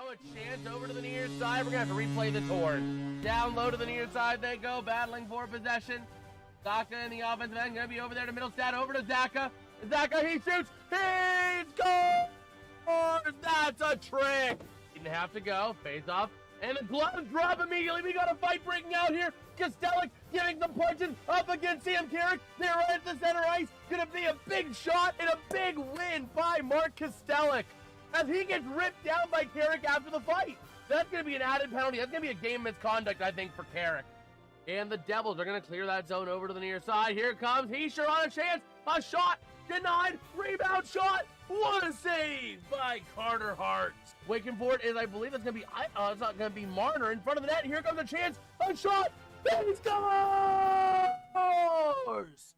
a chance over to the near side. We're going to have to replay this horn. Down low to the near side they go, battling for possession. Zaka in the offensive end, going to be over there to middle stat, over to Zaka. Zaka, he shoots, he scores! That's a trick! Didn't have to go, face off, and the gloves drop immediately. We got a fight breaking out here. Kostelic getting some punches up against Sam Carrick. They're right at the center ice. Going to be a big shot and a big win by Mark Kostelic as he gets ripped down by Carrick after the fight. That's going to be an added penalty. That's going to be a game misconduct, I think, for Carrick. And the Devils are going to clear that zone over to the near side. Here comes, he's sure on a chance. A shot, denied, rebound shot. What a save by Carter Hart. Waiting for it is, I believe it's going to be, it's not going to be Marner in front of the net. Here comes a chance, a shot, he scores!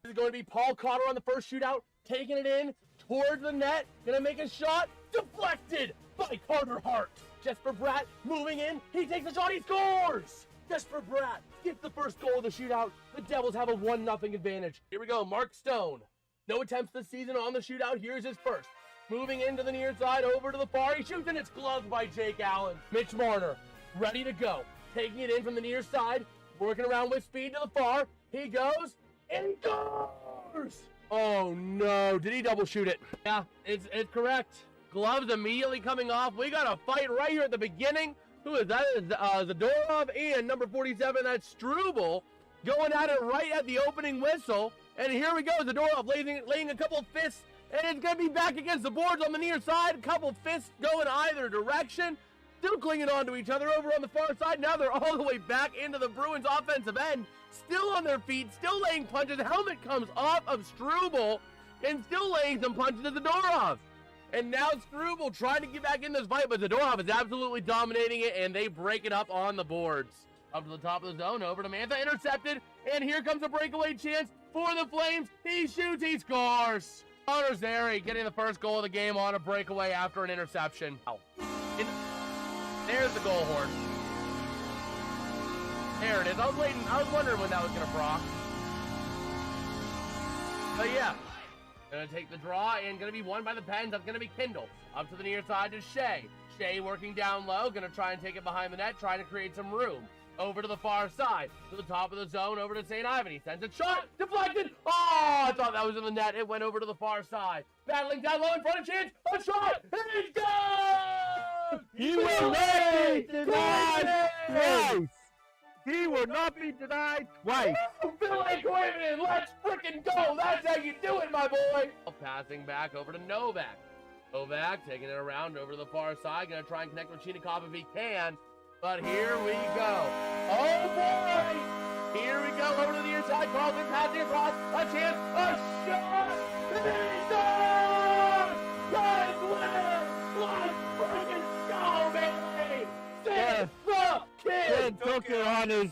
This is going to be Paul Cotter on the first shootout, taking it in towards the net. Going to make a shot, deflected by Carter Hart. Jesper Bratt moving in, he takes a shot, he scores! Jesper Bratt gets the first goal of the shootout. The Devils have a 1-0 advantage. Here we go, Mark Stone. No attempts this season on the shootout. Here's his first. Moving into the near side, over to the far. He shoots and it's gloved by Jake Allen. Mitch Marner, ready to go. Taking it in from the near side, working around with speed to the far. He goes, and he scores! Oh no, did he double shoot it? Yeah, it's correct. Gloves immediately coming off. We got a fight right here at the beginning. Who is that? Zadorov and number 47, that's Struble, going at it right at the opening whistle. And here we go, Zadorov laying a couple of fists, and it's going to be back against the boards on the near side. A couple fists going either direction, still clinging on to each other over on the far side. Now they're all the way back into the Bruins offensive end, still on their feet, still laying punches. The helmet comes off of Struble, and still laying some punches to Zadorov. And now Struble trying to get back in this fight, but Zadorov is absolutely dominating it, and they break it up on the boards. Up to the top of the zone, over to Mantha, intercepted, and here comes a breakaway chance for the Flames. He shoots, he scores. Connor Zary getting the first goal of the game on a breakaway after an interception. And there's the goal horn. There it is. I was wondering when that was going to proc. But yeah. Gonna take the draw and gonna be won by the Pens. That's gonna be Kindle. Up to the near side to Shea. Shea working down low, gonna try and take it behind the net, trying to create some room. Over to the far side, to the top of the zone, over to St. Ivan. He sends a shot, deflected. Oh, I thought that was in the net. It went over to the far side. Battling down low in front of chance, a shot, and he's gone! He will not be denied twice. He will not be denied twice. Billy Quinn, let's frickin' go. That's how you do it, my boy. Passing back over to Novak. Novak taking it around over to the far side. Gonna try and connect with Chinikov if he can. But here we go. Oh, boy. Here we go over to the near side. Carlson passing across. A chance. A shot. He's done. Let's win. Let's frickin' go, baby. Send the kid. Took it on his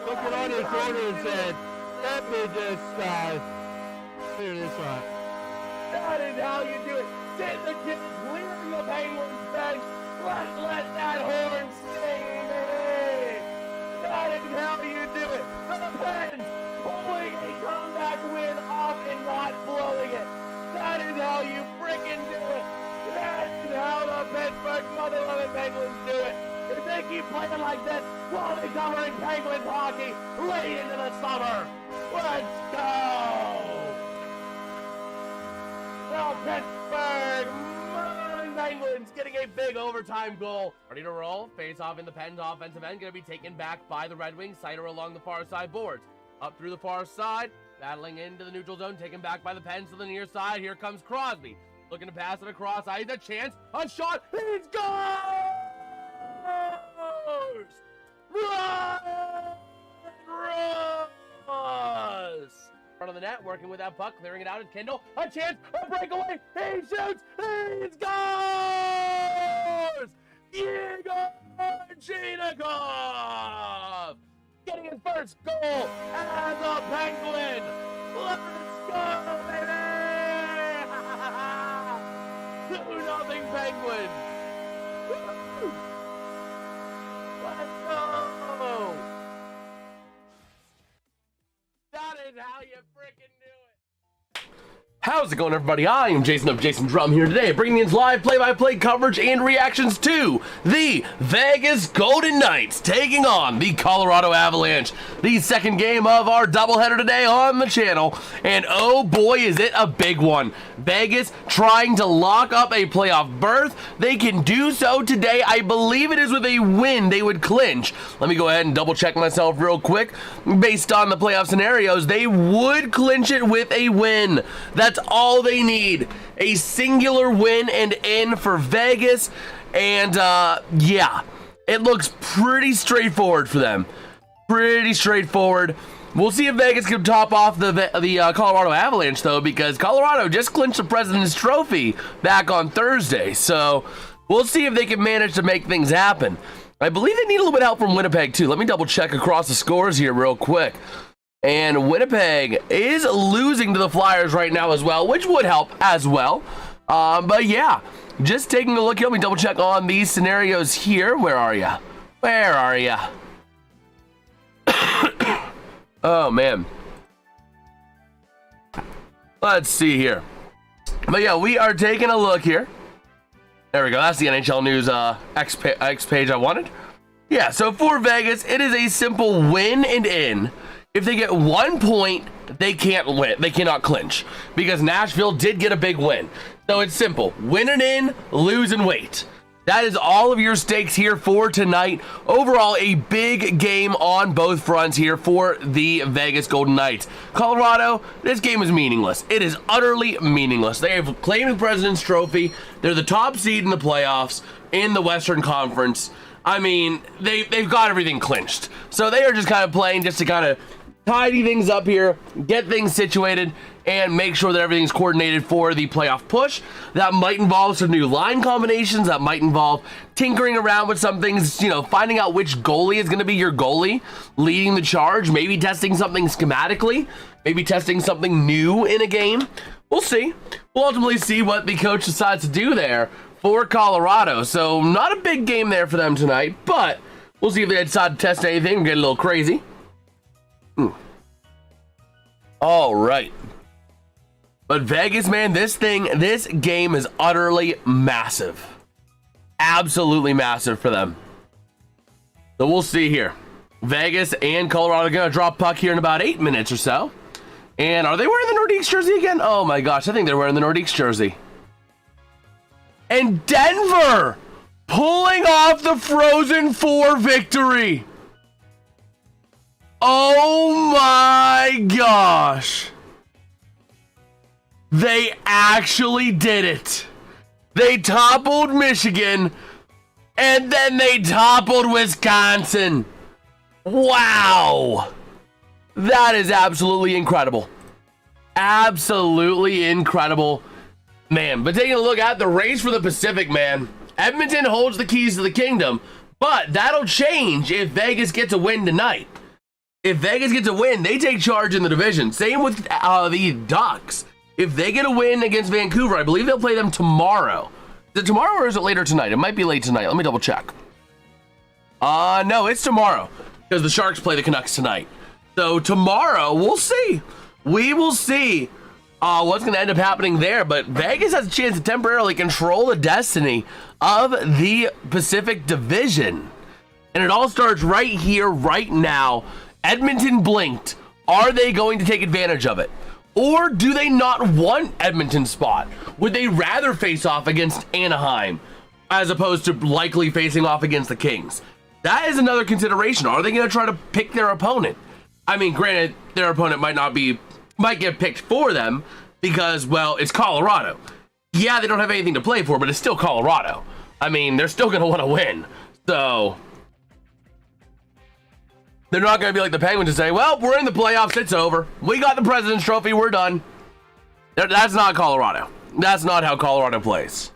took it on his shoulder and said, "Let me just clear this one." That is how you do it. Send the kid clearing the Penguins bench. Let's let that horn sing, baby. That is how you do it. The Pens pulling a comeback win off and not blowing it. That is how you frickin' do it. That's how the Pittsburgh mother-loving Penguins do it. If they keep playing like this, we'll be covering Penguins hockey late into the summer. Let's go! The Pittsburgh mother-loving Penguins getting a big overtime goal. Ready to roll. Face off in the Pens offensive end. Going to be taken back by the Red Wings. Sider along the far side boards. Up through the far side. Battling into the neutral zone. Taken back by the Pens to the near side. Here comes Crosby. Looking to pass it across. Ice, a chance. A shot. He's gone! Ross! Front of the net, working with that puck, clearing it out at Kindle. A chance, a breakaway. He shoots. He scores! Igor Chinikov getting his first goal as a Penguin. Let's go, baby! 2-0 Penguins. Woo! Let's go! That is how you freaking do it. How's it going, everybody? I am Jason of JasonsRealm here today, bringing you live play-by-play coverage and reactions to the Vegas Golden Knights taking on the Colorado Avalanche. The second game of our doubleheader today on the channel, and oh boy, is it a big one. Vegas trying to lock up a playoff berth. They can do so today. I believe it is with a win they would clinch. Let me go ahead and double check myself real quick. Based on the playoff scenarios, they would clinch it with a win. That's all they need. A singular win and in for Vegas. And yeah, it looks pretty straightforward for them. Pretty straightforward. We'll see if Vegas can top off the Colorado Avalanche, though, because Colorado just clinched the President's Trophy back on Thursday. So we'll see if they can manage to make things happen. I believe they need a little bit of help from Winnipeg, too. Let me double check across the scores here real quick. And Winnipeg is losing to the Flyers right now as well, which would help as well. But yeah, just taking a look here. Let me double check on these scenarios here. Where are you? Where are you? Oh, man. Let's see here. But yeah, we are taking a look here. There we go. That's the NHL News X page I wanted. Yeah, so for Vegas, it is a simple win and in. If they get 1 point, they can't win. They cannot clinch because Nashville did get a big win. So it's simple. Win and in, lose and wait. That is all of your stakes here for tonight. Overall, a big game on both fronts here for the Vegas Golden Knights. Colorado, this game is meaningless. It is utterly meaningless. They have claimed the President's Trophy. They're the top seed in the playoffs in the Western Conference. I mean, they've got everything clinched. So they are just kind of playing just to kind of tidy things up here, get things situated, and make sure that everything's coordinated for the playoff push. That might involve some new line combinations. That might involve tinkering around with some things, you know, finding out which goalie is going to be your goalie, leading the charge, maybe testing something schematically, maybe testing something new in a game. We'll see. We'll ultimately see what the coach decides to do there for Colorado. So not a big game there for them tonight, but we'll see if they decide to test anything and get a little crazy. All right. But Vegas, man, this game is utterly massive. Absolutely massive for them. So we'll see here. Vegas and Colorado are going to drop puck here in about 8 minutes or so. And are they wearing the Nordiques jersey again? Oh my gosh, I think they're wearing the Nordiques jersey. And Denver pulling off the Frozen 4 victory. Oh my gosh. They actually did it. They toppled Michigan, and then they toppled Wisconsin. Wow. That is absolutely incredible. Absolutely incredible. Man, but taking a look at the race for the Pacific, man. Edmonton holds the keys to the kingdom, but that'll change if Vegas gets a win tonight. If Vegas gets a win, they take charge in the division. Same with the Ducks. If they get a win against Vancouver, I believe they'll play them tomorrow. Is it tomorrow or is it later tonight? It might be late tonight. Let me double check. No, it's tomorrow because the Sharks play the Canucks tonight. So tomorrow, we'll see. We will see what's going to end up happening there. But Vegas has a chance to temporarily control the destiny of the Pacific Division. And it all starts right here, right now. Edmonton blinked. Are they going to take advantage of it? Or do they not want Edmonton's spot? Would they rather face off against Anaheim as opposed to likely facing off against the Kings? That is another consideration. Are they going to try to pick their opponent? I mean, granted, their opponent might get picked for them because, well, it's Colorado. Yeah, they don't have anything to play for, but it's still Colorado. I mean, they're still going to want to win. So they're not going to be like the Penguins and say, well, we're in the playoffs, it's over. We got the President's Trophy, we're done. That's not Colorado. That's not how Colorado plays.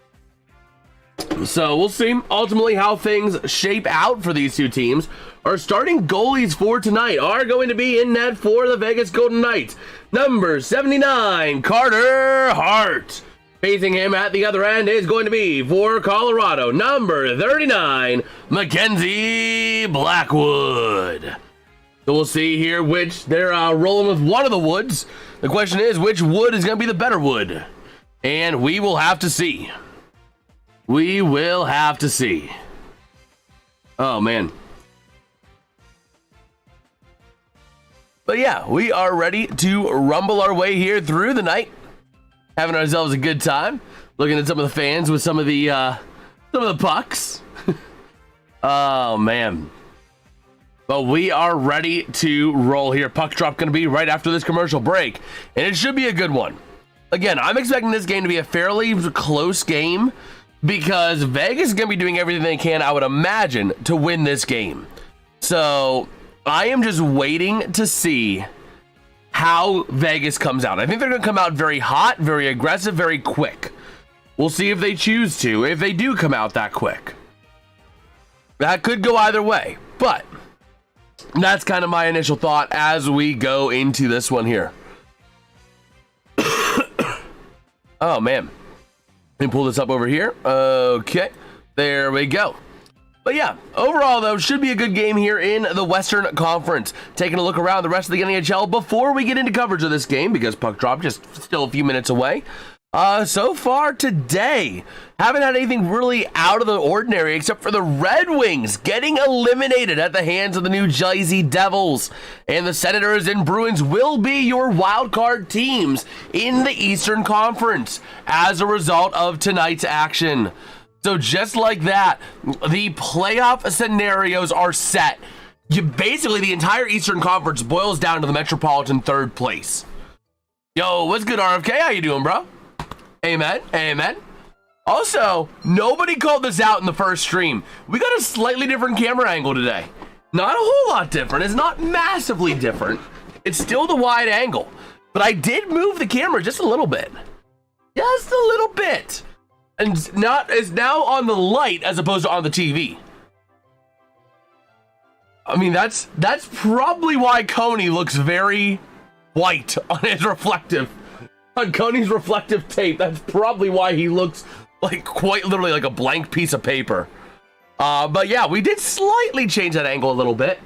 So we'll see ultimately how things shape out for these two teams. Our starting goalies for tonight are going to be in net for the Vegas Golden Knights. Number 79, Carter Hart. Facing him at the other end is going to be, for Colorado, number 39, Mackenzie Blackwood. So we'll see here which they're rolling with one of the woods. The question is, which wood is going to be the better wood? And we will have to see. We will have to see. Oh, man. But yeah, we are ready to rumble our way here through the night. Having ourselves a good time. Looking at some of the fans with some of the pucks. Oh, man. But we are ready to roll here. Puck drop going to be right after this commercial break. And it should be a good one. Again, I'm expecting this game to be a fairly close game because Vegas is going to be doing everything they can, I would imagine, to win this game. So I am just waiting to see how Vegas comes out. I think they're going to come out very hot, very aggressive, very quick. We'll see if they choose to, if they do come out that quick. That could go either way, but that's kind of my initial thought as we go into this one here. Oh, man. Let me pull this up over here. Okay, there we go. But yeah, overall, though, should be a good game here in the Western Conference. Taking a look around the rest of the NHL before we get into coverage of this game, because puck drop just still a few minutes away. So far today, haven't had anything really out of the ordinary except for the Red Wings getting eliminated at the hands of the New Jersey Devils. And the Senators and Bruins will be your wild card teams in the Eastern Conference as a result of tonight's action. So just like that, the playoff scenarios are set. Basically, the entire Eastern Conference boils down to the Metropolitan third place. Yo, what's good, RFK? How you doing, bro? Amen. Amen. Also, nobody called this out in the first stream. We got a slightly different camera angle today. Not a whole lot different. It's not massively different. It's still the wide angle. But I did move the camera just a little bit. Just a little bit. And it's now on the light as opposed to on the TV. I mean, that's probably why Coney looks very white on his reflective. On Coney's reflective tape, that's probably why he looks like quite literally like a blank piece of paper. But yeah, we did slightly change that angle a little bit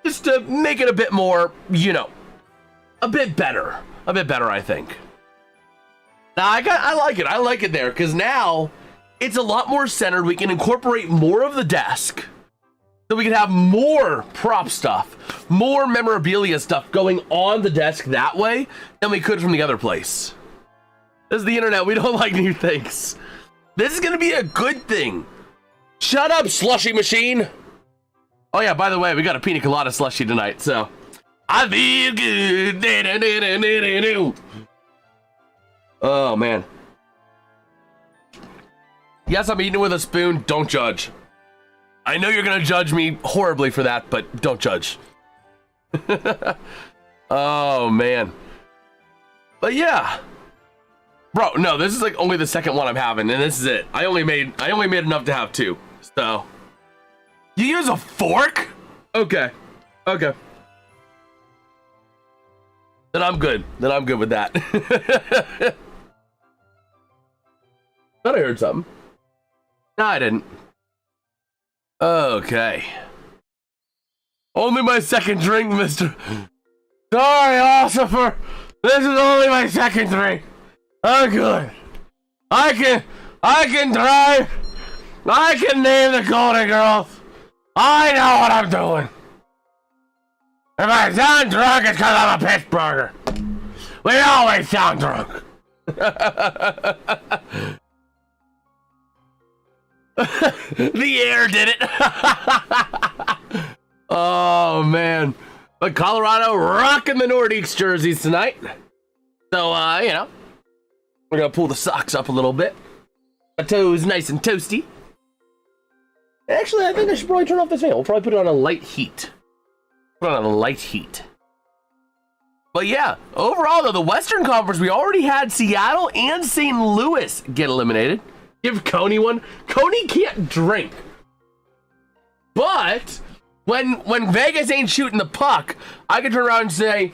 just to make it a bit more, a bit better, I think. Now I like it. I like it there because now it's a lot more centered. We can incorporate more of the desk. So we can have more prop stuff, more memorabilia stuff going on the desk that way than we could from the other place. This is the internet. We don't like new things. This is going to be a good thing. Shut up, slushy machine. Oh, yeah, by the way, we got a pina colada slushy tonight, so I feel good. Oh, man. Yes, I'm eating it with a spoon. Don't judge. I know you're going to judge me horribly for that, but don't judge. Oh, man. But yeah. Bro, no, this is like only the second one I'm having, and this is it. I only made enough to have two. So, you use a fork? Okay. Okay. Then I'm good. Then I'm good with that. Thought I heard something. No, I didn't. Okay. Only my second drink, mister. Sorry, Ossifer. This is only my second drink. I'm good. I can drive. I can name the Golden Girls. I know what I'm doing. If I sound drunk, it's because I'm a Pittsburgher. We always sound drunk. The air did it. Oh, man. But Colorado rocking the Nordiques jerseys tonight. So, we're going to pull the socks up a little bit. My toes nice and toasty. Actually, I think I should probably turn off this fan. We'll probably put it on a light heat. Put it on a light heat. But yeah, overall, though, the Western Conference, we already had Seattle and St. Louis get eliminated. Give Coney one. Coney can't drink. But when Vegas ain't shooting the puck, I can turn around and say,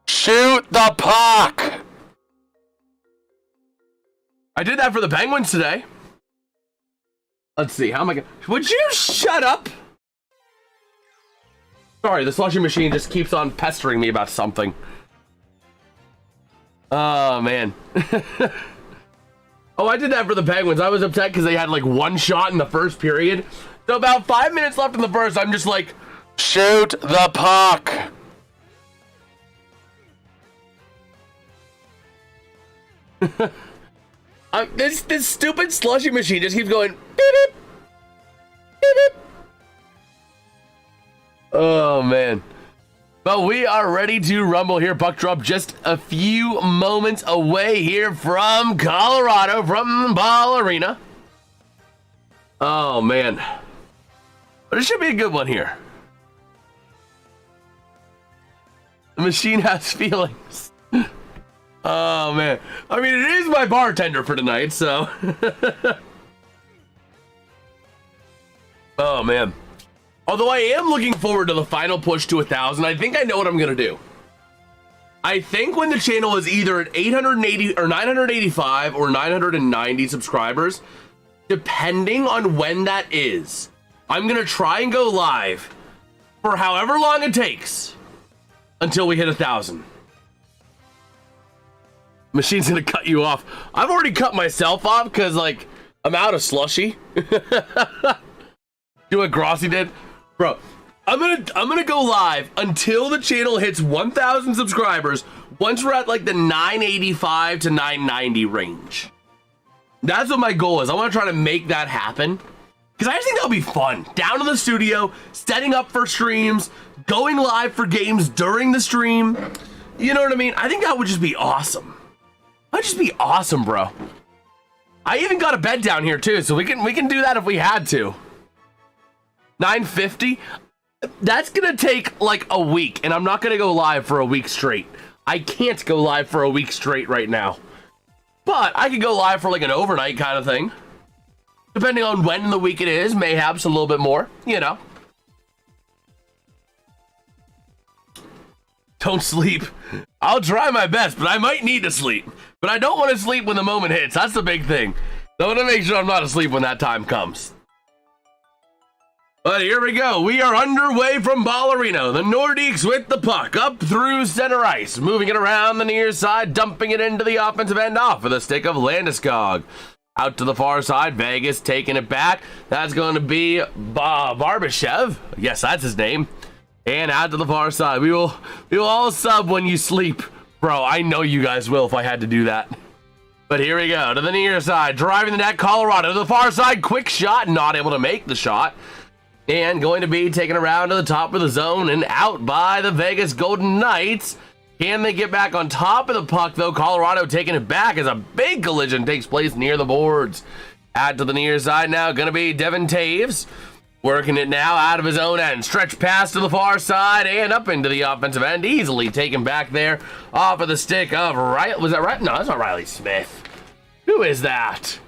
shoot the puck. I did that for the Penguins today. Let's see. How am I going to... Would you shut up? Sorry, the slushy machine just keeps on pestering me about something. Oh, man. Oh, I did that for the Penguins. I was upset because they had like one shot in the first period. So about 5 minutes left in the first, I'm just like, shoot the puck. This stupid slushy machine just keeps going beep, beep, beep, beep. Oh man, but we are ready to rumble here. Puck drop just a few moments away here from Colorado, from the Ball Arena. Oh man, but it should be a good one here. The machine has feelings. Oh man, I mean, it is my bartender for tonight, so. Oh man, although I am looking forward to the final push to 1,000. I think I know what I'm gonna do. I think when the channel is either at 880 or 985 or 990 subscribers, depending on when that is, I'm gonna try and go live for however long it takes until we hit 1,000. Machine's gonna cut you off. I've already cut myself off because, like, I'm out of slushy. Do what Grossi did, bro. I'm gonna go live until the channel hits 1,000 subscribers. Once we're at like the 985 to 990 range, that's what my goal is. I want to try to make that happen because I just think that'll be fun. Down to the studio, setting up for streams, going live for games during the stream. You know what I mean? I think that would just be awesome. That'd just be awesome, bro. I even got a bed down here too, so we can do that if we had to. 950. That's gonna take like a week, and I'm not gonna go live for a week straight. I can't go live for a week straight right now, but I could go live for like an overnight kind of thing, depending on when in the week it is. Mayhaps a little bit more, you know. Don't sleep. I'll try my best, but I might need to sleep. But I don't want to sleep when the moment hits. That's the big thing. I want to make sure I'm not asleep when that time comes. But here we go. We are underway from Ball Arena. The Nordiques with the puck up through center ice, moving it around the near side, dumping it into the offensive end off of the stick of Landeskog. Out to the far side, Vegas taking it back. That's going to be Barbashev. Yes, that's his name. And out to the far side. We will all sub when you sleep. Bro, I know you guys will if I had to do that. But here we go. To the near side, driving the net, Colorado. To the far side, quick shot, not able to make the shot. And going to be taken around to the top of the zone and out by the Vegas Golden Knights. Can they get back on top of the puck, though? Colorado taking it back as a big collision takes place near the boards. Out to the near side now, going to be Devin Taves. Working it now out of his own end. Stretch pass to the far side and up into the offensive end. Easily taken back there off of the stick of Riley. Was that right? No, that's not Riley Smith. Who is that?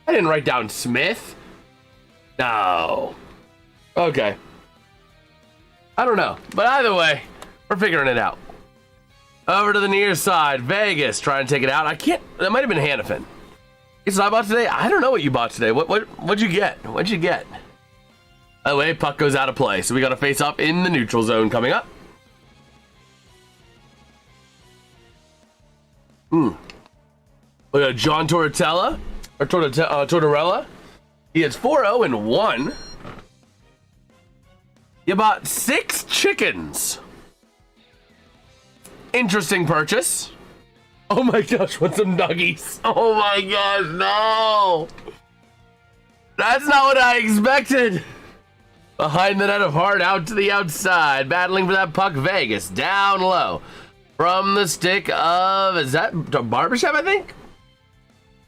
I didn't write down Smith. No. Okay. I don't know. But either way, we're figuring it out. Over to the near side. Vegas trying to take it out. I can't. That might have been Hannafin. Guess what I bought today? I don't know what you bought today. What'd you get? What'd you get? By the way, puck goes out of play. So we got a face off in the neutral zone coming up. We got John Tortorella. Or Tortorella. He has 4-0-1. You bought 6 chickens. Interesting purchase. Oh my gosh, want some nuggies. Oh my gosh, no. That's not what I expected. Behind the net of Hart, out to the outside. Battling for that puck, Vegas. Down low. From the stick of, is that Barbashev, I think?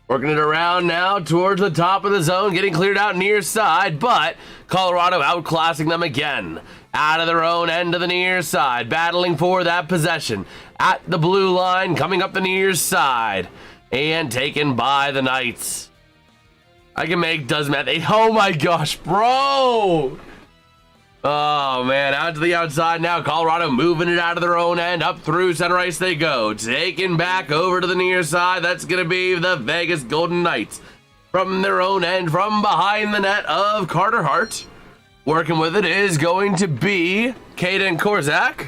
Working it around now towards the top of the zone, getting cleared out near side, but Colorado outclassing them again. Out of their own end of the near side, battling for that possession. At the blue line, coming up the near side, and taken by the Knights. I can make does math 8. Oh my gosh, bro! Oh man, out to the outside now. Colorado moving it out of their own end. Up through center ice they go. Taken back over to the near side. That's going to be the Vegas Golden Knights. From their own end, from behind the net of Carter Hart. Working with it is going to be Caden Korzak.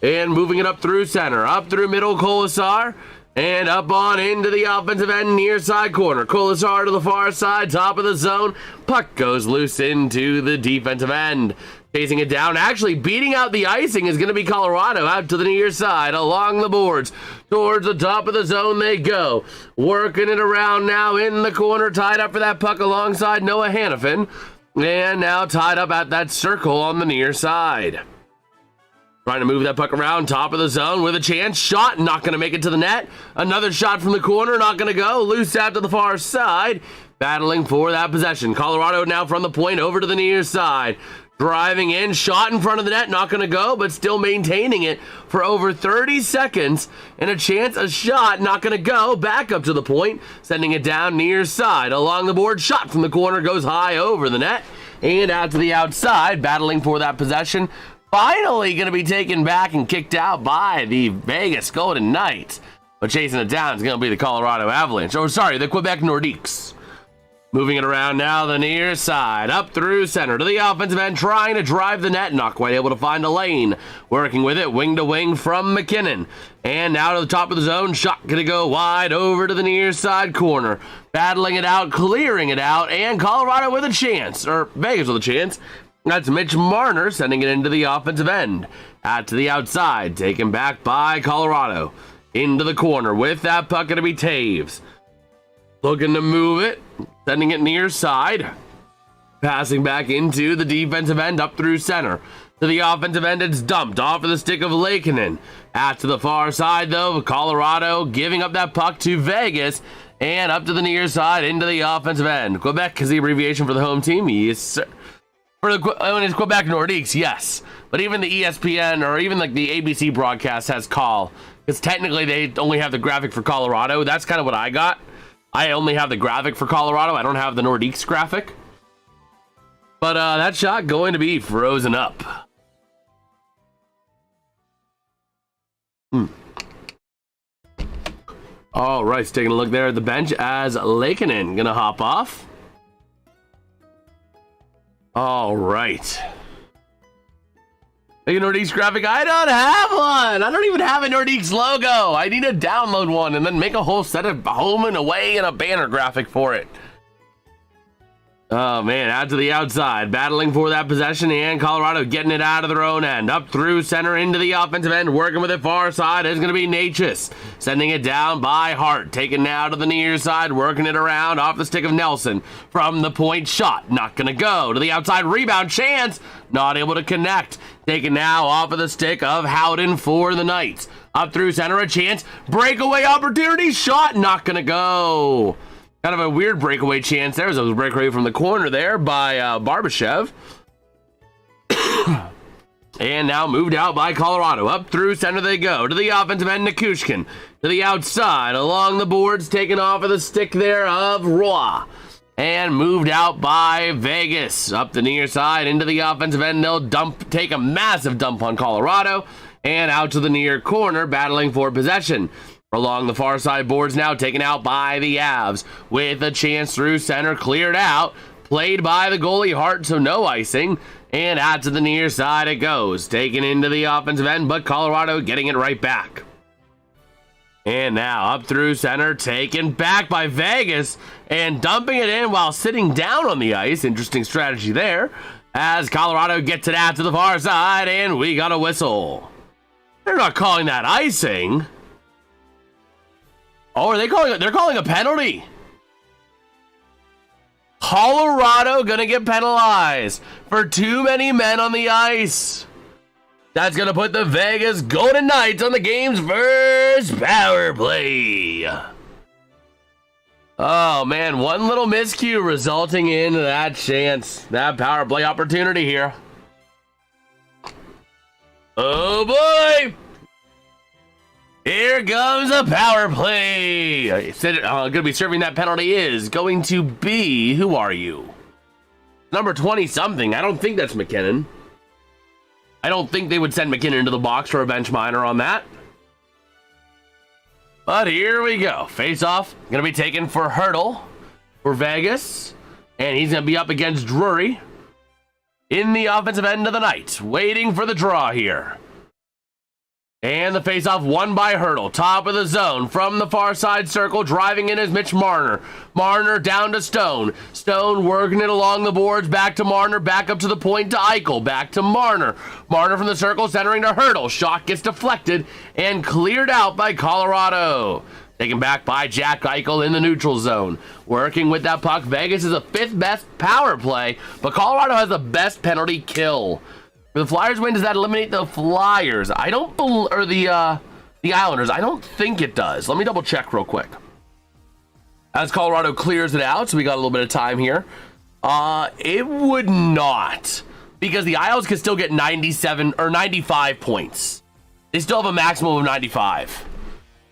And moving it up through center, up through middle, Colasar. And up on into the offensive end, near side corner. Colasar to the far side, top of the zone. Puck goes loose into the defensive end. Chasing it down, actually beating out the icing is going to be Colorado out to the near side, along the boards. Towards the top of the zone they go. Working it around now in the corner, tied up for that puck alongside Noah Hannafin. And now tied up at that circle on the near side. Trying to move that puck around, top of the zone with a chance. Shot, not going to make it to the net. Another shot from the corner, not going to go. Loose out to the far side. Battling for that possession. Colorado now from the point over to the near side. Driving in, shot in front of the net, not going to go, but still maintaining it for over 30 seconds. And a chance, a shot, not going to go. Back up to the point, sending it down near side. Along the board, shot from the corner, goes high over the net. And out to the outside, battling for that possession. Finally going to be taken back and kicked out by the Vegas Golden Knights. But chasing it down is going to be the Colorado Avalanche. Oh, sorry, the Quebec Nordiques. Moving it around now, the near side, up through center to the offensive end, trying to drive the net, not quite able to find a lane. Working with it, wing to wing from McKinnon. And now to the top of the zone, shot going to go wide over to the near side corner. Battling it out, clearing it out, and Colorado with a chance, or Vegas with a chance. That's Mitch Marner sending it into the offensive end. Out to the outside, taken back by Colorado. Into the corner with that puck going to be Taves. Looking to move it, sending it near side. Passing back into the defensive end up through center. To the offensive end, it's dumped off of the stick of Lakeinen. Out to the far side, though, Colorado giving up that puck to Vegas. And up to the near side into the offensive end. Quebec is the abbreviation for the home team. Yes, sir. When it's Quebec Nordiques, yes. But even the ESPN or even like the ABC broadcast has call. Because technically they only have the graphic for Colorado. That's kind of what I got. I only have the graphic for Colorado. I don't have the Nordiques graphic. But that shot going to be frozen up. All right, taking a look there at the bench as Lakeinen going to hop off. All right. A Nordiques graphic. I don't have one. I don't even have a Nordiques logo. I need to download one and then make a whole set of home and away and a banner graphic for it. Oh, man. Out to the outside. Battling for that possession. And Colorado getting it out of their own end. Up through center into the offensive end. Working with it far side is going to be Natchez. Sending it down by Hart. Taken now to the near side. Working it around off the stick of Nelson. From the point shot. Not going to go. To the outside rebound. Chance. Not able to connect. Taken now off of the stick of Howden for the Knights. Up through center. A chance. Breakaway opportunity. Shot. Not going to go. Kind of a weird breakaway chance there. As it was a breakaway from the corner there by Barbashev. And now moved out by Colorado. Up through center they go. To the offensive end, Nikushkin. To the outside. Along the boards. Taken off of the stick there of Roy. And moved out by Vegas. Up the near side into the offensive end. They'll take a massive dump on Colorado. And out to the near corner. Battling for possession. Along the far side boards now, taken out by the Avs. With a chance through center, cleared out. Played by the goalie Hart, so no icing. And out to the near side it goes. Taken into the offensive end, but Colorado getting it right back. And now up through center, taken back by Vegas. And dumping it in while sitting down on the ice. Interesting strategy there. As Colorado gets it out to the far side, and we got a whistle. They're not calling that icing. Oh, are they calling it? They're calling a penalty. Colorado gonna get penalized for too many men on the ice. That's gonna put the Vegas Golden Knights on the game's first power play. Oh man, one little miscue resulting in that chance, that power play opportunity here. Oh boy! Here comes a power play. I said going to be serving that penalty is going to be, who are you? Number 20-something. I don't think that's McKinnon. I don't think they would send McKinnon into the box for a bench minor on that. But here we go. Face off. Going to be taken for Hurdle for Vegas. And he's going to be up against Drury. in the offensive end of the night, waiting for the draw here. And the faceoff won by Hertl. Top of the zone from the far side circle. Driving in is Mitch Marner. Marner down to Stone. Stone working it along the boards. Back to Marner. Back up to the point to Eichel. Back to Marner. Marner from the circle centering to Hertl. Shot gets deflected and cleared out by Colorado. Taken back by Jack Eichel in the neutral zone. Working with that puck. Vegas is the 5th best power play, but Colorado has the best penalty kill. If the Flyers win, does that eliminate the Flyers? I don't or the Islanders. I don't think it does. Let me double check real quick. As Colorado clears it out, so we got a little bit of time here. It would not, because the Isles can still get 97 or 95 points. They still have a maximum of 95.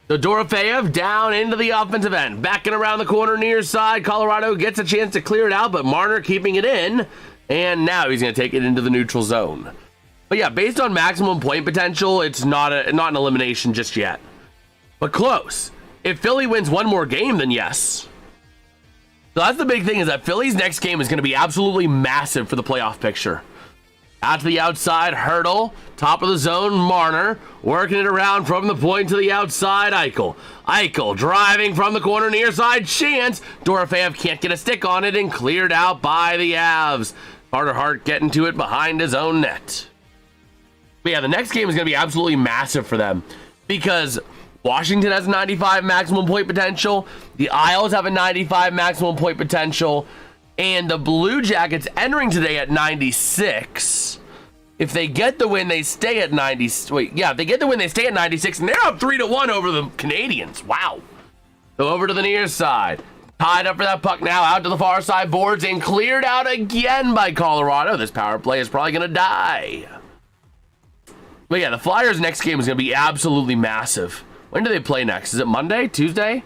So Dorofeyev down into the offensive end, backing around the corner near side. Colorado gets a chance to clear it out, but Marner keeping it in. And now he's going to take it into the neutral zone. But yeah, based on maximum point potential, it's not an elimination just yet. But close. If Philly wins one more game, then yes. So that's the big thing, is that Philly's next game is going to be absolutely massive for the playoff picture. Out to the outside, Hertl. Top of the zone, Marner. Working it around from the point to the outside, Eichel. Eichel driving from the corner near side, chance. Dorofeyev can't get a stick on it and cleared out by the Avs. Carter Hart getting to it behind his own net. But yeah, the next game is going to be absolutely massive for them, because Washington has a 95 maximum point potential. The Isles have a 95 maximum point potential. And the Blue Jackets entering today at 96. If they get the win, they stay at 90. Wait, yeah, if they get the win, they stay at 96, and they're up 3-1 over the Canadians. Wow. So over to the near side. Tied up for that puck now, out to the far side boards, and cleared out again by Colorado. This power play is probably going to die. But yeah, the Flyers' next game is going to be absolutely massive. When do they play next? Is it Monday? Tuesday?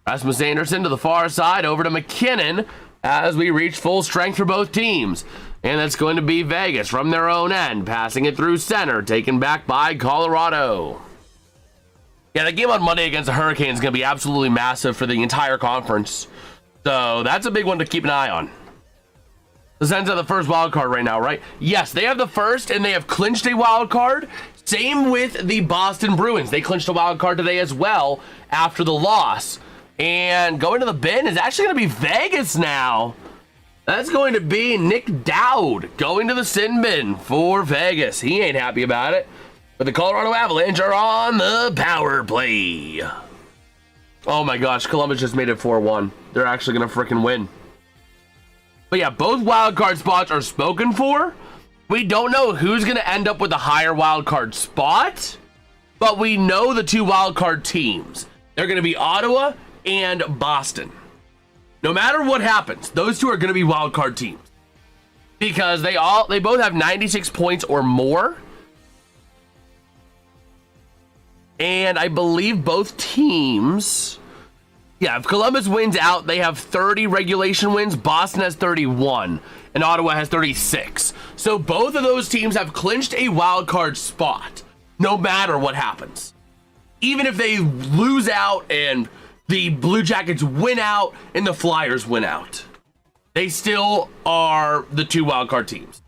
Rasmus Anderson to the far side, over to McKinnon as we reach full strength for both teams. And that's going to be Vegas from their own end, passing it through center, taken back by Colorado. Yeah, the game on Monday against the Hurricanes is going to be absolutely massive for the entire conference. So that's a big one to keep an eye on. The Sens have the first wild card right now, right? Yes, they have the first, and they have clinched a wild card. Same with the Boston Bruins. They clinched a wild card today as well after the loss. And going to the bin is actually going to be Vegas now. That's going to be Nick Dowd going to the sin bin for Vegas. He ain't happy about it. But the Colorado Avalanche are on the power play. Oh my gosh, Columbus just made it 4-1. They're actually going to freaking win. But yeah, both wildcard spots are spoken for. We don't know who's going to end up with a higher wildcard spot, but we know the two wildcard teams. They're going to be Ottawa and Boston. No matter what happens, those two are going to be wildcard teams, because they both have 96 points or more. And I believe both teams, yeah, if Columbus wins out, they have 30 regulation wins. Boston has 31, and Ottawa has 36. So both of those teams have clinched a wild card spot, no matter what happens. Even if they lose out and the Blue Jackets win out and the Flyers win out, they still are the two wild card teams.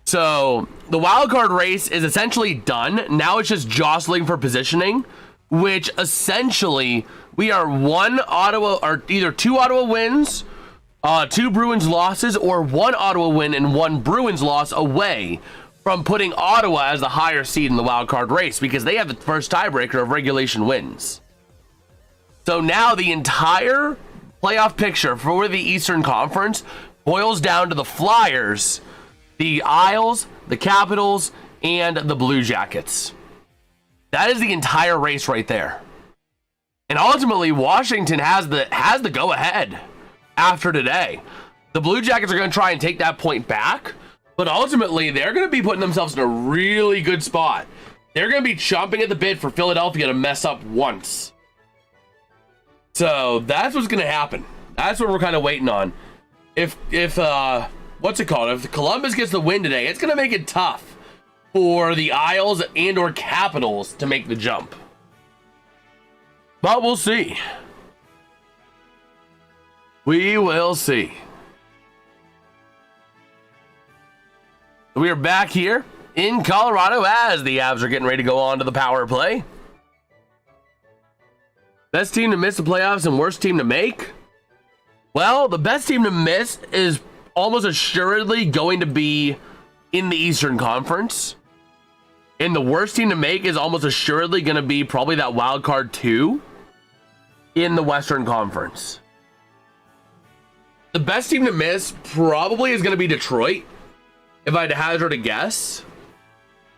So the wild card race is essentially done. Now it's just jostling for positioning, which essentially we are one Ottawa, or either two Ottawa wins, two Bruins losses, or one Ottawa win and one Bruins loss away from putting Ottawa as the higher seed in the wild card race, because they have the first tiebreaker of regulation wins. So now the entire playoff picture for the Eastern Conference boils down to the Flyers, the Isles, the Capitals, and the Blue Jackets. That is the entire race right there. And ultimately, Washington has the go-ahead after today. The Blue Jackets are going to try and take that point back, but ultimately, they're going to be putting themselves in a really good spot. They're going to be chomping at the bit for Philadelphia to mess up once. So that's what's going to happen. That's what we're kind of waiting on. If what's it called? If Columbus gets the win today, it's going to make it tough for the Isles and or Capitals to make the jump. But we'll see. We will see. We are back here in Colorado as the Avs are getting ready to go on to the power play. Best team to miss the playoffs and worst team to make? Well, the best team to miss is almost assuredly going to be in the Eastern Conference. And the worst team to make is almost assuredly going to be probably that wild card 2 in the Western Conference. The best team to miss probably is going to be Detroit, if I had to hazard a guess.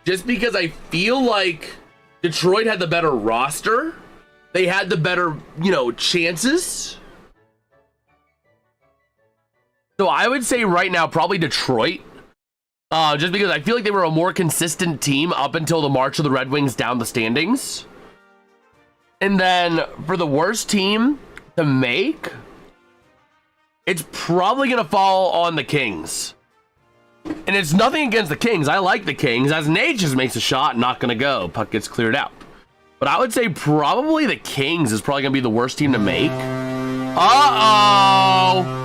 Just because I feel like Detroit had the better roster. They had the better, chances. So I would say right now, probably Detroit. Just because I feel like they were a more consistent team up until the march of the Red Wings down the standings. And then for the worst team to make, it's probably going to fall on the Kings. And it's nothing against the Kings. I like the Kings. As Nate just makes a shot, not going to go. Puck gets cleared out. But I would say probably the Kings is probably going to be the worst team to make. Uh-oh!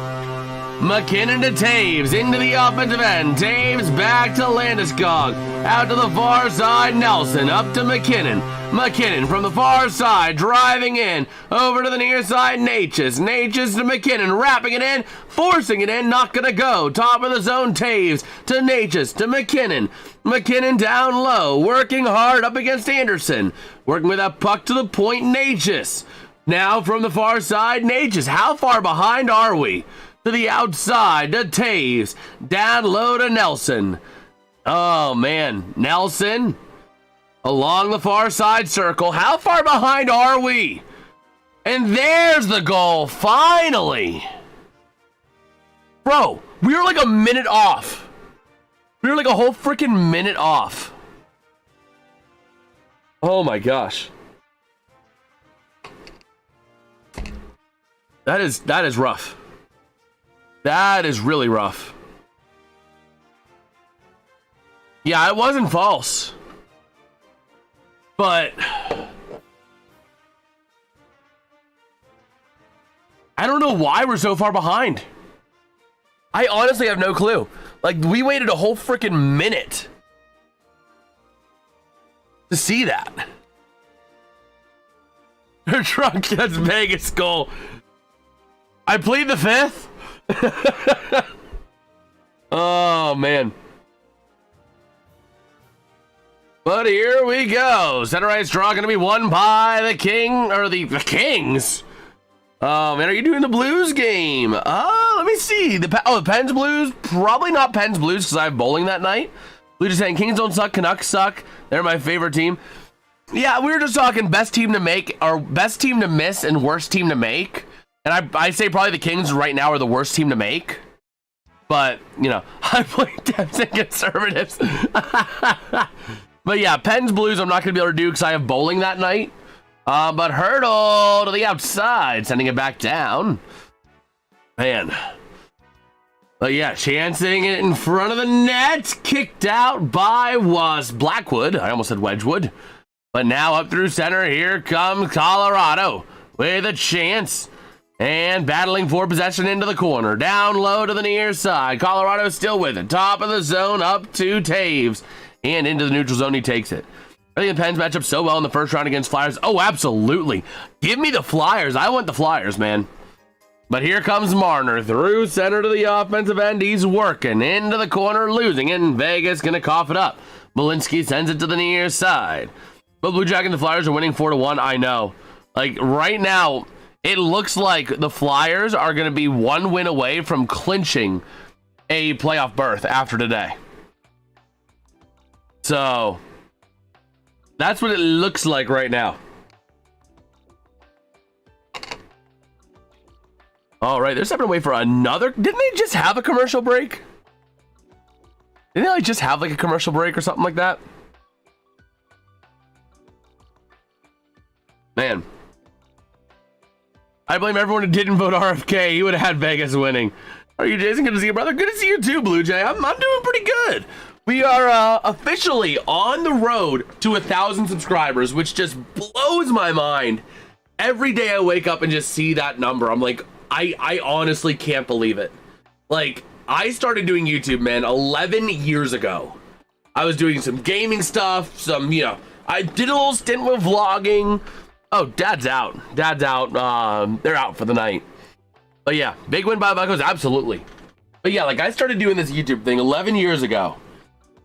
McKinnon to Taves, into the offensive end. Taves back to Landeskog. Out to the far side, Nelson. Up to McKinnon. McKinnon from the far side, driving in. Over to the near side, Natchez. Natchez to McKinnon, wrapping it in. Forcing it in, not gonna go. Top of the zone, Taves. To Natchez, to McKinnon. McKinnon down low, working hard up against Anderson. Working with that puck to the point, Natchez. Now from the far side, Natchez. How far behind are we? To the outside, to Taves. Down low to Nelson. Oh, man. Nelson. Along the far side circle. How far behind are we? And there's the goal. Finally. Bro, we were like a minute off. We were like a whole freaking minute off. Oh, my gosh. That is rough. That is really rough. Yeah, it wasn't false. But I don't know why we're so far behind. I honestly have no clue. Like, we waited a whole freaking minute to see that. Her trunk gets Vegas goal. I plead the fifth. Oh, man. But here we go. Center ice draw going to be won by the King, or the Kings. Oh, man, are you doing the Blues game? Let me see. The Pens Blues? Probably not Pens Blues because I have bowling that night. Blue just saying Kings don't suck, Canucks suck. They're my favorite team. Yeah, we were just talking best team to make, or best team to miss and worst team to make. And I say probably the Kings right now are the worst team to make. But, I play Dems and Conservatives. But yeah, Pens Blues I'm not going to be able to do because I have bowling that night. But Hurdle to the outside, sending it back down. Man. But yeah, chancing it in front of the net. Kicked out by Blackwood. I almost said Wedgwood. But now up through center, here comes Colorado with a chance. And battling for possession into the corner. Down low to the near side. Colorado still with it. Top of the zone up to Taves. And into the neutral zone, he takes it. I think the Pens match up so well in the first round against Flyers. Oh, absolutely. Give me the Flyers. I want the Flyers, man. But here comes Marner through center to the offensive end. He's working into the corner, losing, and Vegas going to cough it up. Malinsky sends it to the near side. But Blue Jackets and the Flyers are winning 4-1. I know. Like, right now, it looks like the Flyers are going to be one win away from clinching a playoff berth after today. So, that's what it looks like right now. All right, they're stepping away for another. Didn't they just have a commercial break? Didn't they just have like a commercial break or something like that? Man. I blame everyone who didn't vote RFK. He would have had Vegas winning. Are you, Jason? Good to see you, brother. Good to see you too, Blue Jay. I'm doing pretty good. We are officially on the road to 1,000 subscribers, which just blows my mind. Every day I wake up and just see that number. I'm like, I honestly can't believe it. Like, I started doing YouTube, man, 11 years ago. I was doing some gaming stuff, I did a little stint with vlogging. Oh, Dad's out. They're out for the night. But yeah, big win by the Buccos, absolutely. But yeah, like I started doing this YouTube thing 11 years ago.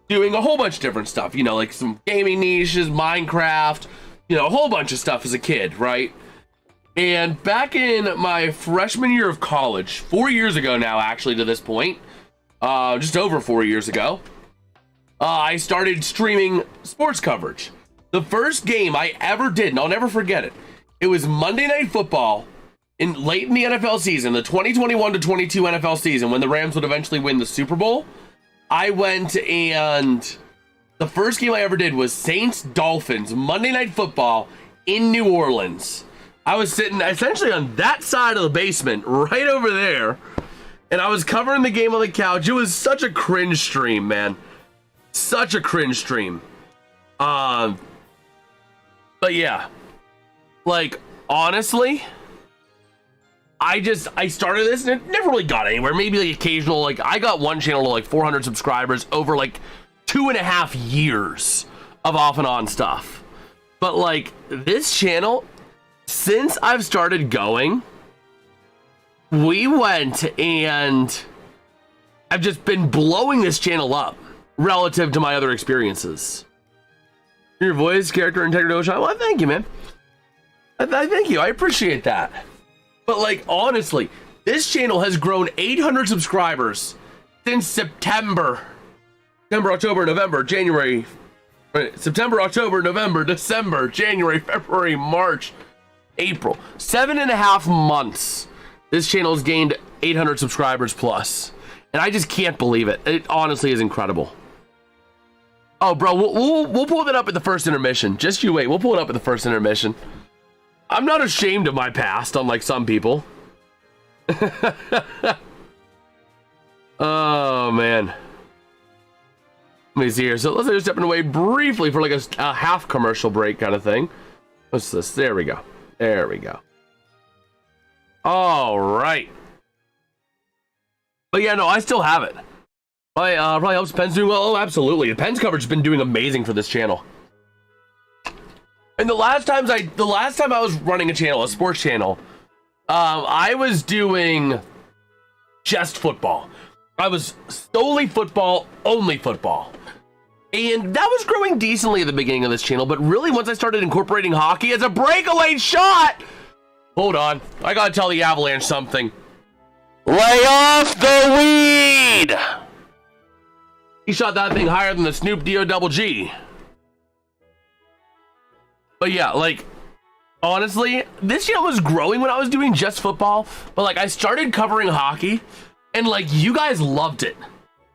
Doing a whole bunch of different stuff, like some gaming niches, Minecraft, a whole bunch of stuff as a kid, right? And back in my freshman year of college, 4 years ago now, actually, to this point, just over 4 years ago, I started streaming sports coverage. The first game I ever did, and I'll never forget it, it was Monday Night Football late in the NFL season, the 2021 to 22 NFL season, when the Rams would eventually win the Super Bowl. I went and the first game I ever did was Saints-Dolphins, Monday Night Football in New Orleans. I was sitting essentially on that side of the basement, right over there, and I was covering the game on the couch. It was such a cringe stream, man. Such a cringe stream. But yeah, like, honestly, I started this and it never really got anywhere. Maybe like occasional, like I got one channel to like 400 subscribers over like 2.5 years of off and on stuff. But like this channel, since I've started going, we went and I've just been blowing this channel up relative to my other experiences. Your voice, character, integrity, well, thank you, man. I thank you. I appreciate that. But like, honestly, this channel has grown 800 subscribers since September, October, November, January, September, October, November, December, January, February, March, April. 7.5 months. This channel has gained 800 subscribers plus. And I just can't believe it. It honestly is incredible. Oh, bro, we'll pull that up at the first intermission. Just you wait. We'll pull it up at the first intermission. I'm not ashamed of my past, unlike some people. Oh, man. Let me see here. So let's just stepping away briefly for like a half commercial break kind of thing. What's this? There we go. There we go. All right. But yeah, no, I still have it. Probably helps Penn's doing well. Oh, absolutely. The Penn's coverage has been doing amazing for this channel. And the last time I was running a channel, a sports channel, I was doing just football. I was solely football, only football. And that was growing decently at the beginning of this channel, but really once I started incorporating hockey as a breakaway shot. Hold on, I gotta tell the Avalanche something. Lay off the weed! He shot that thing higher than the Snoop D-O double G. But yeah, like, honestly, this channel was growing when I was doing just football, but like I started covering hockey and like you guys loved it.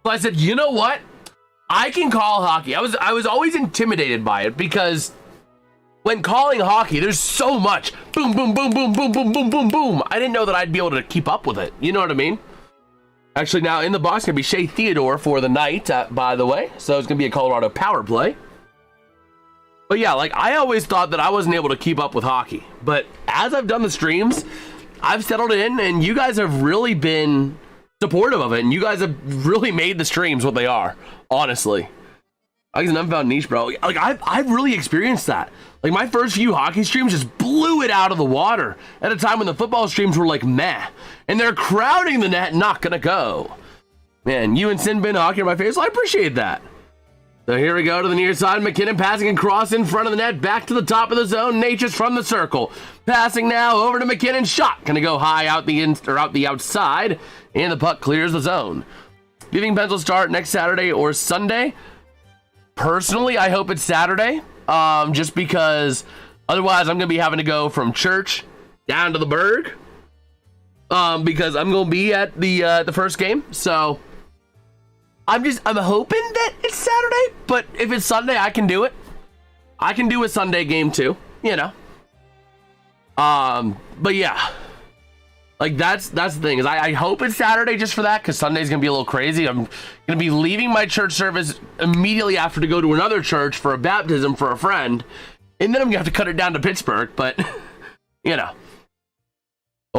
So I said, you know what? I can call hockey. I was always intimidated by it because when calling hockey, there's so much boom, boom, boom, boom, boom, boom, boom, boom, boom. I didn't know that I'd be able to keep up with it. You know what I mean? Actually, now in the box, gonna be Shea Theodore for the night, by the way. So it's gonna be a Colorado power play. But yeah, like I always thought that I wasn't able to keep up with hockey. But as I've done the streams, I've settled in and you guys have really been supportive of it. And you guys have really made the streams what they are, honestly. Like an unfound niche, bro. Like I've really experienced that. Like my first few hockey streams just blew it out of the water at a time when the football streams were like meh. And they're crowding the net, not gonna go. Man, you and Sin Bin Hockey are my favorites. So I appreciate that. So here we go to the near side. McKinnon passing and cross in front of the net. Back to the top of the zone. Natchez from the circle. Passing now over to McKinnon. Shot. Gonna go high out the outside. And the puck clears the zone. Do you think Pens will start next Saturday or Sunday? Personally, I hope it's Saturday. Just because otherwise I'm gonna be having to go from church down to the Berg. Because I'm gonna be at the first game. So I'm hoping that it's Saturday, but if it's Sunday, I can do it. I can do a Sunday game too, you know. But yeah, like that's the thing is I hope it's Saturday just for that, because Sunday's gonna be a little crazy. I'm gonna be leaving my church service immediately after to go to another church for a baptism for a friend, and then I'm gonna have to cut it down to Pittsburgh. But you know,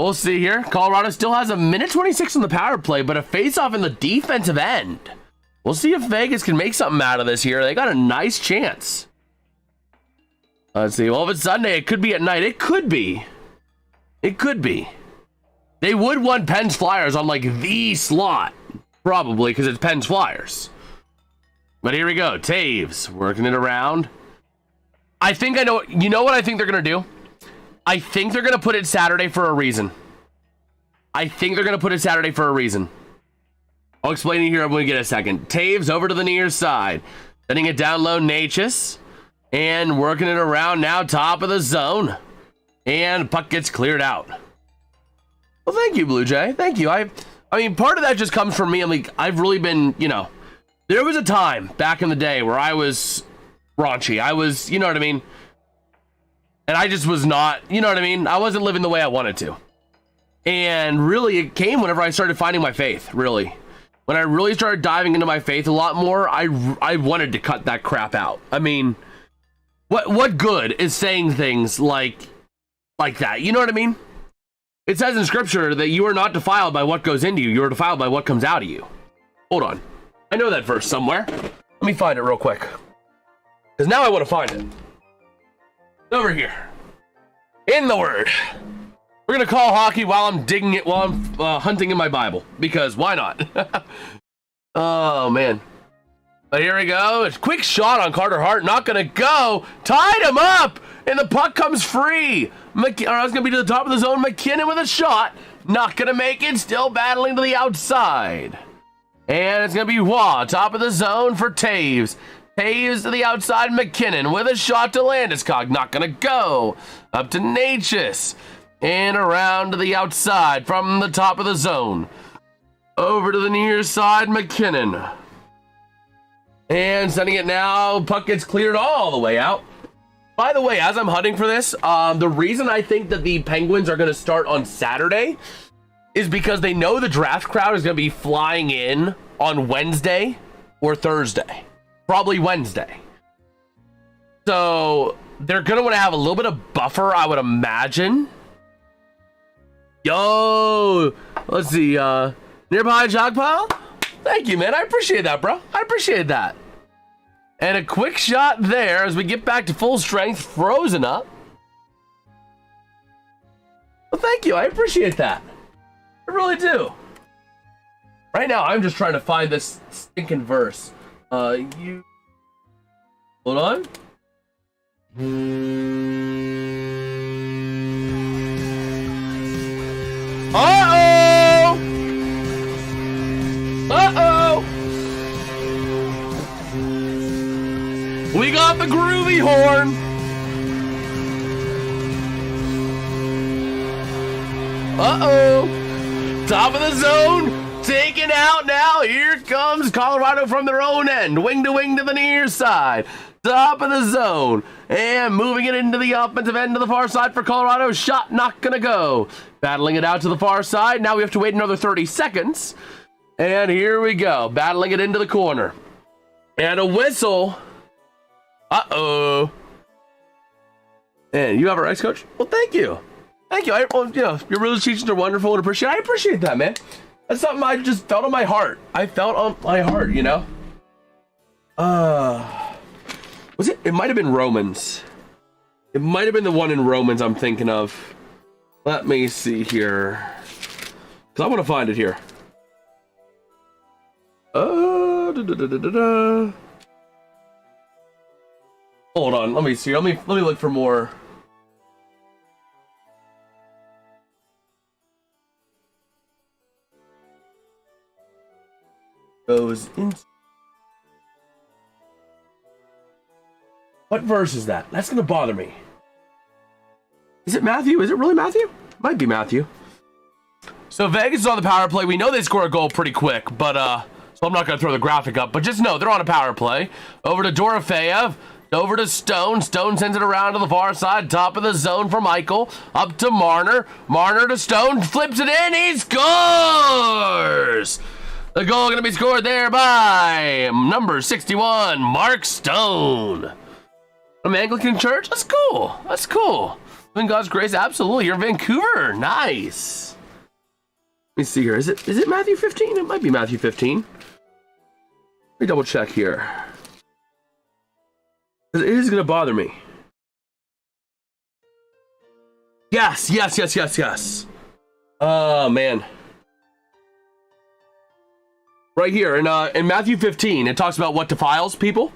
We'll see here. Colorado still has a minute 26 on the power play, but a face-off in the defensive end. We'll see if Vegas can make something out of this here. They got a nice chance. Let's see. Well, if it's Sunday, it could be at night. It could be. It could be. They would want Pens Flyers on like the slot, probably, because it's Pens Flyers. But here we go. Taves working it around. I think I know. You know what I think they're going to do? I think they're going to put it Saturday for a reason. I'll explain it here when we get a second. Taves over to the near side. Sending it down low, Natchez. And working it around now, top of the zone. And puck gets cleared out. Well, thank you, Blue Jay. Thank you. I mean, part of that just comes from me. I'm like, I've really been, you know, there was a time back in the day where I was raunchy. I was, you know what I mean? And I just was not, you know what I mean? I wasn't living the way I wanted to. And really, it came whenever I started finding my faith, really. When I really started diving into my faith a lot more, I wanted to cut that crap out. I mean, what good is saying things like that? You know what I mean? It says in scripture that you are not defiled by what goes into you. You are defiled by what comes out of you. Hold on. I know that verse somewhere. Let me find it real quick. Because now I want to find it. It's over here. In the Word. We're going to call hockey while I'm digging it, while I'm hunting in my Bible. Because why not? Oh, man. But here we go. It's a quick shot on Carter Hart. Not going to go. Tied him up. And the puck comes free. It's going to be to the top of the zone. McKinnon with a shot. Not going to make it. Still battling to the outside. And it's going to be Waugh. Top of the zone for Taves. Taves to the outside. McKinnon with a shot to Landeskog. Not going to go. Up to Natchez. And around to the outside from the top of the zone. Over to the near side. McKinnon. And sending it now. Puck gets cleared all the way out. By the way, as I'm hunting for this, the reason I think that the Penguins are going to start on Saturday is because they know the draft crowd is going to be flying in on Wednesday or Thursday. Probably Wednesday. So they're going to want to have a little bit of buffer, I would imagine. Yo, let's see. Nearby jog pile? Thank you, man. I appreciate that, bro. I appreciate that. And a quick shot there as we get back to full strength. Frozen up. Well, thank you. I appreciate that. I really do. Right now, I'm just trying to find this stinking verse. You... Hold on. Uh-oh! Uh-oh! We got the groovy horn. Uh-oh. Top of the zone. Taken out now. Here comes Colorado from their own end. Wing to the near side. Top of the zone. And moving it into the offensive end to the far side for Colorado. Shot not gonna go. Battling it out to the far side. Now we have to wait another 30 seconds. And here we go. Battling it into the corner. And a whistle. Uh-oh. And you have our ice coach? Well, thank you. Thank you. Your rules teachings are wonderful and appreciate. I appreciate that, man. That's something I just felt on my heart. I felt on my heart, you know? Was it? It might have been Romans. It might have been the one in Romans I'm thinking of. Let me see here. Because I want to find it here. Hold on, let me see. Let me look for more. Goes in. What verse is that? That's gonna bother me. Is it Matthew? Is it really Matthew? Might be Matthew. So Vegas is on the power play. We know they score a goal pretty quick, but so I'm not gonna throw the graphic up, but just know they're on a power play. Over to Dorofeyev. Over to Stone. Stone sends it around to the far side. Top of the zone for Michael. Up to Marner. Marner to Stone. Flips it in. He scores! The goal going to be scored there by number 61, Mark Stone. From Anglican Church? That's cool. That's cool. In God's grace, absolutely. You're in Vancouver. Nice. Let me see here. Is it Matthew 15? It might be Matthew 15. Let me double check here. It is going to bother me. Yes. Oh, man. Right here in Matthew 15, it talks about what defiles people.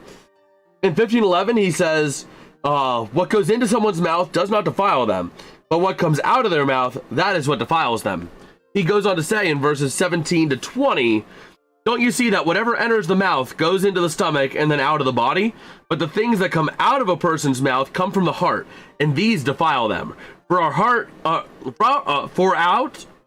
In 15:11, he says, what goes into someone's mouth does not defile them, but what comes out of their mouth, that is what defiles them. He goes on to say in verses 17 to 20, don't you see that whatever enters the mouth goes into the stomach and then out of the body? But the things that come out of a person's mouth come from the heart, and these defile them. For out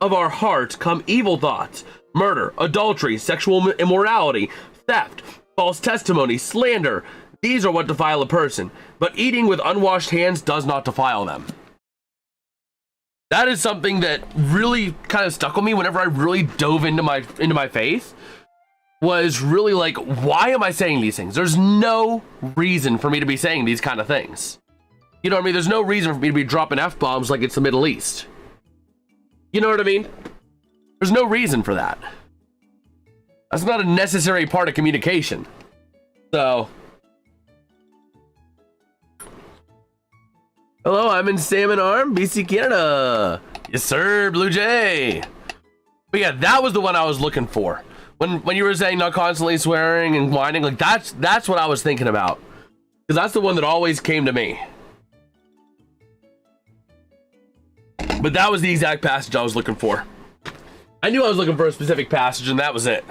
of our heart come evil thoughts, murder, adultery, sexual immorality, theft, false testimony, slander. These are what defile a person, but eating with unwashed hands does not defile them. That is something that really kind of stuck with me whenever I really dove into my faith. Was really like, why am I saying these things? There's no reason for me to be saying these kind of things. You know what I mean? There's no reason for me to be dropping F-bombs like it's the Middle East. You know what I mean? There's no reason for that. That's not a necessary part of communication. So... Hello, I'm in Salmon Arm, BC, Canada. Yes, sir, Blue Jay. But yeah, that was the one I was looking for. When you were saying not constantly swearing and whining, like that's what I was thinking about. Because that's the one that always came to me. But that was the exact passage I was looking for. I knew I was looking for a specific passage, and that was it.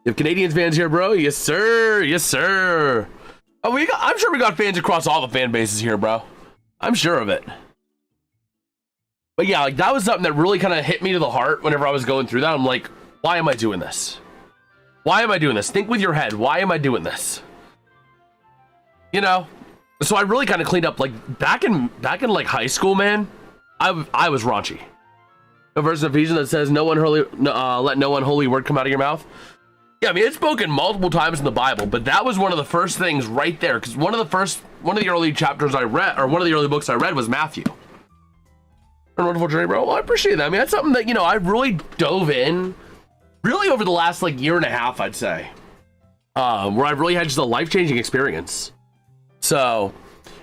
You have Canadians fans here, bro? Yes, sir. Yes, sir. Oh, I'm sure we got fans across all the fan bases here, bro. I'm sure of it. But yeah, like that was something that really kind of hit me to the heart whenever I was going through that. I'm like, why am I doing this? Why am I doing this? Think with your head. Why am I doing this? You know? So I really kind of cleaned up, like back in like high school, man. I was raunchy. A verse in Ephesians that says, let no unholy word come out of your mouth. Yeah, I mean, it's spoken multiple times in the Bible, but that was one of the first things right there. Because one of the early chapters I read, or one of the early books I read was Matthew. A wonderful journey, bro. Well, I appreciate that. I mean, that's something that, you know, I really dove in really over the last like year and a half, I'd say. Where I've really had just a life-changing experience. So,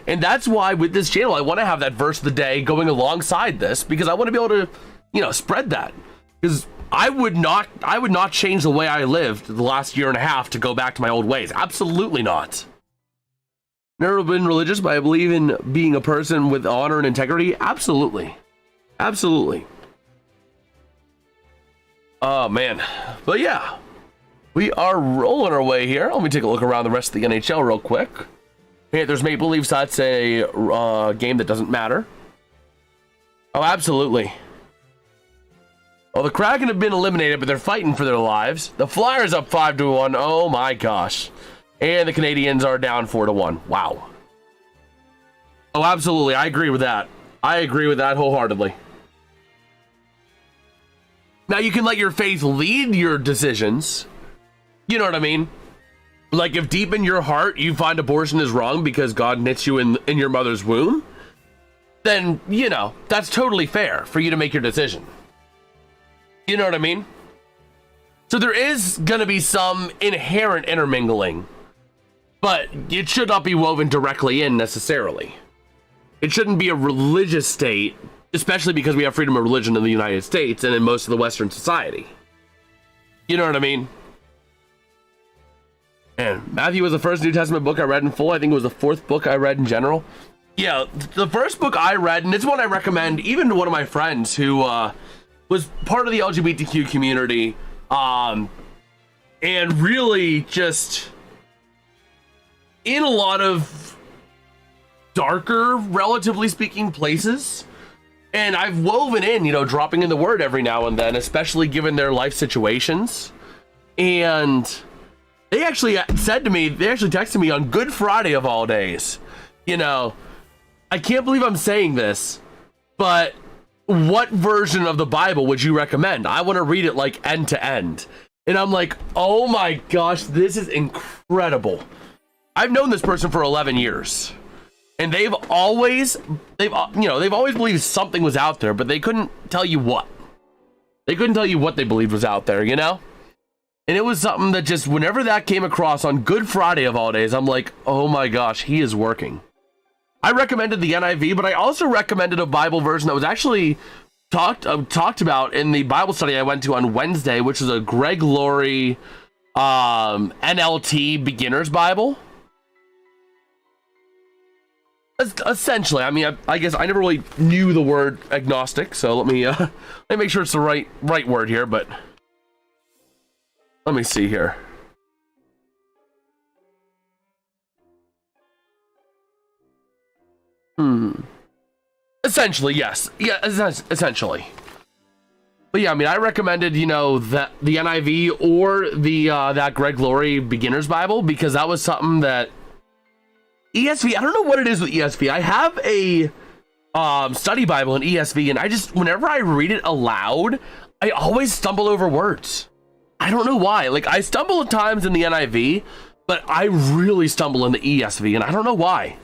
and that's why with this channel, I want to have that verse of the day going alongside this, because I want to be able to, you know, spread that. Because I would not change the way I lived the last year and a half to go back to my old ways. Absolutely not. Never been religious, but I believe in being a person with honor and integrity. Absolutely. Absolutely. Oh, man. But yeah, we are rolling our way here. Let me take a look around the rest of the NHL real quick. Hey, there's Maple Leafs. That's a game that doesn't matter. Oh, absolutely. Well, the Kraken have been eliminated, but they're fighting for their lives. The Flyers up 5-1. Oh my gosh. And the Canadians are down 4-1. Wow. Oh, absolutely. I agree with that. I agree with that wholeheartedly. Now, you can let your faith lead your decisions. You know what I mean? Like, if deep in your heart you find abortion is wrong because God knits you in your mother's womb, then, you know, that's totally fair for you to make your decision. You know what I mean? So there is going to be some inherent intermingling, but it should not be woven directly in necessarily. It shouldn't be a religious state, especially because we have freedom of religion in the United States and in most of the Western society. You know what I mean? And Matthew was the first New Testament book I read in full. I think it was the fourth book I read in general. Yeah, the first book I read, and it's one I recommend even to one of my friends who was part of the LGBTQ community, and really just in a lot of darker, relatively speaking, places. And I've woven in, you know, dropping in the word every now and then, especially given their life situations. And they actually said to me, they actually texted me on Good Friday of all days, you know, I can't believe I'm saying this, but what version of the Bible would you recommend? I want to read it like end to end. And I'm like, oh my gosh, this is incredible. I've known this person for 11 years. And they've always believed something was out there, but they couldn't tell you what. They couldn't tell you what they believed was out there, you know? And it was something that just, whenever that came across on Good Friday of all days, I'm like, oh my gosh, he is working. I recommended the NIV, but I also recommended a Bible version that was actually talked about in the Bible study I went to on Wednesday, which is a Greg Laurie NLT Beginner's Bible. Essentially, I mean, I guess I never really knew the word agnostic, so let me make sure it's the right word here, but let me see here. Essentially, yes. Yeah, essentially. But yeah, I mean, I recommended, that the NIV or the that Greg Laurie Beginner's Bible, because that was something that ESV, I don't know what it is with ESV. I have a study Bible in ESV, and whenever I read it aloud, I always stumble over words. I don't know why. Like, I stumble at times in the NIV, but I really stumble in the ESV, and I don't know why.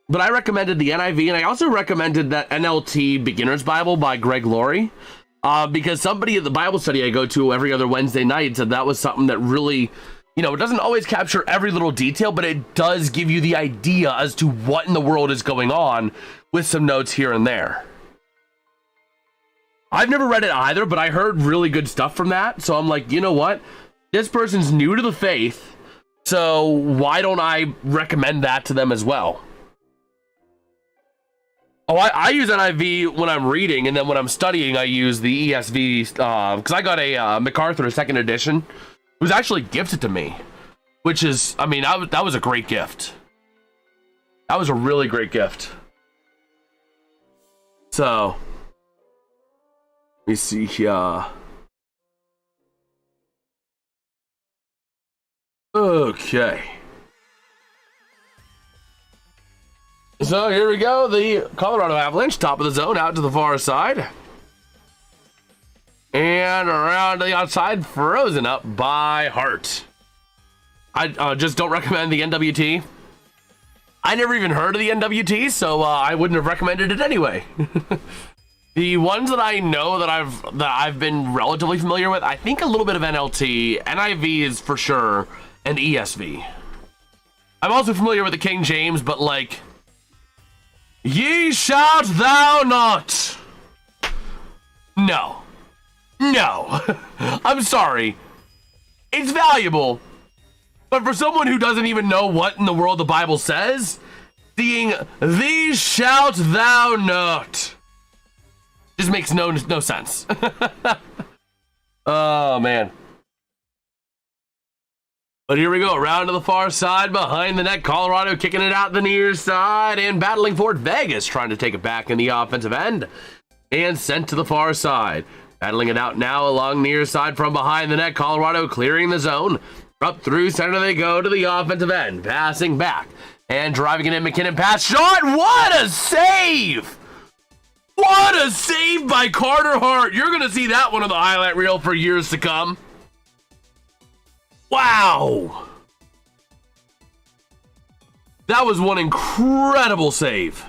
But I recommended the NIV, and I also recommended that NLT Beginner's Bible by Greg Laurie, because somebody at the Bible study I go to every other Wednesday night said that was something that really, it doesn't always capture every little detail, but it does give you the idea as to what in the world is going on with some notes here and there. I've never read it either, but I heard really good stuff from that. So I'm like, you know what? This person's new to the faith, so why don't I recommend that to them as well? Oh, I use NIV when I'm reading, and then when I'm studying, I use the ESV, because I got a MacArthur 2nd edition. It was actually gifted to me, which is, I mean, that was a great gift. That was a really great gift. So, let me see here. Okay. So here we go. The Colorado Avalanche, top of the zone, out to the far side. And around to the outside, frozen up by Hart. I just don't recommend the NWT. I never even heard of the NWT, so I wouldn't have recommended it anyway. The ones that I know that I've been relatively familiar with, I think a little bit of NLT, NIV is for sure, and ESV. I'm also familiar with the King James, but like, ye shalt thou not. No. I'm sorry. It's valuable. But for someone who doesn't even know what in the world the Bible says, seeing thee shalt thou not just makes no sense. Oh, man. But here we go, around to the far side, behind the net, Colorado kicking it out the near side, and battling for it, Vegas trying to take it back in the offensive end, and sent to the far side. Battling it out now along near side from behind the net, Colorado clearing the zone. Up through center they go to the offensive end, passing back, and driving it in, McKinnon pass, shot, what a save! What a save by Carter Hart! You're gonna see that one on the highlight reel for years to come. Wow! That was one incredible save.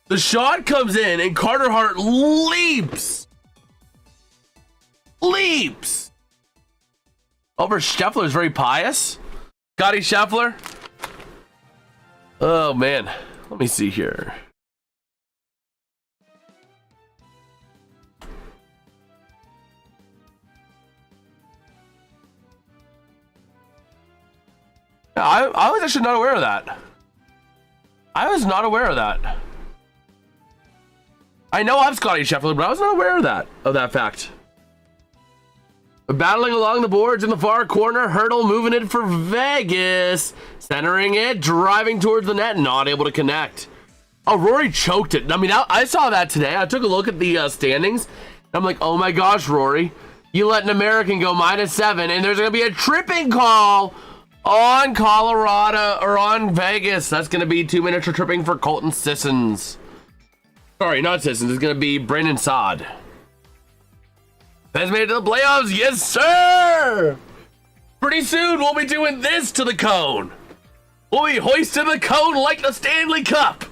The shot comes in and Carter Hart leaps. Over Scheffler is very pious. Scotty Scheffler. Oh man, let me see here. I was actually not aware of that. I was not aware of that. I know I'm Scotty Scheffler, but I was not aware of that fact. Battling along the boards in the far corner, Hurdle moving it for Vegas, centering it, driving towards the net, not able to connect. Oh, Rory choked it. I mean, I saw that today. I took a look at the standings. I'm like, oh my gosh, Rory, you let an American go -7, and there's gonna be a tripping call on Colorado or on Vegas. That's gonna be 2 minutes for tripping for Colton Sissons. Sorry, not Sissons. It's gonna be Brandon Saad. Has made it to the playoffs, yes sir! Pretty soon, we'll be doing this to the cone. We'll be hoisting the cone like the Stanley Cup.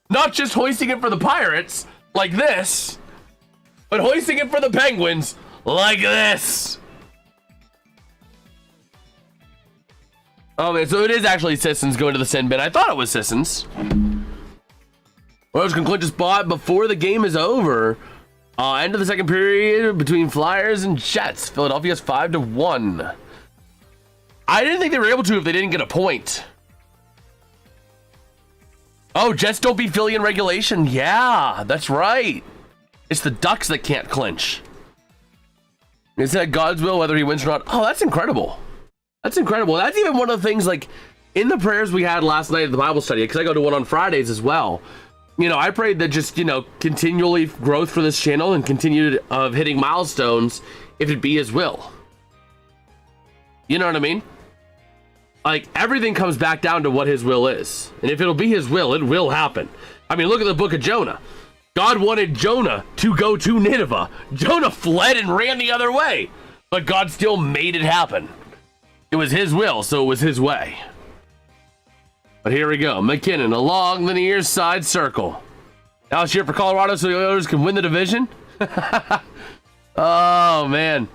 Not just hoisting it for the Pirates, like this, but hoisting it for the Penguins, like this. Oh man, so it is actually Sissons going to the sin bin. I thought it was Sissons. Oilers can clinch a spot before the game is over. End of the second period between Flyers and Jets. Philadelphia's 5-1. I didn't think they were able to if they didn't get a point. Oh, Jets don't beat Philly in regulation. Yeah, that's right. It's the Ducks that can't clinch. It's at God's will whether he wins or not. Oh, that's incredible. That's incredible. That's even one of the things, like, in the prayers we had last night at the Bible study, because I go to one on Fridays as well. You know, I prayed that just, you know, continually growth for this channel and continued of hitting milestones if it be his will. You know what I mean? Like, everything comes back down to what his will is. And if it'll be his will, it will happen. I mean, look at the book of Jonah. God wanted Jonah to go to Nineveh. Jonah fled and ran the other way. But God still made it happen. It was his will, so it was his way. But here we go. McKinnon along the near side circle. Now it's here for Colorado so the Oilers can win the division. Oh, man.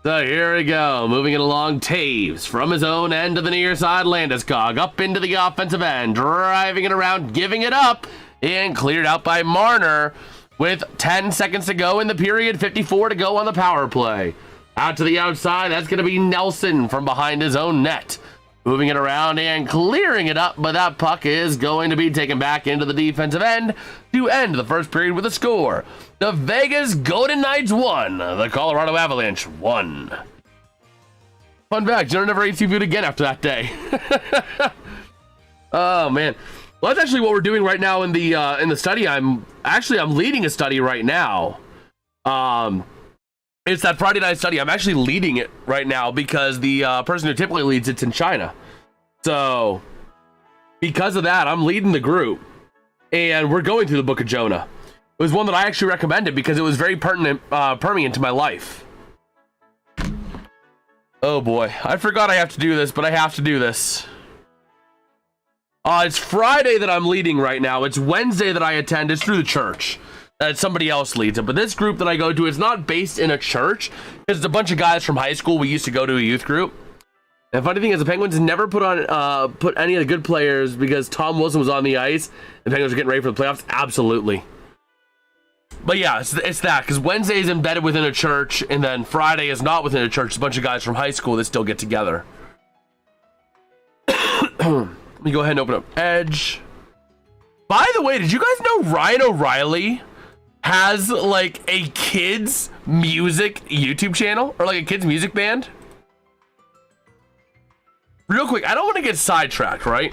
So here we go. Moving it along. Taves from his own end of the near side. Landeskog up into the offensive end. Driving it around. Giving it up. And cleared out by Marner with 10 seconds to go in the period. 54 to go on the power play. Out to the outside. That's going to be Nelson from behind his own net. Moving it around and clearing it up, but that puck is going to be taken back into the defensive end to end the first period with a score. The Vegas Golden Knights 1, the Colorado Avalanche 1. Fun fact, Jonah never ate seafood again after that day. Oh man, well that's actually what we're doing right now in the study. I'm leading a study right now. It's that Friday night study. I'm actually leading it right now because the person who typically leads it's in China. So, because of that, I'm leading the group. And we're going through the book of Jonah. It was one that I actually recommended because it was very pertinent to my life. Oh boy, I forgot I have to do this, but I have to do this. It's Friday that I'm leading right now. It's Wednesday that I attend. It's through the church. That somebody else leads it, but this group that I go to is not based in a church. It's a bunch of guys from high school. We used to go to a youth group. And the funny thing is, the Penguins never put any of the good players because Tom Wilson was on the ice. The Penguins are getting ready for the playoffs. Absolutely. But yeah, it's that because Wednesday is embedded within a church, and then Friday is not within a church. It's a bunch of guys from high school that still get together. Let me go ahead and open up Edge. By the way, did you guys know Ryan O'Reilly has like a kids music YouTube channel or like a kids music band? Real quick, I don't want to get sidetracked, right?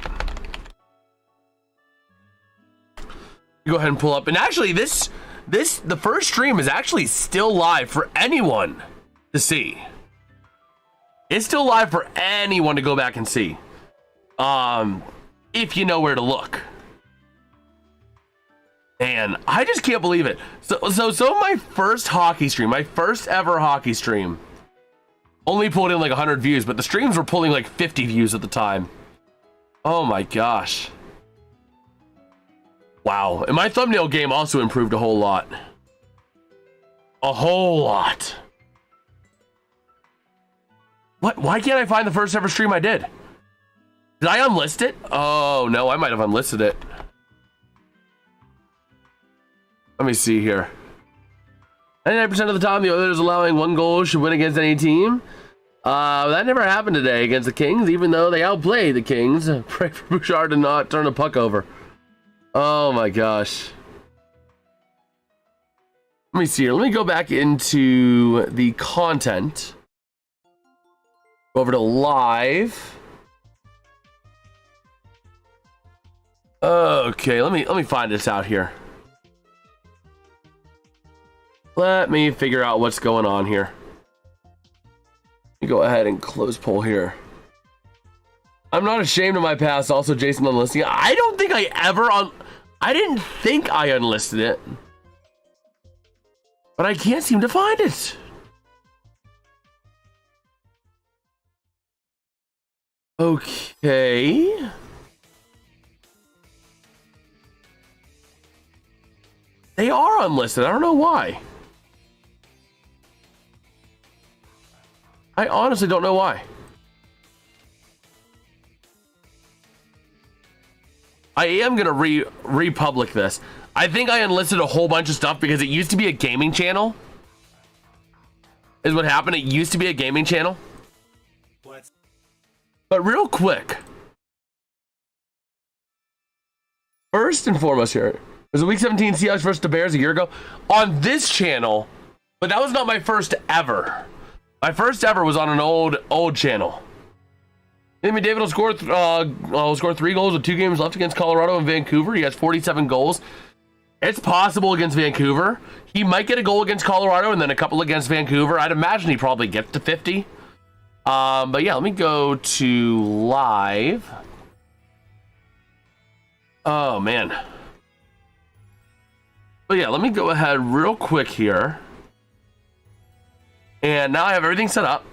You go ahead and pull up, and actually the first stream is actually still live for anyone to see. It's still live for anyone to go back and see. If you know where to look. And I just can't believe it. So my first hockey stream, my first ever hockey stream, only pulled in like 100 views, but the streams were pulling like 50 views at the time. Oh my gosh. Wow. And my thumbnail game also improved a whole lot. A whole lot. What? Why can't I find the first ever stream I did? Did I unlist it? Oh no, I might have unlisted it. Let me see here. 99% of the time, the Oilers allowing one goal should win against any team. That never happened today against the Kings, even though they outplayed the Kings. Pray for Bouchard to not turn the puck over. Oh my gosh. Let me see here. Let me go back into the content. Go over to live. Okay, let me find this out here. Let me figure out what's going on here. Let me go ahead and close poll here. I'm not ashamed of my past. Also, Jason unlisting. I don't think I ever I didn't think I unlisted it, but I can't seem to find it. Okay. They are unlisted. I don't know why. I honestly don't know why. I am gonna republic this. I think I enlisted a whole bunch of stuff because it used to be a gaming channel. Is what happened. It used to be a gaming channel. But real quick, first and foremost here, there's a Week 17 Seahawks versus the Bears a year ago on this channel, but that was not my first ever. My first ever was on an old channel. Amy David will score 3 goals with 2 games left against Colorado and Vancouver. He has 47 goals. It's possible against Vancouver. He might get a goal against Colorado and then a couple against Vancouver. I'd imagine he probably gets to 50. But yeah, let me go to live. Oh man. But yeah, let me go ahead real quick here. And now I have everything set up.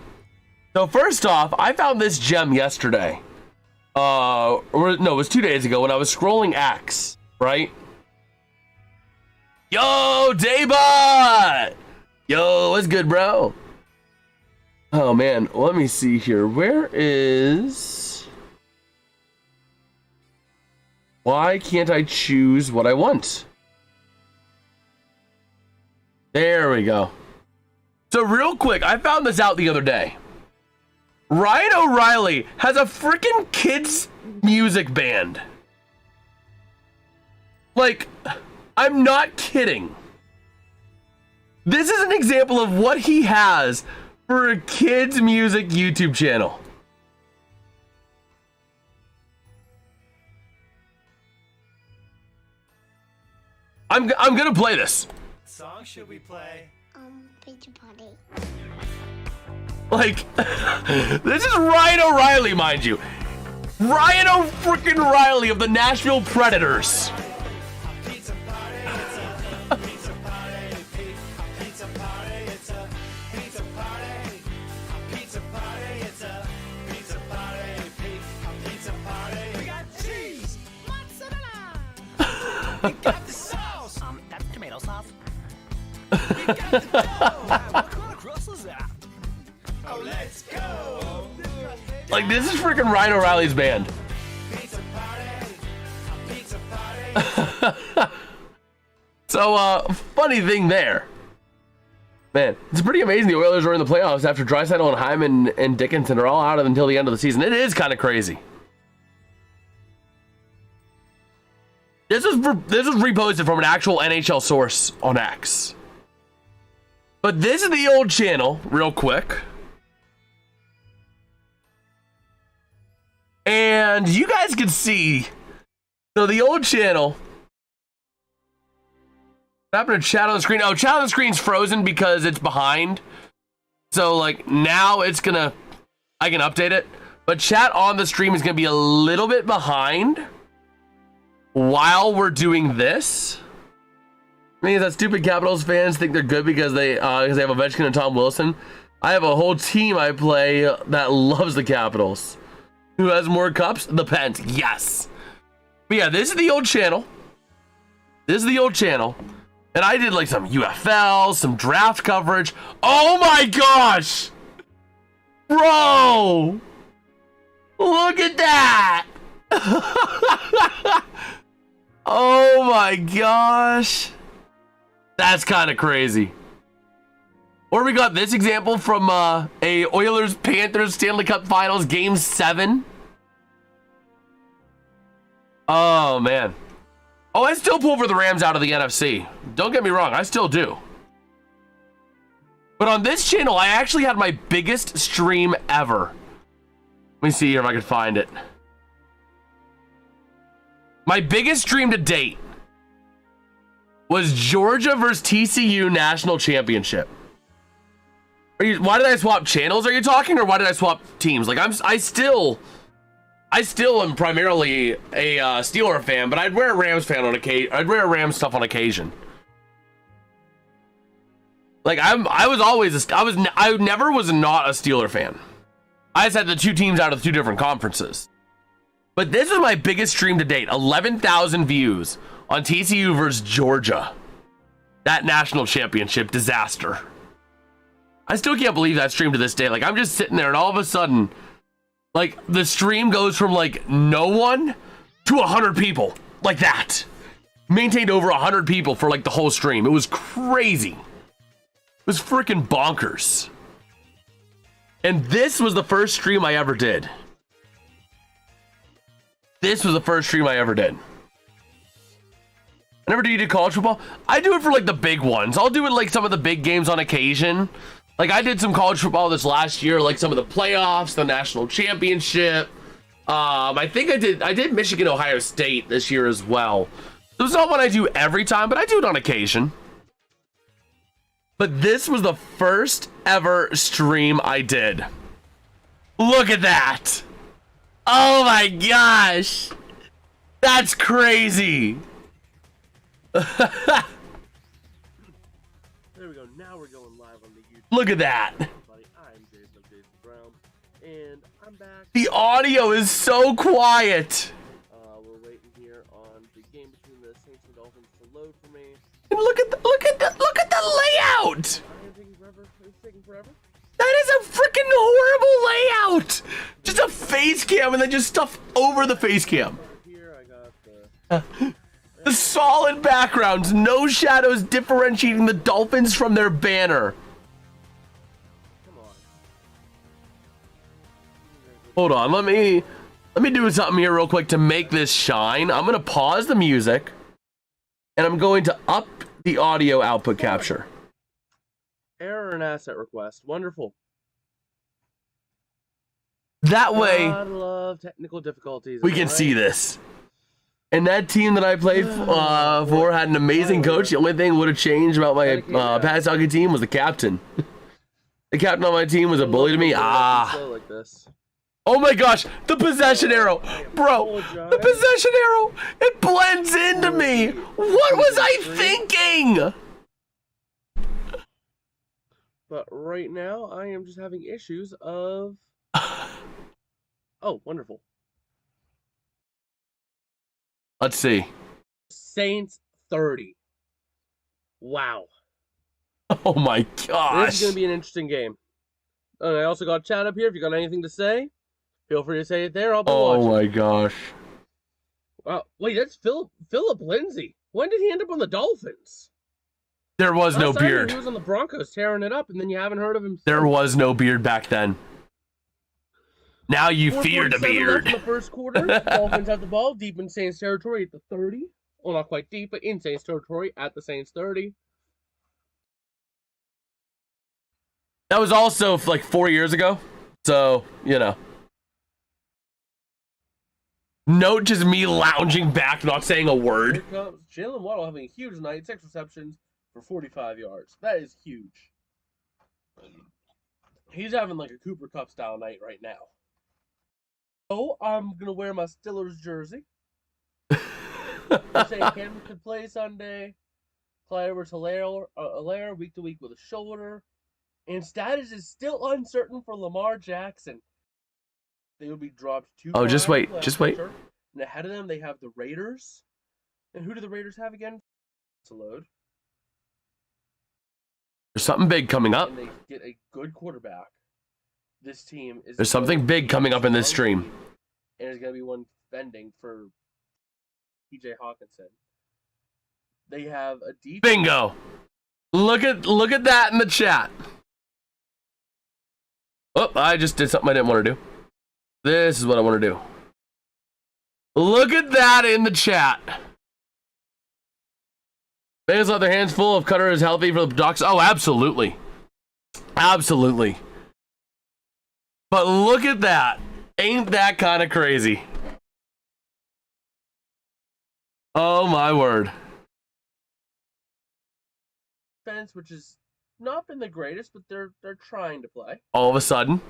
So first off, I found this gem yesterday. No, it was 2 days ago when I was scrolling X, right? Yo, Daybot! Yo, what's good, bro? Oh man, let me see here. Where is... Why can't I choose what I want? There we go. So real quick, I found this out the other day. Ryan O'Reilly has a freaking kids music band. Like, I'm not kidding. This is an example of what he has for a kids music YouTube channel. I'm gonna play this. What song should we play? Pizza party. Like, this is Ryan O'Reilly, mind you. Ryan O'Reilly of the Nashville Predators. Pizza party, it's a pizza party, pizza party, it's a pizza party, pizza party, it's a pizza party, pizza party. We got cheese, mozzarella. We got the sauce. That's tomato sauce. We got the dough. What kind of crust is that? Oh, let's go. Like, this is freaking Ryan O'Reilly's band. Pizza party, pizza party. So, funny thing there. Man, it's pretty amazing the Oilers are in the playoffs after Draisaitl and Hyman and Dickinson are all out of until the end of the season. It is kind of crazy. This was reposted from an actual NHL source on X. But this is the old channel, real quick. And you guys can see, so the old channel. What happened to chat on the screen? Oh, chat on the screen's frozen because it's behind. So like now it's gonna, I can update it. But chat on the stream is gonna be a little bit behind while we're doing this. I mean, that stupid Capitals fans think they're good because they have Ovechkin and Tom Wilson. I have a whole team I play that loves the Capitals. Who has more cups? The Pens. Yes. But yeah, this is the old channel. This is the old channel. And I did like some UFL, some draft coverage. Oh my gosh. Bro. Look at that. Oh my gosh. That's kind of crazy. Or we got this example from a Oilers-Panthers Stanley Cup Finals Game 7. Oh, man. Oh, I still pull for the Rams out of the NFC. Don't get me wrong, I still do. But on this channel, I actually had my biggest stream ever. Let me see here if I can find it. My biggest stream to date was Georgia versus TCU National Championship. Why did I swap channels? Are you talking, or why did I swap teams? Like I still am primarily a Steeler fan, but I'd wear a Rams fan on occasion. I'd wear Rams stuff on occasion. Like I never was not a Steeler fan. I just had the two teams out of the two different conferences. But this was my biggest stream to date. 11,000 views on TCU versus Georgia. That national championship disaster. I still can't believe that stream to this day. Like, I'm just sitting there and all of a sudden, like, the stream goes from like no one to 100 people. Like that. Maintained over 100 people for like the whole stream. It was crazy. It was freaking bonkers. And this was the first stream I ever did. This was the first stream I ever did. I never did college football. I do it for like the big ones. I'll do it like some of the big games on occasion. Like I did some college football this last year, like some of the playoffs, the national championship. I think I did Michigan, Ohio State this year as well. So it's not what I do every time, but I do it on occasion. But this was the first ever stream I did. Look at that. Oh my gosh. That's crazy. There we go. Now we're going live on the YouTube. Look at that. Everybody, I'm JasonsRealm, and I'm back. The audio is so quiet. We're waiting here on the game between the Saints and Dolphins to load for me. And look at the layout. I am taking forever. It's taking forever. That is a freaking horrible layout. Just a face cam and then just stuff over the face cam. Here I got The solid backgrounds, no shadows differentiating the Dolphins from their banner. Come on. Hold on, let me do something here real quick to make this shine. I'm gonna pause the music and I'm going to up the audio output capture. Error and asset request. Wonderful. That way I love technical difficulties. we can see this. And that team that I played for had an amazing coach. The only thing would have changed about my past hockey team was the captain. The captain on my team was a bully to me. Like this. Oh my gosh, the possession arrow. Bro, the possession arrow. It blends into me. What was I thinking? But right now, I am just having issues of... Oh, wonderful. Let's see. Saints 30. Wow. Oh my gosh. This is going to be an interesting game. And I also got chat up here. If you got anything to say, feel free to say it there. I'll be watching. Oh my gosh. Wow. Wait, that's Philip Lindsay. When did he end up on the Dolphins? There was no Last time beard. He was on the Broncos tearing it up, and then you haven't heard of him since. There was no beard back then. Now you fear the 4:47 beard. left in the first quarter. Dolphins have the ball deep in Saints territory at the 30. Well, not quite deep, but in Saints territory at the Saints 30. That was also like 4 years ago. So, you know. Note just me lounging back, not saying a word. Here comes Jalen Waddle having a huge night. 6 receptions for 45 yards. That is huge. He's having like a Cooper Cup style night right now. So I'm gonna wear my Steelers jersey. Say Cameron could play Sunday. Clyde Hilaire week to week with a shoulder. And status is still uncertain for Lamar Jackson. They will be dropped 2. Oh, just wait. And ahead of them, they have the Raiders. And who do the Raiders have again? To load. There's something big coming up. And they get a good quarterback. This team is. There's something big coming up in this stream. And it's going to be one spending for TJ Hawkinson. They have a deep. Bingo. Look at that in the chat. Oh, I just did something I didn't want to do. This is what I want to do. Look at that in the chat. Bengals have their hands full. If Cutter is healthy for the Ducks. Oh, absolutely. Absolutely. But look at that. Ain't that kind of crazy? Oh, my word. Defense, which has not been the greatest, but they're trying to play. All of a sudden.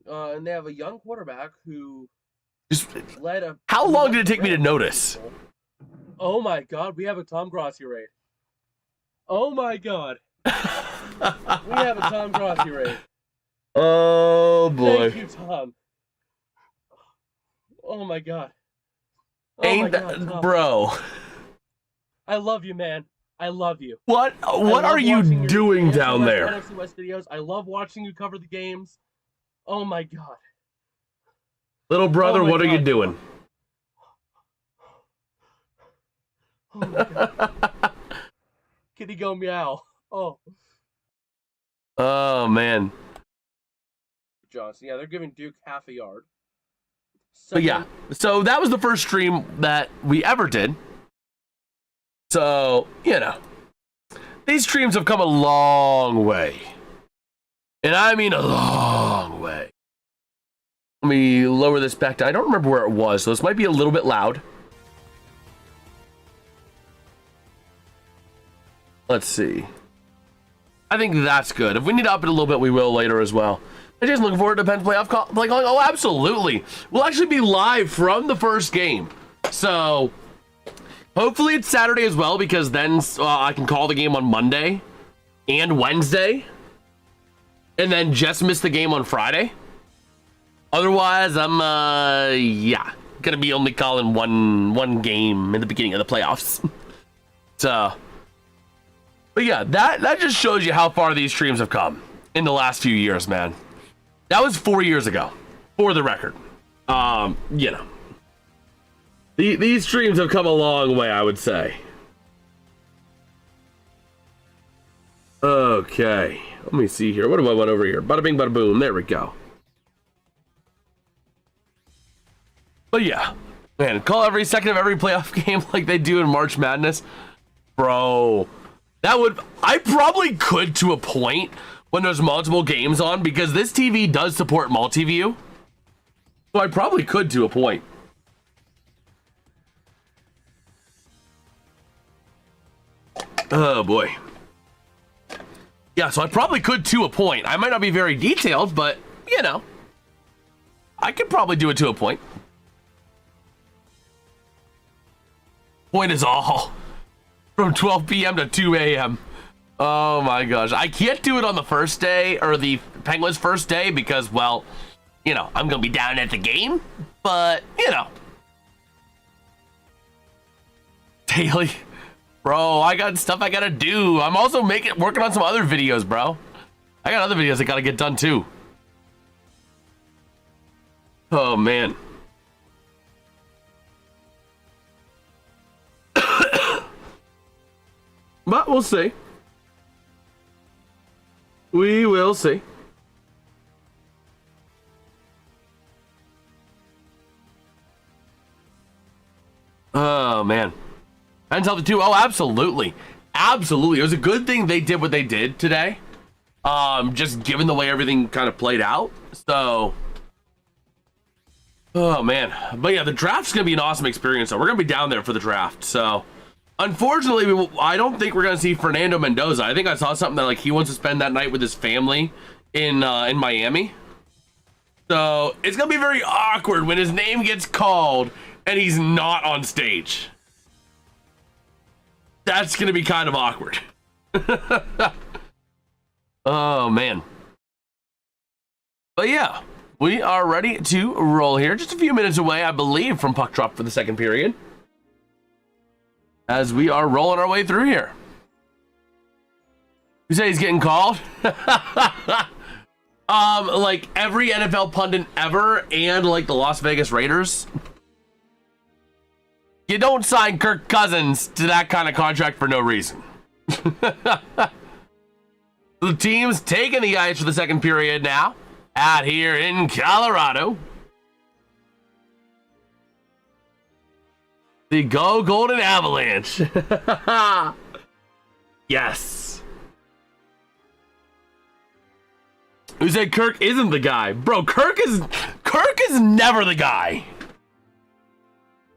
And they have a young quarterback who Just, led a. how long did it take me to notice? Oh my God, we have a Tom Grossi raid. Oh my God, we have a Tom Grossi raid. Oh boy. Thank you, Tom. Oh my god. Ain't that, Tom. bro? I love you, man. I love you. What are you doing down there? NFC West videos. I love watching you cover the games. Oh my god. Little brother, what are you God. doing? Oh my god. Kitty go meow. Oh. Oh man. Johnson. Yeah, they're giving Duke half a yard. But yeah, so that was the first stream that we ever did. So, you know, these streams have come a long way. And I mean a long way. Let me lower this back down. I don't remember where it was, so this might be a little bit loud. Let's see. I think that's good. If we need to up it a little bit, we will later as well. I'm just looking forward to Penn's playoff play calling. Oh, absolutely. We'll actually be live from the first game. So, hopefully it's Saturday as well, because then I can call the game on Monday and Wednesday. And then just miss the game on Friday. Otherwise, I'm, gonna be only calling one game in the beginning of the playoffs. So, but yeah, that just shows you how far these streams have come in the last few years, man. That was 4 years ago, for the record. You know, these streams have come a long way, I would say. Okay, let me see here. What do I want over here? Bada bing, bada boom. There we go. But yeah, man, call every second of every playoff game like they do in March Madness, bro. I probably could to a point when there's multiple games on, because this TV does support multi-view. So I probably could to a point. Oh boy. Yeah, so I probably could to a point. I might not be very detailed, but you know, I could probably do it to a point. Point is all. From 12 p.m. to 2 a.m. Oh my gosh. I can't do it on the first day, or the Penguins' first day, because, well, you know, I'm going to be down at the game. But, you know. Daily. Bro, I got stuff I got to do. I'm also working on some other videos, bro. I got other videos I got to get done, too. Oh, man. But we'll see. We will see. Oh, man. Penn's healthy too. Oh, absolutely. Absolutely. It was a good thing they did what they did today. Just given the way everything kind of played out. So, oh, man. But yeah, the draft's going to be an awesome experience. So we're going to be down there for the draft. So, unfortunately, I don't think we're going to see Fernando Mendoza. I think I saw something that like he wants to spend that night with his family in Miami. So it's going to be very awkward when his name gets called and he's not on stage. That's going to be kind of awkward. Oh, man. But yeah, we are ready to roll here. Just a few minutes away, I believe, from puck drop for the second period. As we are rolling our way through here. You say he's getting called? Like every NFL pundit ever, and like the Las Vegas Raiders. You don't sign Kirk Cousins to that kind of contract for no reason. The team's taking the ice for the second period now, out here in Colorado. The Go Golden Avalanche. Yes. Who said Kirk isn't the guy? Bro, Kirk is never the guy.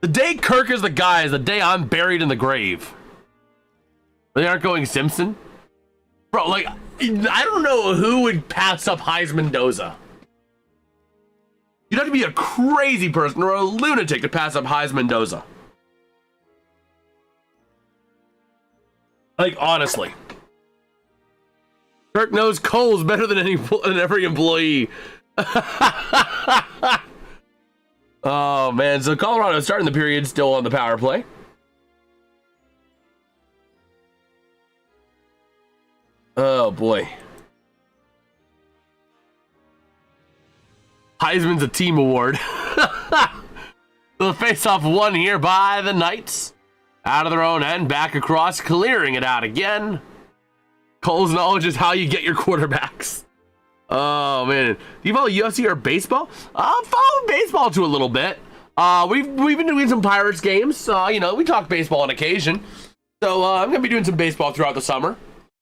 The day Kirk is the guy is the day I'm buried in the grave. They aren't going Simpson? Bro, like, I don't know who would pass up Heisman Mendoza. You'd have to be a crazy person or a lunatic to pass up Heisman Mendoza. Like, honestly. Kirk knows Cole's better than every employee. Oh, man. So Colorado starting the period still on the power play. Oh, boy. Heisman's a team award. The face-off won here by the Knights. Out of their own end, back across, clearing it out again. Cole's knowledge is how you get your quarterbacks. Oh, man. Do you follow UFC or baseball? I'm following baseball to a little bit. We've been doing some Pirates games. You know, we talk baseball on occasion. So I'm going to be doing some baseball throughout the summer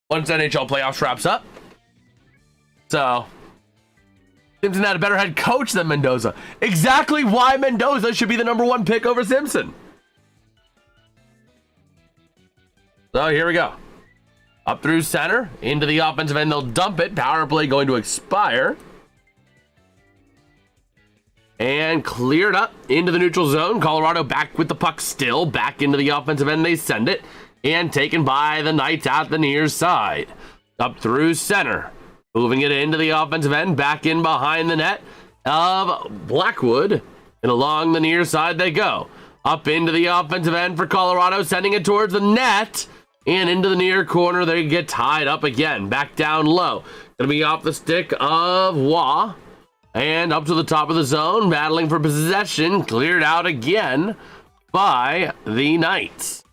once NHL playoffs wraps up. So Simpson had a better head coach than Mendoza. Exactly why Mendoza should be the #1 pick over Simpson. So here we go. Up through center, into the offensive end, they'll dump it. Power play going to expire. And cleared up into the neutral zone. Colorado back with the puck still. Back into the offensive end, they send it. And taken by the Knights at the near side. Up through center. Moving it into the offensive end. Back in behind the net of Blackwood. And along the near side they go. Up into the offensive end for Colorado. Sending it towards the net. And into the near corner, they get tied up again. Back down low. Gonna be off the stick of Waugh. And up to the top of the zone, battling for possession. Cleared out again by the Knights.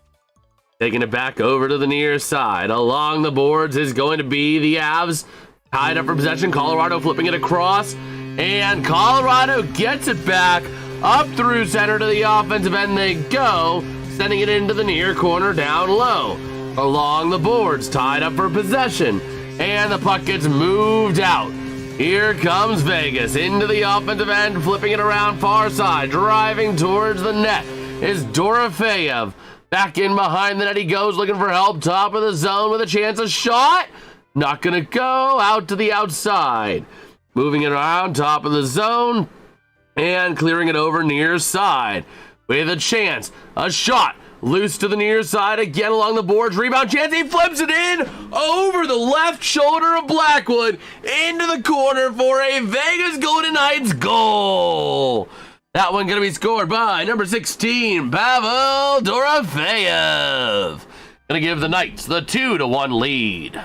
Taking it back over to the near side. Along the boards is going to be the Avs. Tied up for possession. Colorado flipping it across. And Colorado gets it back. Up through center to the offensive end they go. Sending it into the near corner down low. Along the boards, tied up for possession. And the puck gets moved out. Here comes Vegas into the offensive end, flipping it around far side. Driving towards the net is Dorofeyev. Back in behind the net he goes, looking for help. Top of the zone with a chance, a shot. Not going to go, out to the outside. Moving it around, top of the zone. And clearing it over near side. With a chance, a shot. Loose to the near side, again along the boards. Rebound chance, he flips it in over the left shoulder of Blackwood into the corner for a Vegas Golden Knights goal. That one going to be scored by number 16, Pavel Dorofeyev. Going to give the Knights the 2-1 lead.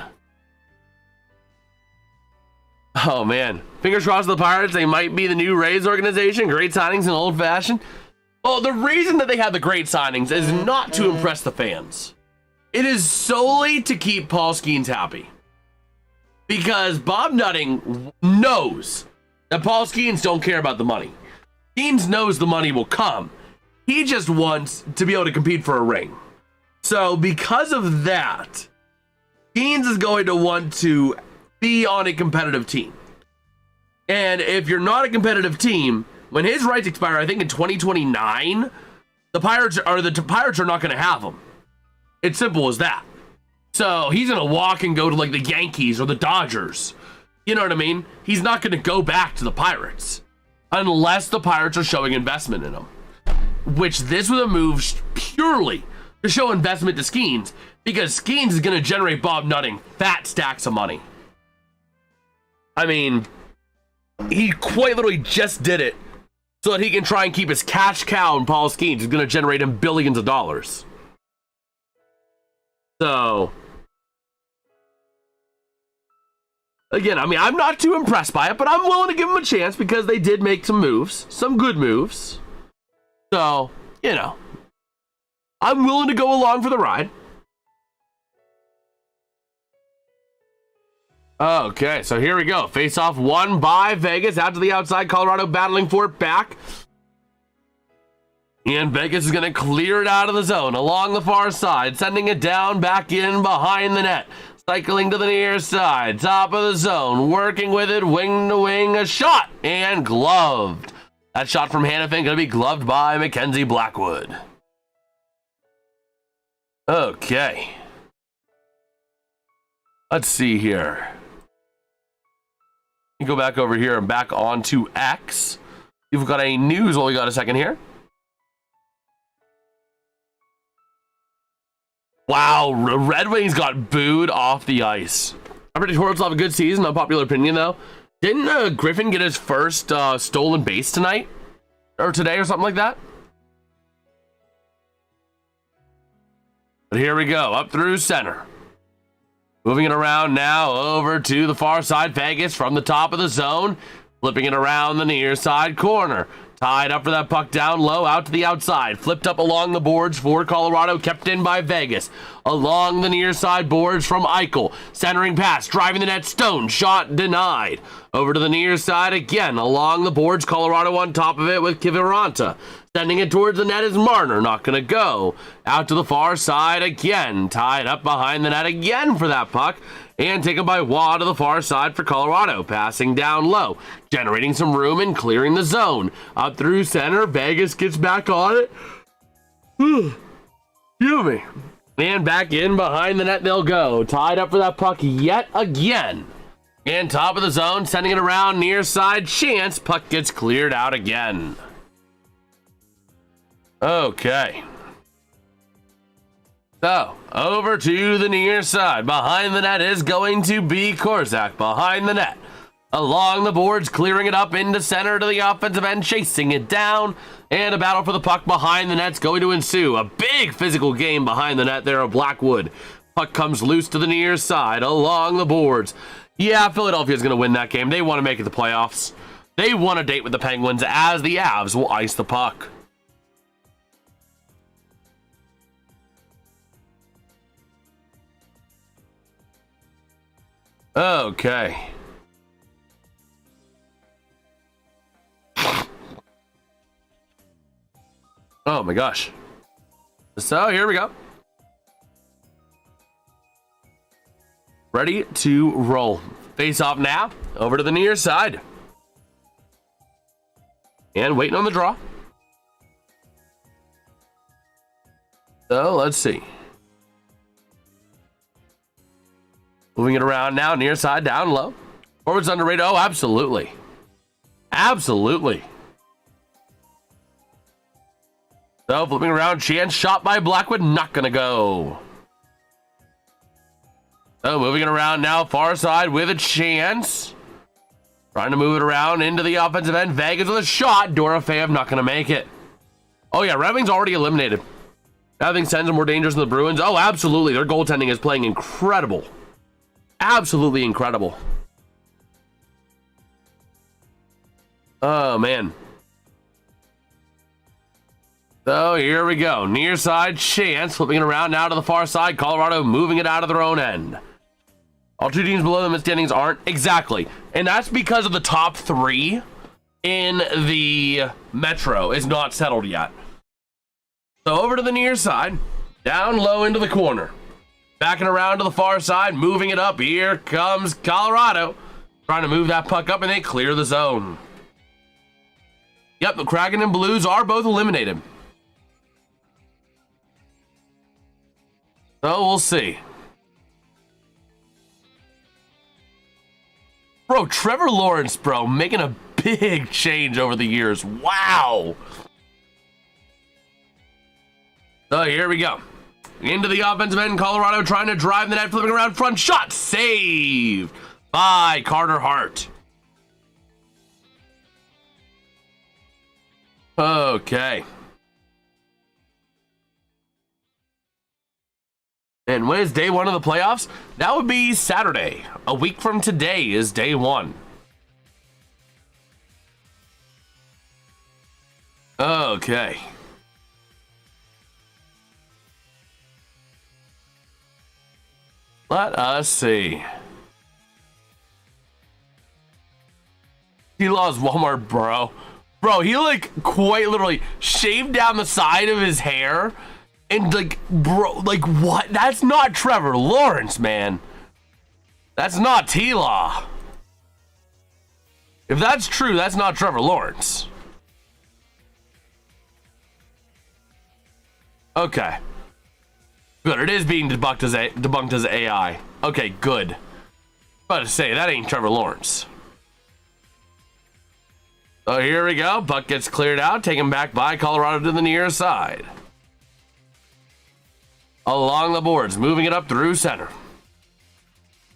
Oh, man. Fingers crossed for the Pirates. They might be the new Rays organization. Great signings in old fashion. Well, the reason that they have the great signings is not to impress the fans. It is solely to keep Paul Skeens happy. Because Bob Nutting knows that Paul Skeens don't care about the money. Skeens knows the money will come. He just wants to be able to compete for a ring. So because of that, Skeens is going to want to be on a competitive team. And if you're not a competitive team, when his rights expire, I think in 2029, the Pirates are not going to have him. It's simple as that. So he's going to walk and go to like the Yankees or the Dodgers. You know what I mean? He's not going to go back to the Pirates unless the Pirates are showing investment in him. Which this was a move purely to show investment to Skeens, because Skeens is going to generate Bob Nutting fat stacks of money. I mean, he quite literally just did it so that he can try and keep his cash cow, and Paul Skeens is going to generate him billions of dollars. So, again, I mean, I'm not too impressed by it, but I'm willing to give him a chance because they did make some moves, some good moves. So, you know, I'm willing to go along for the ride. Okay, so here we go. Face-off won by Vegas. Out to the outside. Colorado battling for it back. And Vegas is going to clear it out of the zone along the far side. Sending it down back in behind the net. Cycling to the near side. Top of the zone. Working with it. Wing to wing. A shot. And gloved. That shot from Hannafin going to be gloved by Mackenzie Blackwood. Okay. Let's see here. You go back over here and back onto X. You've got a news while we got a second here. Wow, Red Wings got booed off the ice. I predict Hornets will have a good season. Unpopular opinion, though. Didn't Griffin get his first stolen base tonight? Or today or something like that? But here we go. Up through center. Moving it around now over to the far side. Vegas from the top of the zone. Flipping it around the near side corner. Tied up for that puck down low, out to the outside. Flipped up along the boards for Colorado, kept in by Vegas. Along the near side boards from Eichel. Centering pass, driving the net, Stone. Shot denied. Over to the near side again. Along the boards, Colorado on top of it with Kiviranta. Sending it towards the net is Marner, not going to go. Out to the far side again. Tied up behind the net again for that puck. And taken by Waugh to the far side for Colorado. Passing down low. Generating some room and clearing the zone. Up through center. Vegas gets back on it. Excuse me. And back in behind the net they'll go. Tied up for that puck yet again. And top of the zone. Sending it around near side. Chance. Puck gets cleared out again. Okay. So, over to the near side. Behind the net is going to be Korczak. Behind the net. Along the boards, clearing it up into center to the offensive end, chasing it down. And a battle for the puck behind the net's going to ensue. A big physical game behind the net there of Blackwood. Puck comes loose to the near side, along the boards. Yeah, Philadelphia's going to win that game. They want to make it the playoffs. They want a date with the Penguins as the Avs will ice the puck. Okay. Oh my gosh. So here we go. Ready to roll. Face off now. Over to the near side. And waiting on the draw. So let's see. Moving it around now, near side, down low. Forwards underrated. Oh, absolutely. Absolutely. So, flipping around, Chance shot by Blackwood, not going to go. So, moving it around now, far side with a chance. Trying to move it around into the offensive end. Vegas with a shot. Dorofeyev not going to make it. Oh, yeah, Red Wings already eliminated. Nothing sends them more dangerous than the Bruins. Oh, absolutely. Their goaltending is playing incredible. Absolutely incredible. Oh, man. So here we go. Near side Chance. Flipping it around now to the far side. Colorado moving it out of their own end. All two teams below them in standings aren't. Exactly. And that's because of the top three in the Metro is not settled yet. So over to the near side. Down low into the corner. Backing around to the far side, moving it up. Here comes Colorado. Trying to move that puck up and they clear the zone. Yep, the Kraken and Blues are both eliminated. So we'll see. Bro, Trevor Lawrence, bro, making a big change over the years. Wow. So here we go. Into the offensive end, Colorado trying to drive the net, flipping around front, shot saved by Carter Hart. Okay. And when is day one of the playoffs? That would be Saturday. A week from today is day one. Okay. Let us see. He lost Walmart, bro. Bro, he like quite literally shaved down the side of his hair. And like, bro, like what? That's not Trevor Lawrence, man. That's not T-Law. If that's true, that's not Trevor Lawrence. Okay. Good, it is being debunked as AI. Okay, good. About to say, that ain't Trevor Lawrence. So here we go. Puck gets cleared out, taken back by Colorado to the near side. Along the boards, moving it up through center.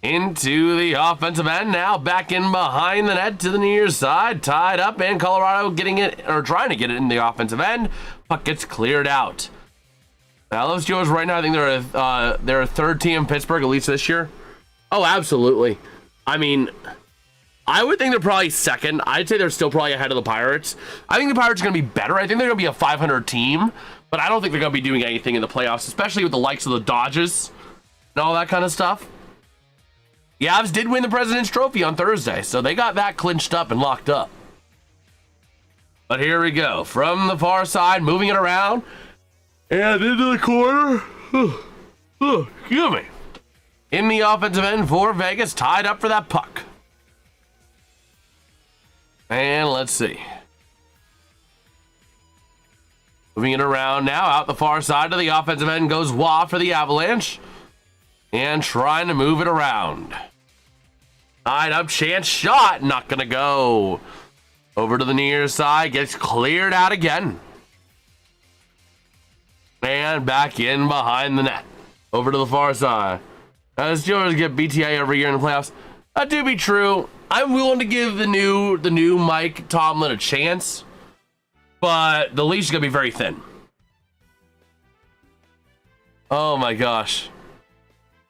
into the offensive end now, back in behind the net to the near side, tied up, and Colorado getting it, or trying to get it in the offensive end. Puck gets cleared out. Now those Joes right now, I think they're a third team in Pittsburgh, at least this year. Oh, absolutely. I mean, I would think they're probably second. I'd say they're still probably ahead of the Pirates. I think the Pirates are going to be better. I think they're going to be a 500 team, but I don't think they're going to be doing anything in the playoffs, especially with the likes of the Dodgers and all that kind of stuff. The Avs did win the President's Trophy on Thursday, so they got that clinched up and locked up. But here we go. From the far side, moving it around. And into the corner. Excuse me. In the offensive end for Vegas, tied up for that puck. And let's see. Moving it around now, out the far side of the offensive end goes Wah for the Avalanche. And trying to move it around. Tied up, chance shot, not gonna go. Over to the near side, gets cleared out again. And back in behind the net. Over to the far side. As Joes get BTA every year in the playoffs. That do be true. I'm willing to give the new Mike Tomlin a chance. But the leash is gonna be very thin. Oh my gosh.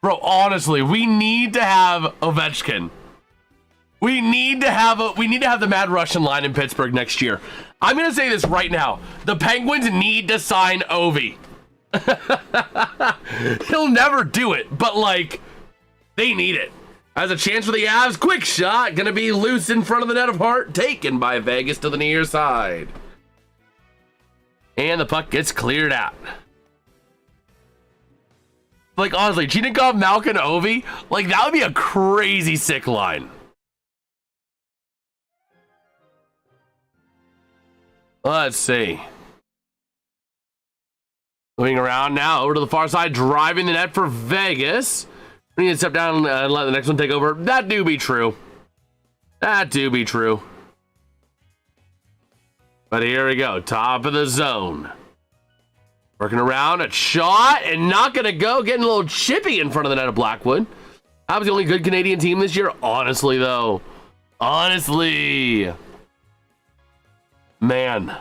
Bro, honestly, we need to have Ovechkin. We need to have the Mad Russian line in Pittsburgh next year. I'm gonna say this right now. The Penguins need to sign Ovi. He'll never do it, but like, they need it. Has a chance for the Avs. Quick shot, gonna be loose in front of the net of Hart, taken by Vegas to the near side. And the puck gets cleared out. Like, honestly, Chinikov, Malkin, Ovi, like, that would be a crazy sick line. Let's see. Moving around now, over to the far side, driving the net for Vegas. We need to step down and let the next one take over. That do be true. That do be true. But here we go, top of the zone. Working around, a shot, and not gonna go. Getting a little chippy in front of the net of Blackwood. That was the only good Canadian team this year. Honestly, though. Honestly. Man.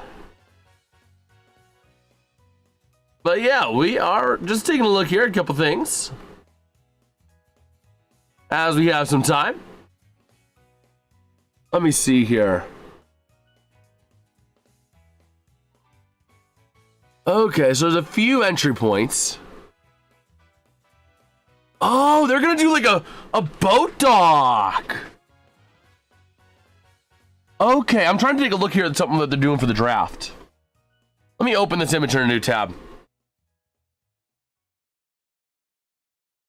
But yeah, we are just taking a look here at a couple things. As we have some time. Let me see here. Okay, so there's a few entry points. Oh, they're gonna do like a boat dock. Okay, I'm trying to take a look here at something that they're doing for the draft. Let me open this image in a new tab.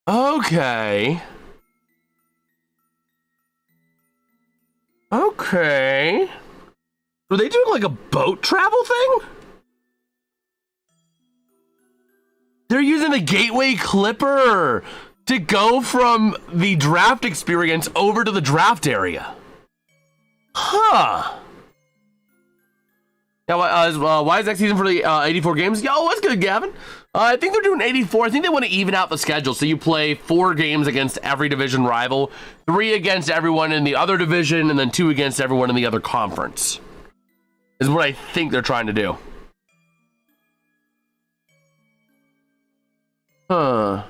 Okay. Okay. Were they doing like a boat travel thing? They're using the Gateway Clipper to go from the draft experience over to the draft area. Huh. Yeah, why is next season for the 84 games? Yeah, oh, that's good, Gavin. I think they're doing 84. I think they want to even out the schedule. So you play 4 games against every division rival, 3 against everyone in the other division, and then 2 against everyone in the other conference. Is what I think they're trying to do. Huh.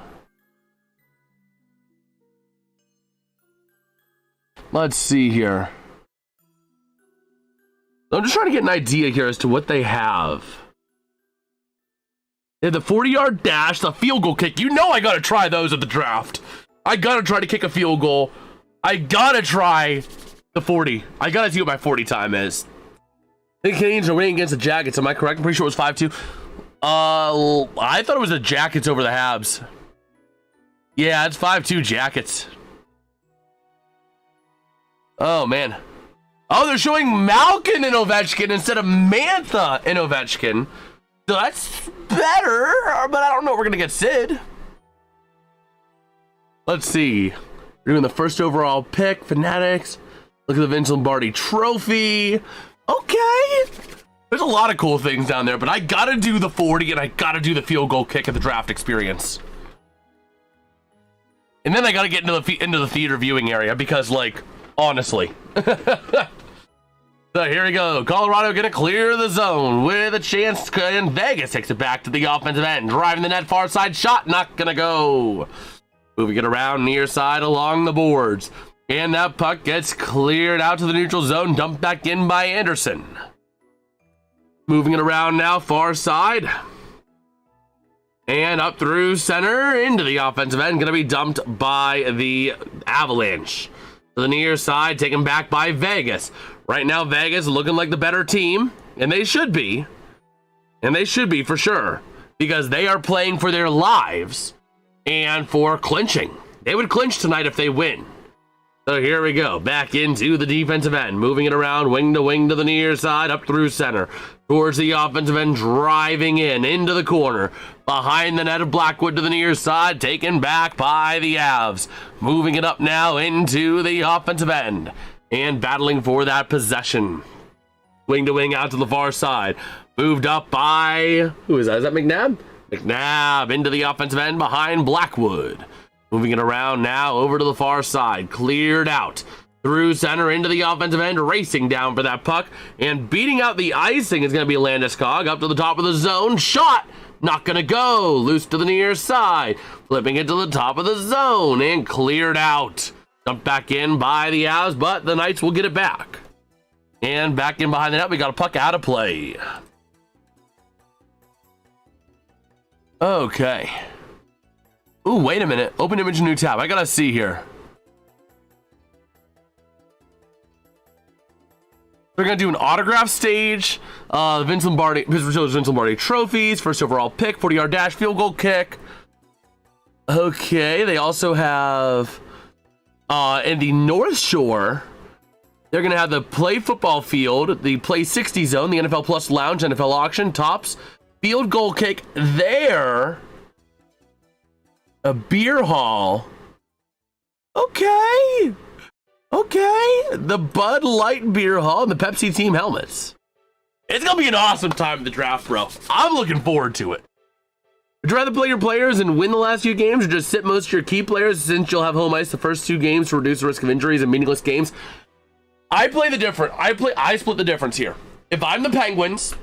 Let's see here. I'm just trying to get an idea here as to what they have. They have the 40-yard dash, the field goal kick. You know I gotta try those at the draft. I gotta try to kick a field goal. I gotta try the 40. I gotta see what my 40 time is. I think Canadians are winning against the Jackets. Am I correct? I'm pretty sure it was 5-2. I thought it was the Jackets over the Habs. Yeah, it's 5-2 Jackets. Oh, man. Oh, they're showing Malkin and Ovechkin instead of Mantha and Ovechkin. So that's better, but I don't know if we're going to get Sid. Let's see. We're doing the first overall pick, Fanatics. Look at the Vince Lombardi trophy. Okay. There's a lot of cool things down there, but I got to do the 40 and I got to do the field goal kick at the draft experience. And then I got to get into the theater viewing area because, like, honestly. So here we go. Colorado going to clear the zone with a chance, and Vegas takes it back to the offensive end. Driving the net far side, shot not going to go. Moving it around near side along the boards. And that puck gets cleared out to the neutral zone, dumped back in by Anderson. Moving it around now, far side. And up through center into the offensive end. Going to be dumped by the Avalanche. To the near side, taken back by Vegas. Right now, Vegas looking like the better team. And they should be. And they should be for sure. Because they are playing for their lives. And for clinching. They would clinch tonight if they win. So here we go. Back into the defensive end. Moving it around wing to the near side. Up through center. Towards the offensive end. Driving into the corner. Behind the net of Blackwood to the near side. Taken back by the Avs. Moving it up now into the offensive end. And battling for that possession. Wing to wing out to the far side. Moved up by... Who is that? Is that McNabb? McNabb into the offensive end behind Blackwood. Moving it around now over to the far side. Cleared out. Through center into the offensive end. Racing down for that puck. And beating out the icing is going to be Landeskog. Up to the top of the zone. Shot! Not going to go. Loose to the near side. Flipping it to the top of the zone. And cleared out. Dumped back in by the Avs. But the Knights will get it back. And back in behind the net. We got a puck out of play. Okay. Ooh, wait a minute. Open image, new tab. I gotta see here. We're gonna do an autograph stage. Vince Lombardi trophies. First overall pick, 40-yard dash, field goal kick. Okay, they also have in the North Shore, they're gonna have the play football field, the play 60 zone, the NFL Plus Lounge, NFL auction, tops, field goal kick there. A beer hall. Okay. Okay. The Bud Light beer hall and the Pepsi team helmets. It's going to be an awesome time at the draft, bro. I'm looking forward to it. Would you rather play your players and win the last few games or just sit most of your key players since you'll have home ice the first 2 games to reduce the risk of injuries and meaningless games? I split the difference here. If I'm the Penguins,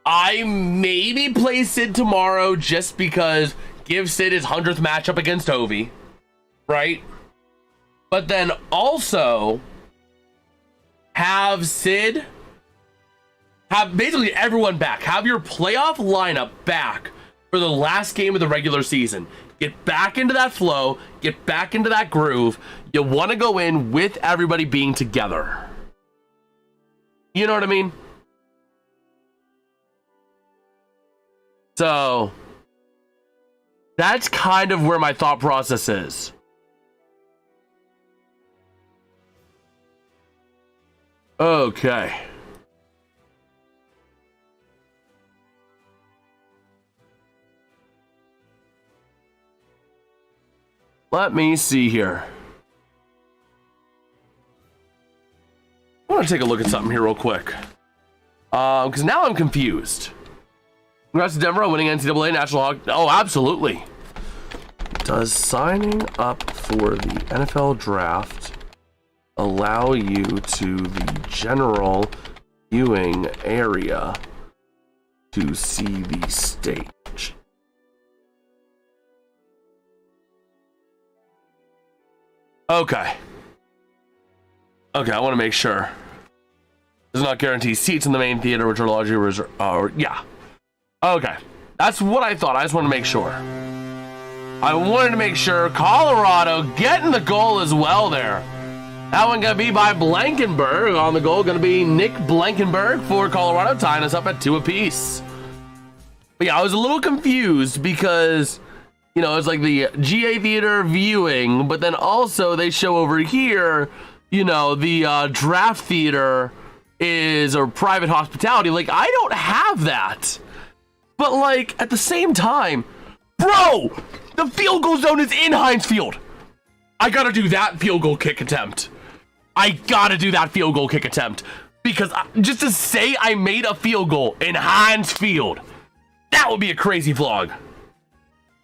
I maybe play Sid tomorrow just because give Sid his 100th matchup against Ovi, right? But then also have Sid, have basically everyone back. Have your playoff lineup back for the last game of the regular season. Get back into that flow. Get back into that groove. You want to go in with everybody being together. You know what I mean? So that's kind of where my thought process is. Okay. Let me see here. I want to take a look at something here real quick. Because now I'm confused. Congrats to Denver on winning NCAA National Hockey. Oh, absolutely. Does signing up for the NFL draft allow you to the general viewing area to see the stage? Okay. Okay, I want to make sure. Does not guarantee seats in the main theater, which are largely reserved. Yeah. Okay. That's what I thought. I just want to make sure. I wanted to make sure. Colorado getting the goal as well there. That one going to be by Blankenberg. On the goal, going to be Nick Blankenberg for Colorado, tying us up at 2 apiece. But yeah, I was a little confused because, you know, it's like the GA Theater viewing, but then also they show over here, you know, the draft theater is or private hospitality. Like, I don't have that. But like at the same time, bro, the field goal zone is in Heinz Field. I gotta do that field goal kick attempt. Because just to say I made a field goal in Heinz Field, that would be a crazy vlog.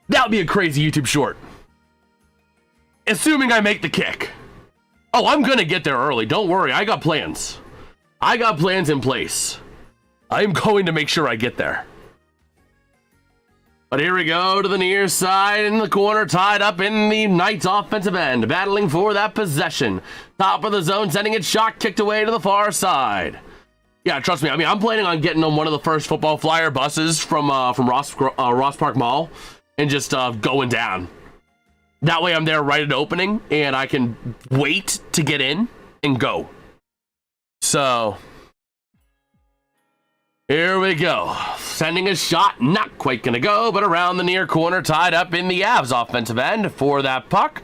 That would be a crazy YouTube short. assuming I make the kick. Oh, I'm gonna get there early. Don't worry, I got plans. I got plans in place. I'm going to make sure I get there. But here we go to the near side in the corner, tied up in the Knights offensive end, battling for that possession. Top of the zone, sending it shot kicked away to the far side. Yeah, trust me. I mean, I'm planning on getting on one of the first football flyer buses from Ross Park Mall and just going down. That way I'm there right at opening and I can wait to get in and go. So here we go. Sending a shot, not quite gonna go, but around the near corner, tied up in the Avs offensive end for that puck.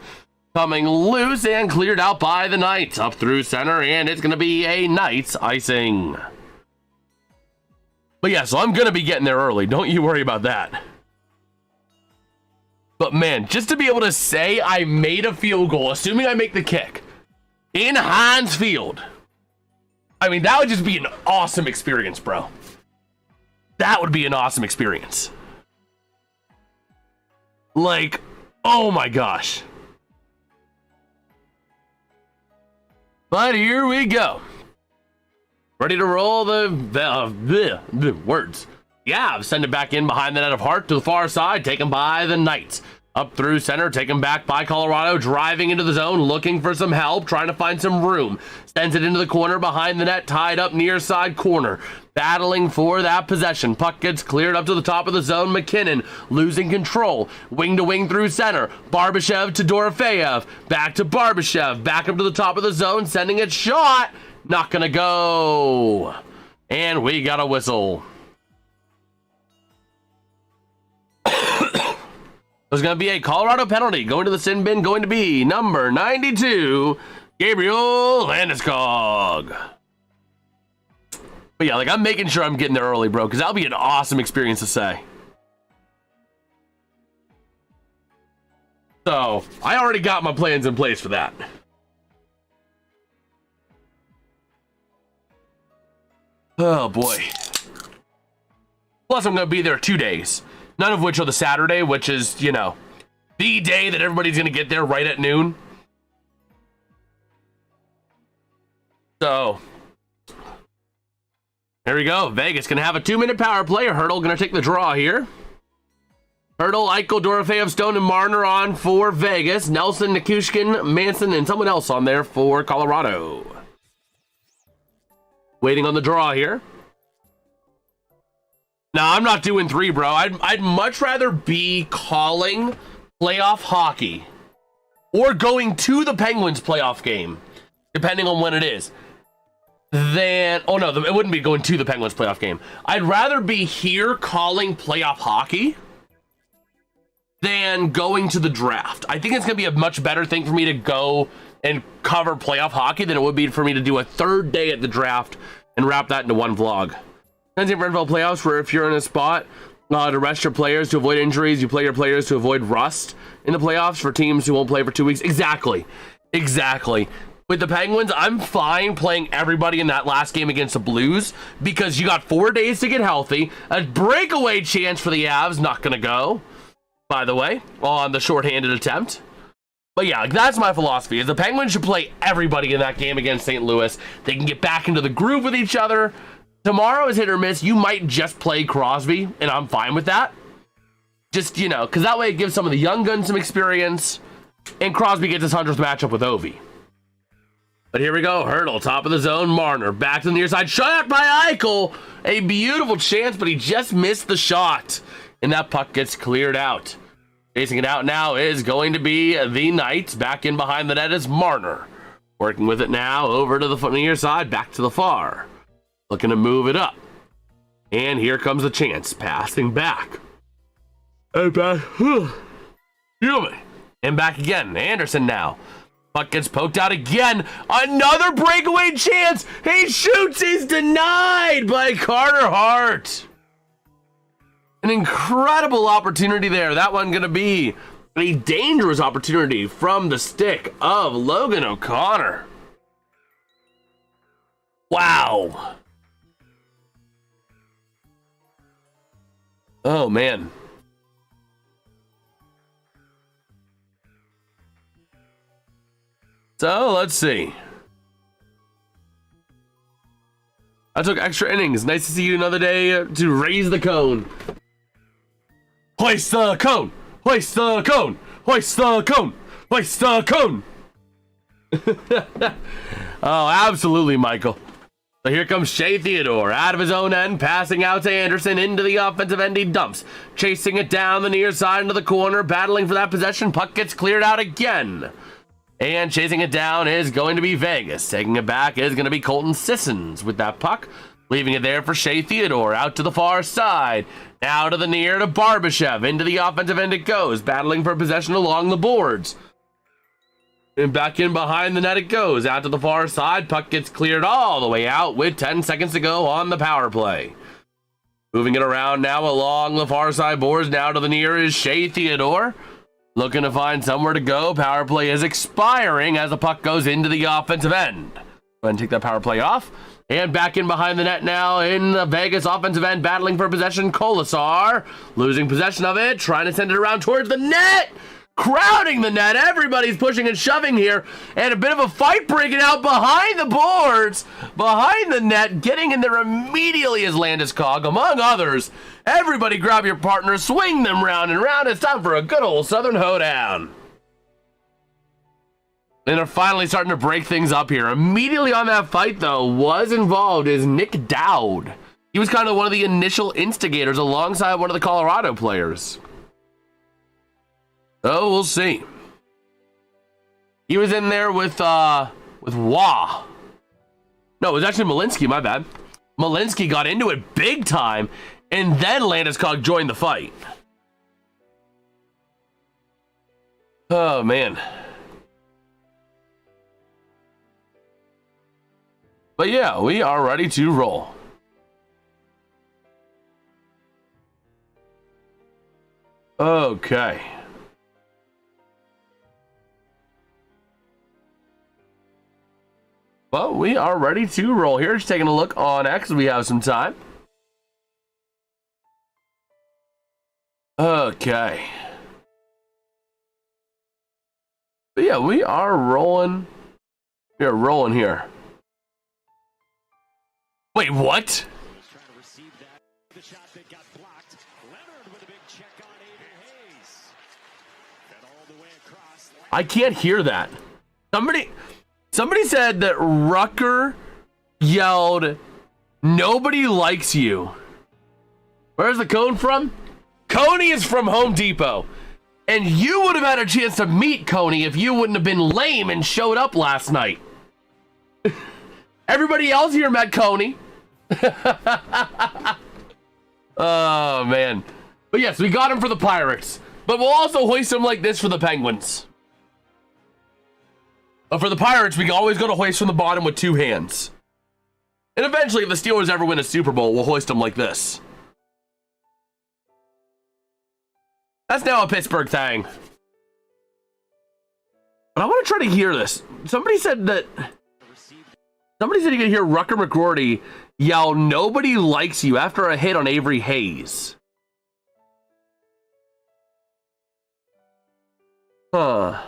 Coming loose and cleared out by the Knights. Up through center, and it's gonna be a Knights icing. But yeah, so I'm gonna be getting there early. Don't you worry about that. But man, just to be able to say I made a field goal, assuming I make the kick, in Heinz Field. I mean, that would just be an awesome experience, bro. That would be an awesome experience. Like, oh my gosh. But here we go. Ready to roll the words. Yeah, send it back in behind the net of Hart to the far side, taken by the Knights. Up through center, taken back by Colorado, driving into the zone, looking for some help, trying to find some room. Sends it into the corner behind the net, tied up near side corner. Battling for that possession. Puck gets cleared up to the top of the zone. McKinnon losing control. Wing to wing through center. Barbashev to Dorofeyev. Back to Barbashev. Back up to the top of the zone, sending it shot. Not gonna go. And we got a whistle. There's going to be a Colorado penalty. Going to the sin bin, going to be number 92, Gabriel Landeskog. But yeah, like, I'm making sure I'm getting there early, bro, because that'll be an awesome experience to say. So, I already got my plans in place for that. Oh, boy. Plus, I'm going to be there 2 days. None of which are the Saturday, which is, you know, the day that everybody's going to get there right at noon. So, there we go. Vegas going to have a 2-minute power play. Hurdle going to take the draw here. Hurdle, Eichel, Dorofeyev, Stone, and Marner on for Vegas. Nelson, Nikushkin, Manson, and someone else on there for Colorado. Waiting on the draw here. No, I'm not doing 3, bro. I'd much rather be calling playoff hockey or going to the Penguins playoff game, depending on when it is, than... Oh, no, it wouldn't be going to the Penguins playoff game. I'd rather be here calling playoff hockey than going to the draft. I think it's going to be a much better thing for me to go and cover playoff hockey than it would be for me to do a 3rd day at the draft and wrap that into one vlog. For NFL playoffs, where if you're in a spot to rest your players to avoid injuries, you play your players to avoid rust in the playoffs for teams who won't play for 2 weeks. Exactly. With the Penguins, I'm fine playing everybody in that last game against the Blues because you got 4 days to get healthy. A breakaway chance for the Avs, not going to go, by the way, on the shorthanded attempt. But yeah, that's my philosophy, is the Penguins should play everybody in that game against St. Louis. They can get back into the groove with each other. Tomorrow is hit or miss. You might just play Crosby, and I'm fine with that. Just, you know, because that way it gives some of the young guns some experience, and Crosby gets his 100th matchup with Ovi. But here we go. Hurdle, top of the zone. Marner, back to the near side. Shot by Eichel. A beautiful chance, but he just missed the shot. And that puck gets cleared out. Chasing it out now is going to be the Knights. Back in behind the net is Marner. Working with it now over to the near side, back to the far. Looking to move it up. And here comes the chance. Passing back. And back. And back again. Anderson now. Puck gets poked out again. Another breakaway chance. He shoots. He's denied by Carter Hart. An incredible opportunity there. That one going to be a dangerous opportunity from the stick of Logan O'Connor. Wow. Oh, man. So let's see. I took extra innings. Nice to see you another day to raise the cone. Hoist the cone! Hoist the cone! Hoist the cone! Hoist the cone! Oh, absolutely, Michael. So here comes Shea Theodore out of his own end, passing out to Anderson into the offensive end. He dumps, chasing it down the near side into the corner, battling for that possession. Puck gets cleared out again. And chasing it down is going to be Vegas. Taking it back is going to be Colton Sissons with that puck. Leaving it there for Shea Theodore out to the far side. Now to the near to Barbashev. Into the offensive end it goes. Battling for possession along the boards. And back in behind the net it goes. Out to the far side. Puck gets cleared all the way out with 10 seconds to go on the power play. Moving it around now along the far side boards. Now to the near is Shea Theodore. Looking to find somewhere to go. Power play is expiring as the puck goes into the offensive end. Go ahead and take that power play off. And back in behind the net now in the Vegas offensive end, battling for possession. Colasar losing possession of it, trying to send it around towards the net. Crowding the net. Everybody's pushing and shoving here. And a bit of a fight breaking out behind the boards. Behind the net. Getting in there immediately is Landeskog, among others. Everybody grab your partner. Swing them round and round. It's time for a good old Southern hoedown. And they're finally starting to break things up here. Immediately on that fight, though, was involved is Nick Dowd. He was kind of one of the initial instigators alongside one of the Colorado players. Oh, we'll see. He was in there with Wah. No, it was actually Malinsky, my bad. Malinsky got into it big time, and then Landeskog joined the fight. Oh, man. But yeah, we are ready to roll. Okay. Well, we are ready to roll here. Just taking a look on X. We have some time. Okay. But yeah, we are rolling. We are rolling here. Wait, what? I can't hear that. Somebody said that Rucker yelled, "Nobody likes you." Where's the cone from? Coney is from Home Depot. And you would have had a chance to meet Coney if you wouldn't have been lame and showed up last night. Everybody else here met Coney. Oh, man. But yes, we got him for the Pirates. But we'll also hoist him like this for the Penguins. But for the Pirates, we always go to hoist from the bottom with two hands. And eventually, if the Steelers ever win a Super Bowl, we'll hoist them like this. That's now a Pittsburgh thing. But I want to try to hear this. Somebody said you could hear Rucker McGroarty yell, "Nobody likes you," after a hit on Avery Hayes. Huh.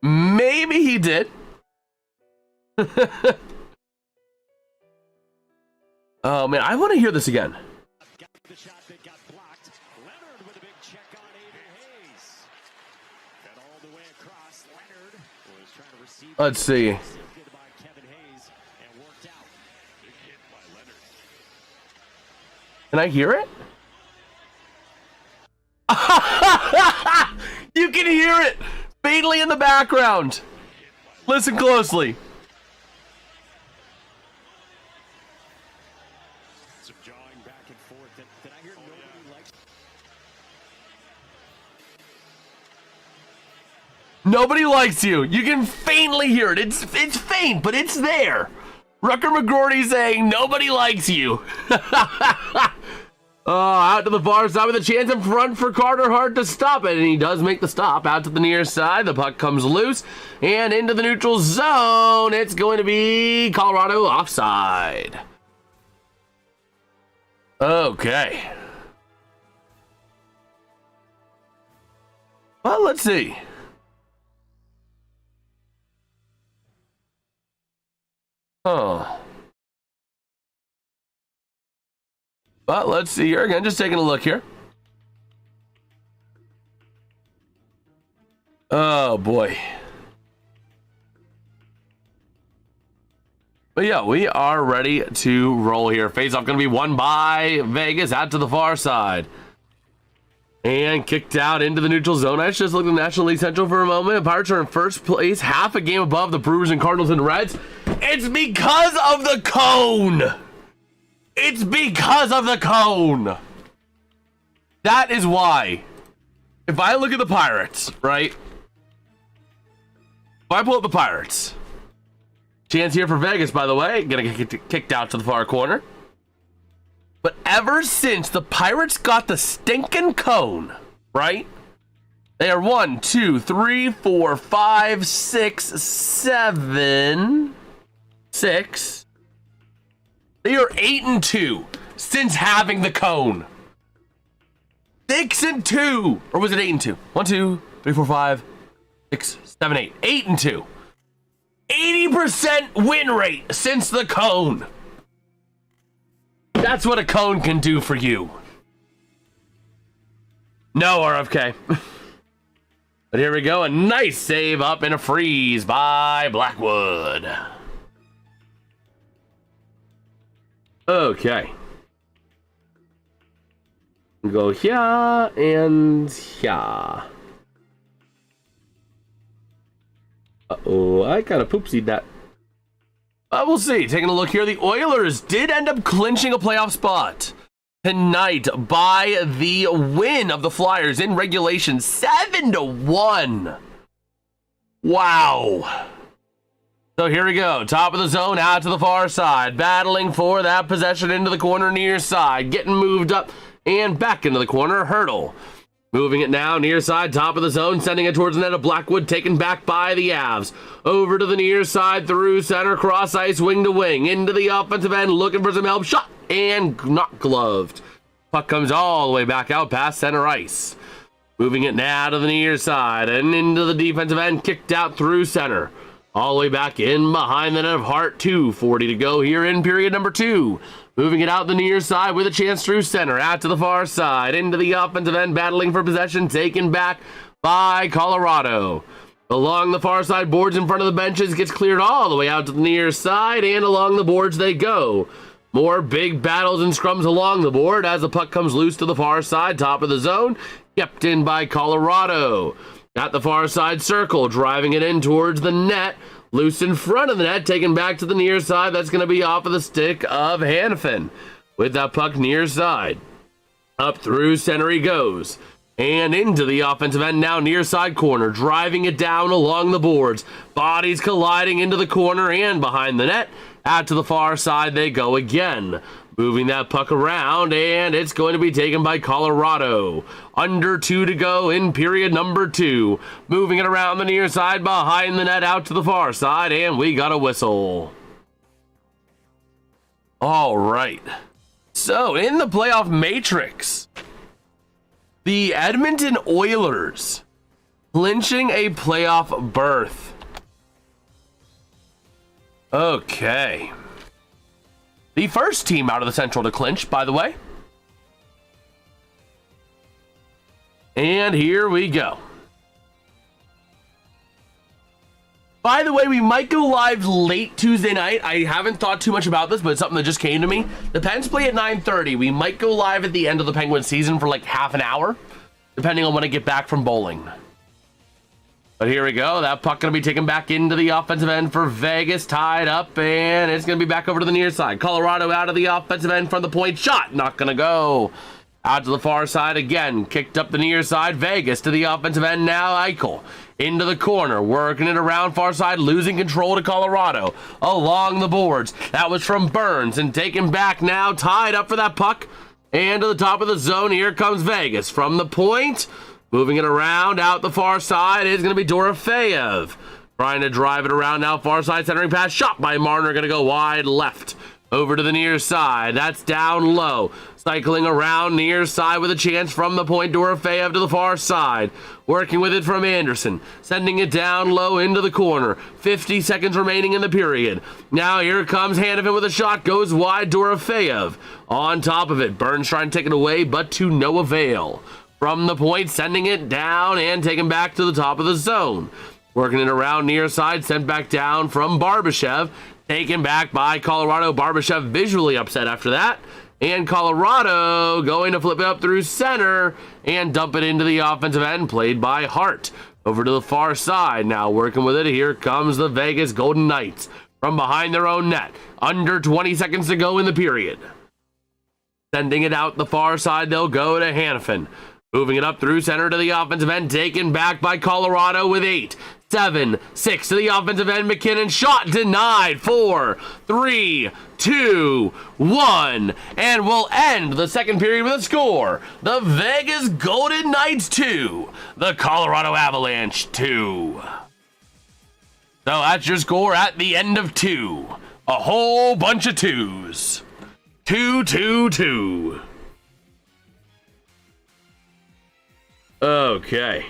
Maybe he did. Oh, man, I want to hear this again. The shot that got blocked. Leonard with a big check on Avery Hayes. Got all the way across. Leonard was trying to receive. Let's see. By Kevin Hayes and worked out. Big hit by Leonard. Can I hear it? You can hear it faintly in the background. Listen closely. Some jawing back and forth. Did I hear nobody likes? Nobody likes you. You can faintly hear it. It's faint, but it's there. Rucker McGroarty saying nobody likes you. Out to the far side with a chance in front for Carter Hart to stop it, and he does make the stop. Out to the near side, the puck comes loose, and into the neutral zone. It's going to be Colorado offside. Okay. Well, let's see. But let's see here again, just taking a look here. Oh boy. But yeah, we are ready to roll here. Face-off going to be won by Vegas out to the far side. And kicked out into the neutral zone. I just looked at the National League Central for a moment. Pirates are in first place, half a game above the Brewers and Cardinals and Reds. It's because of the cone. It's because of the cone. That is why. If I look at the Pirates, right? If I pull up the Pirates. Chance here for Vegas, by the way. Gonna get kicked out to the far corner. But ever since the Pirates got the stinking cone, right? They are 1, 2, 3, 4, 5, 6, 7, 6. They are 8-2 since having the cone. 6-2. Or was it 8-2? 1, 2, 3, 4, 5, 6, 7, 8. 8-2. 80% win rate since the cone. That's what a cone can do for you. No, RFK. But here we go. A nice save up in a freeze by Blackwood. Okay. Go here and here. Uh-oh, I kind of poopsied that. We'll see. Taking a look here, the Oilers did end up clinching a playoff spot tonight by the win of the Flyers in regulation, 7-1. Wow. So here we go. Top of the zone, out to the far side, battling for that possession into the corner near side, getting moved up and back into the corner. Hurdle. Moving it now, near side, top of the zone, sending it towards the net of Blackwood, taken back by the Avs. Over to the near side, through center, cross ice, wing to wing, into the offensive end, looking for some help, shot, and not gloved. Puck comes all the way back out past center ice. Moving it now to the near side, and into the defensive end, kicked out through center. All the way back in behind the net of Hart, 2:40 to go here in period number 2. Moving it out the near side with a chance through center, out to the far side, into the offensive end, battling for possession, taken back by Colorado. Along the far side boards in front of the benches, gets cleared all the way out to the near side, and along the boards they go. More big battles and scrums along the board as the puck comes loose to the far side, top of the zone, kept in by Colorado. At the far side circle, driving it in towards the net. Loose in front of the net, taken back to the near side. That's going to be off of the stick of Hanifin. With that puck near side. Up through center he goes. And into the offensive end now, near side corner. Driving it down along the boards. Bodies colliding into the corner and behind the net. Out to the far side they go again. Moving that puck around, and it's going to be taken by Colorado. Under 2 to go in period number 2. Moving it around the near side, behind the net, out to the far side, and we got a whistle. All right. So, in the playoff matrix, the Edmonton Oilers clinching a playoff berth. Okay. The first team out of the Central to clinch, by the way. And here we go. By the way, we might go live late Tuesday night. I haven't thought too much about this, but it's something that just came to me. The Pens play at 9:30. We might go live at the end of the Penguins season for like half an hour, depending on when I get back from bowling. But here we go. That puck going to be taken back into the offensive end for Vegas. Tied up, and it's going to be back over to the near side. Colorado out of the offensive end from the point. Shot. Not going to go. Out to the far side again. Kicked up the near side. Vegas to the offensive end now. Eichel into the corner. Working it around far side. Losing control to Colorado. Along the boards. That was from Burns. And taken back now. Tied up for that puck. And to the top of the zone. Here comes Vegas from the point. Moving it around, out the far side is going to be Dorofeyev. Trying to drive it around now, far side, centering pass, shot by Marner, going to go wide left. Over to the near side. That's down low. Cycling around near side with a chance from the point. Dorofeyev to the far side. Working with it from Anderson. Sending it down low into the corner. 50 seconds remaining in the period. Now here comes Hanifin with a shot. Goes wide. Dorofeyev on top of it. Burns trying to take it away, but to no avail. From the point, sending it down and taken back to the top of the zone. Working it around near side. Sent back down from Barbashev. Taken back by Colorado. Barbashev visually upset after that. And Colorado going to flip it up through center and dump it into the offensive end, played by Hart. Over to the far side. Now working with it. Here comes the Vegas Golden Knights from behind their own net. Under 20 seconds to go in the period. Sending it out the far side. They'll go to Hanifin. Moving it up through center to the offensive end. Taken back by Colorado with 8, 7, 6 to the offensive end. McKinnon shot denied. 4, 3, 2, 1. And we'll end the second period with a score. The Vegas Golden Knights 2. The Colorado Avalanche 2. So that's your score at the end of 2. A whole bunch of 2s. 2, 2, 2. Okay.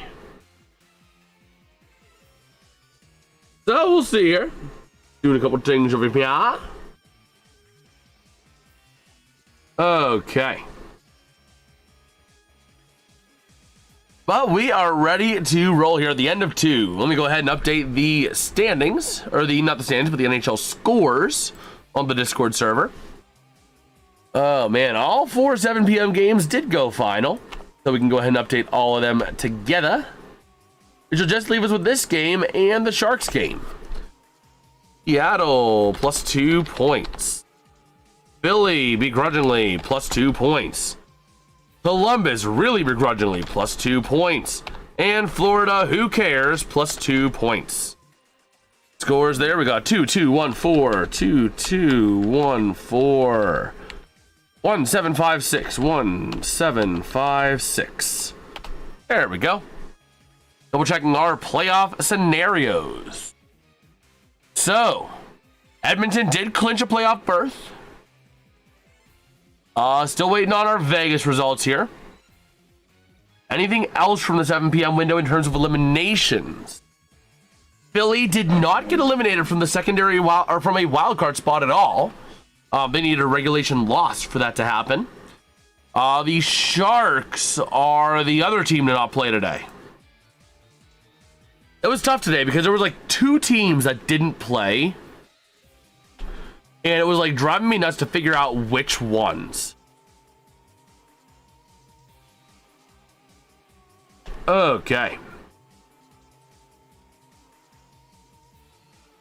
So we'll see here. Doing a couple things over here. Okay. But we are ready to roll here at the end of 2. Let me go ahead and update the standings, or not the standings, but the NHL scores on the Discord server. Oh man, all 4 7 p.m. games did go final. So we can go ahead and update all of them together. Which will just leave us with this game and the Sharks game. Seattle, plus 2 points. Philly, begrudgingly, plus 2 points. Columbus, really begrudgingly, plus 2 points. And Florida, who cares, plus 2 points. Scores there, we got 2-2-1-4, 2-2-1-4. 1756, 1756. There we go. Double checking our playoff scenarios. So, Edmonton did clinch a playoff berth. Still waiting on our Vegas results here. Anything else from the 7 p.m. window in terms of eliminations? Philly did not get eliminated from the secondary from a wild card spot at all. They needed a regulation loss for that to happen. The Sharks are the other team to not play today. It was tough today because there was like 2 teams that didn't play. And it was like driving me nuts to figure out which ones. Okay.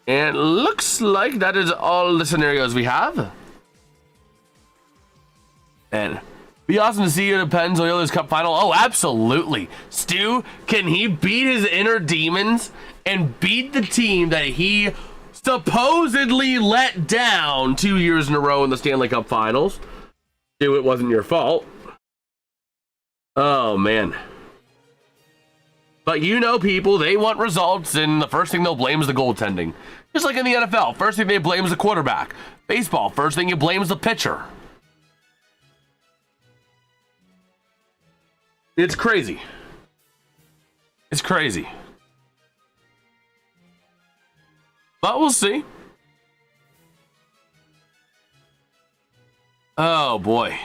And looks like that is all the scenarios we have. And be awesome to see you at the Pens Oilers Cup final. Oh, absolutely. Stu, can he beat his inner demons and beat the team that he supposedly let down 2 years in a row in the Stanley Cup finals? Stu, it wasn't your fault. Oh, man. But you know people, they want results, and the first thing they'll blame is the goaltending. Just like in the NFL, first thing they blame is the quarterback. Baseball, first thing you blame is the pitcher. It's crazy. It's crazy. But we'll see. Oh, boy.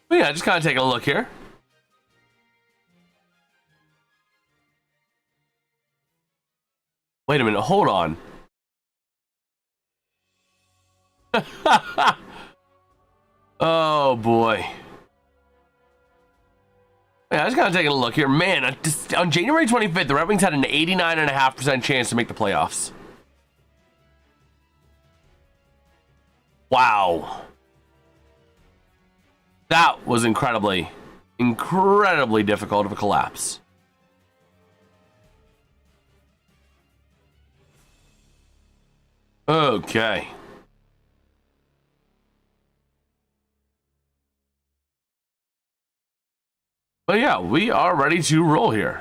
But yeah, just kind of taking a look here. Wait a minute, hold on. Oh, boy. Yeah, I just kind of taking a look here. Man, on January 25th, the Red Wings had an 89.5% chance to make the playoffs. Wow. That was incredibly difficult of a collapse. Okay. But yeah, we are ready to roll here.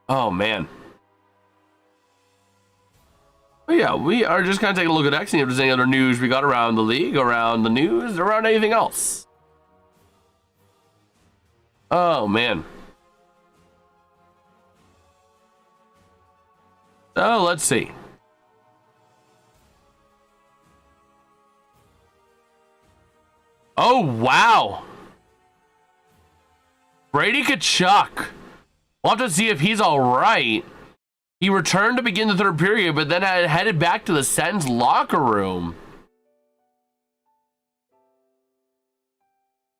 Oh, man. But yeah, we are just kind of taking a look at X, and if there's any other news we got around the league, around the news, around anything else. Oh, man. So, let's see. Oh, wow. Brady Tkachuk. We'll have to see if he's all right. He returned to begin the third period, but then headed back to the Sens locker room.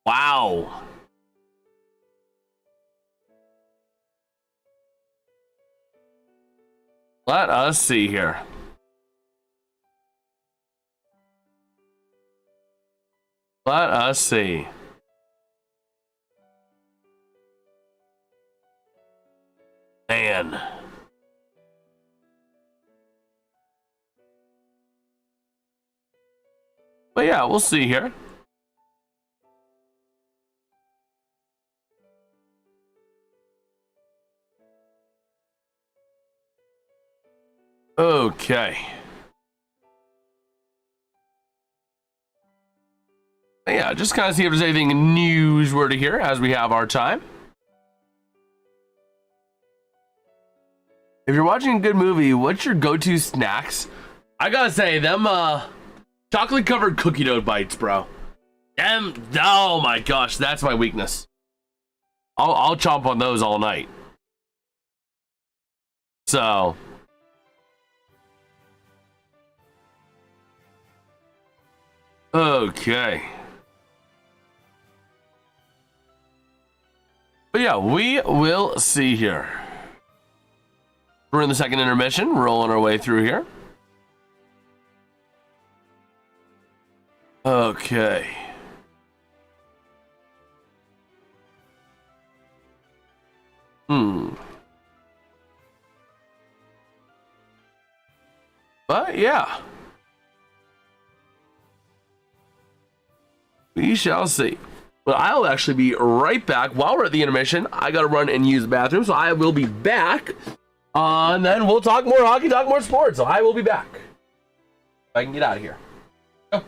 Wow. Let us see here. Let us see. Man. But yeah, we'll see here. Okay. Yeah, just kind of see if there's anything newsworthy here as we have our time. If you're watching a good movie, what's your go-to snacks? I gotta say, them chocolate covered cookie dough bites, bro. Them, oh my gosh, that's my weakness. I'll chomp on those all night. So okay. But yeah, we will see here. We're in the second intermission, rolling our way through here. Okay. But yeah. We shall see. But I'll actually be right back. While we're at the intermission, I gotta run and use the bathroom, so I will be back. And then we'll talk more hockey, talk more sports. So I will be back. If I can get out of here. Go.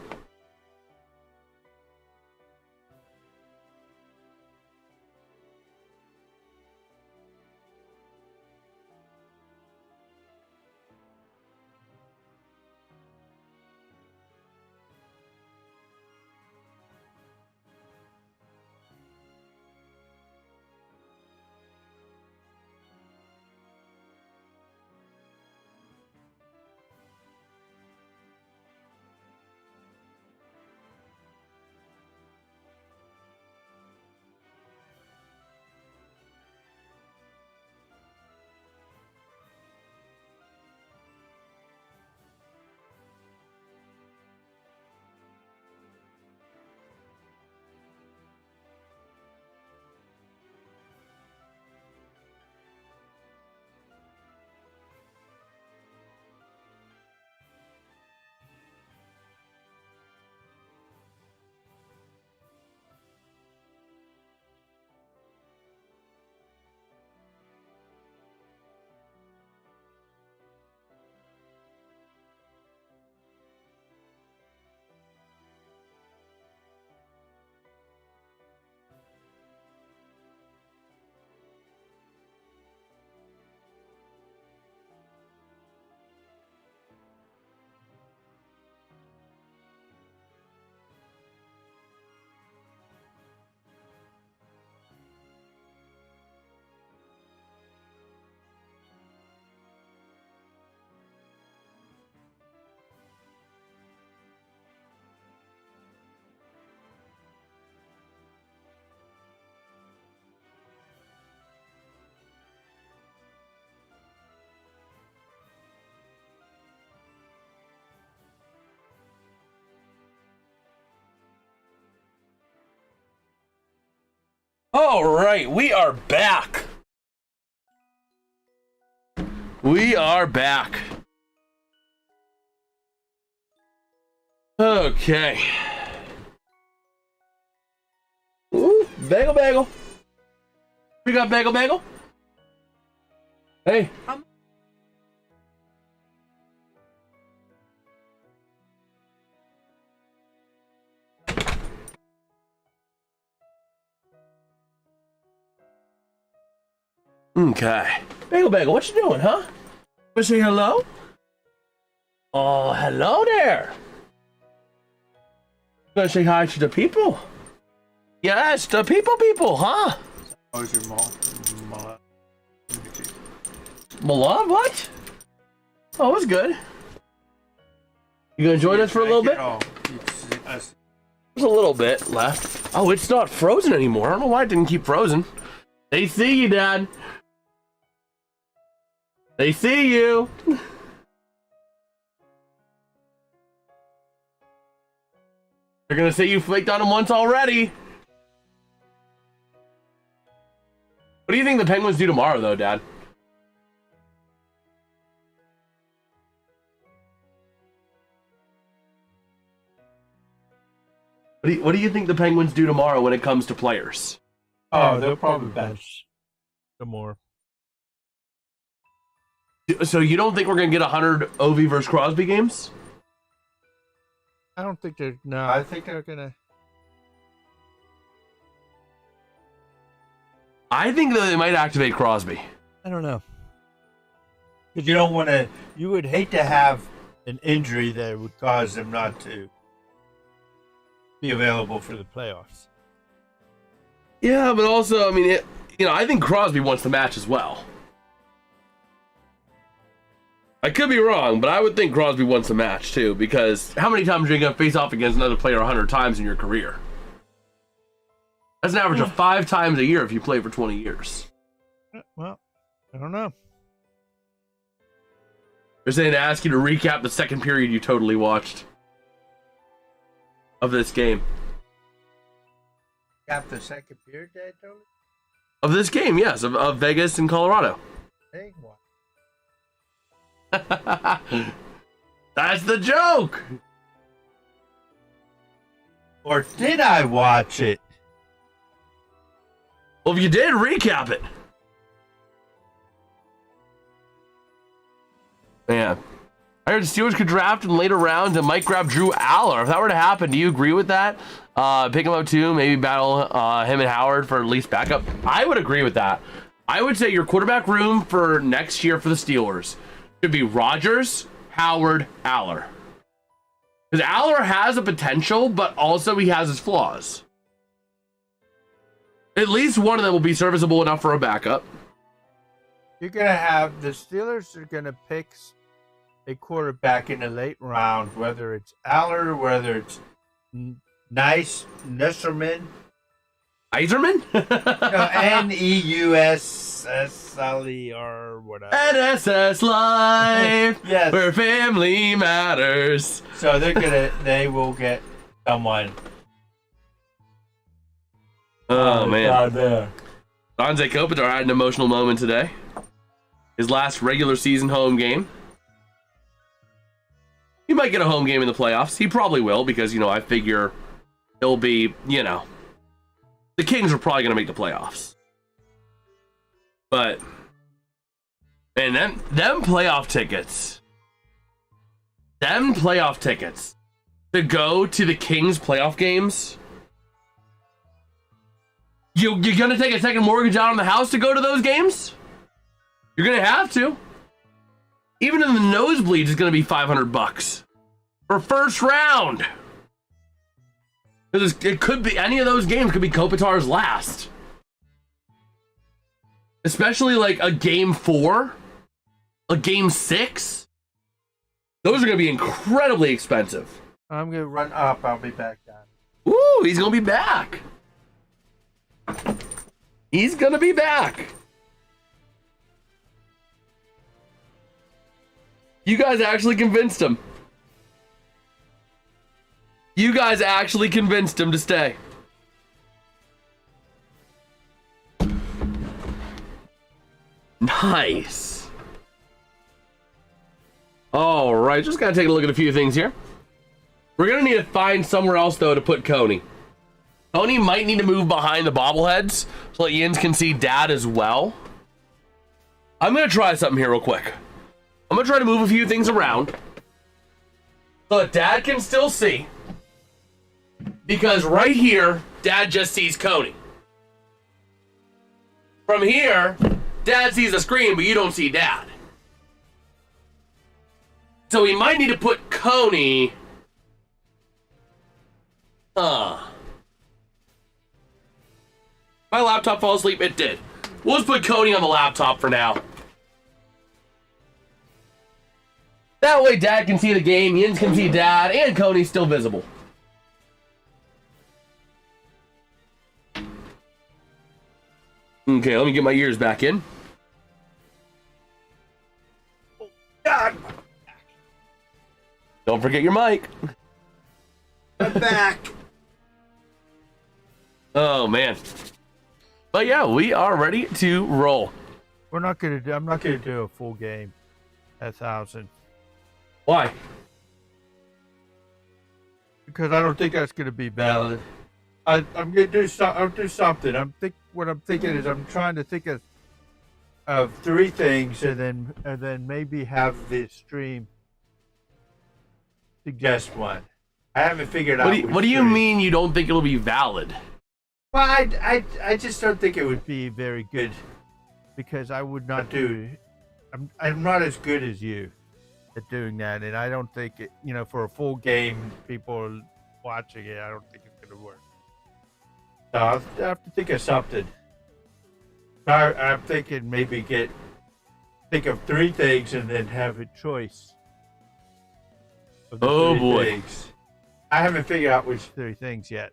All right, we are back. We are back. Okay. Ooh, bagel, bagel. We got bagel, bagel. Hey. Okay. Bagel, what you doing, huh? Wanna say hello? Oh, hello there. Gonna say hi to the people? Yes, the people, huh? How's your mom? Milan, what? Oh, it was good. You gonna join us for a little bit? There's a little bit left. Oh, it's not frozen anymore. I don't know why it didn't keep frozen. They see you, Dad. They see you. They're gonna say you flaked on them once already. What do you think the Penguins do tomorrow, though, Dad? What do you think the Penguins do tomorrow when it comes to players? Oh, they'll probably bench some more. So you don't think we're gonna get 100 Ovi versus Crosby games? I don't think they're. No, I think they're gonna. I think that they might activate Crosby. I don't know. Because you don't want to. You would hate to have an injury that would cause them not to be available for the playoffs. Yeah, but also, I mean, I think Crosby wants the match as well. I could be wrong, but I would think Crosby wants the match too, because how many times are you going to face off against another player 100 times in your career? That's an average of 5 times a year if you play for 20 years. Well, I don't know. They're saying to ask you to recap the second period you totally watched of this game. Got the second period, Dad, totally? Of this game, yes, of Vegas and Colorado. Hey, what? That's the joke. Or did I watch it? Well, if you did, recap it. Man, I heard the Steelers could draft in later rounds and might grab Drew Aller. If that were to happen, do you agree with that? Pick him up too, maybe battle him and Howard for at least backup. I would agree with that. I would say your quarterback room for next year for the Steelers should be Rodgers, Howard, Aller. Because Aller has a potential, but also he has his flaws. At least one of them will be serviceable enough for a backup. You're going to have the Steelers are going to pick a quarterback in the late round, whether it's Aller, whether it's Nice, Nesserman. Iserman? N-E-U-S-S-L-E-R, whatever. NSS Life, Yes. where family matters. So they will get someone. Oh, man. God, there. Anze Kopitar had an emotional moment today. His last regular season home game. He might get a home game in the playoffs. He probably will, because, I figure he'll be, the Kings are probably going to make the playoffs. But, man, them playoff tickets. Them playoff tickets to go to the Kings playoff games. You're going to take a second mortgage out on the house to go to those games? You're going to have to. Even in the nosebleeds, it's going to be $500 for first round. Because it could be, any of those games could be Kopitar's last. Especially like a game 4, a game 6. Those are going to be incredibly expensive. I'm going to run up. I'll be back down. Ooh, he's going to be back. He's going to be back. You guys actually convinced him. You guys actually convinced him to stay. Nice. All right, just gotta take a look at a few things here. We're gonna need to find somewhere else though to put Coney. Coney might need to move behind the bobbleheads so that Yins can see Dad as well. I'm going to try something here real quick. I'm going to try to move a few things around so that Dad can still see. Because right here, Dad just sees Coney. From here, Dad sees the screen, but you don't see Dad. So we might need to put Coney... My laptop fell asleep? It did. We'll just put Coney on the laptop for now. That way Dad can see the game, Yins can see Dad, and Coney's still visible. Okay, let me get my ears back in. God, Don't forget your mic. I'm back. Oh, man. But yeah, we are ready to roll. I'm not gonna do a full game at 1,000 Why? because I don't think that's gonna be valid. I'm gonna do something. What I'm thinking is I'm trying to think of 3 things and then maybe have the stream suggest one. I haven't figured out. What do you mean you don't think it'll be valid? Well, I just don't think it would be very good because I would not do. I'm not as good as you at doing that, and I don't think it. For a full game, people are watching it. I don't think it's gonna work. So I'll have to think of something. I'm thinking maybe think of 3 things and then have a choice. Of the Oh, 3 boy. things. I haven't figured out which 3 things yet.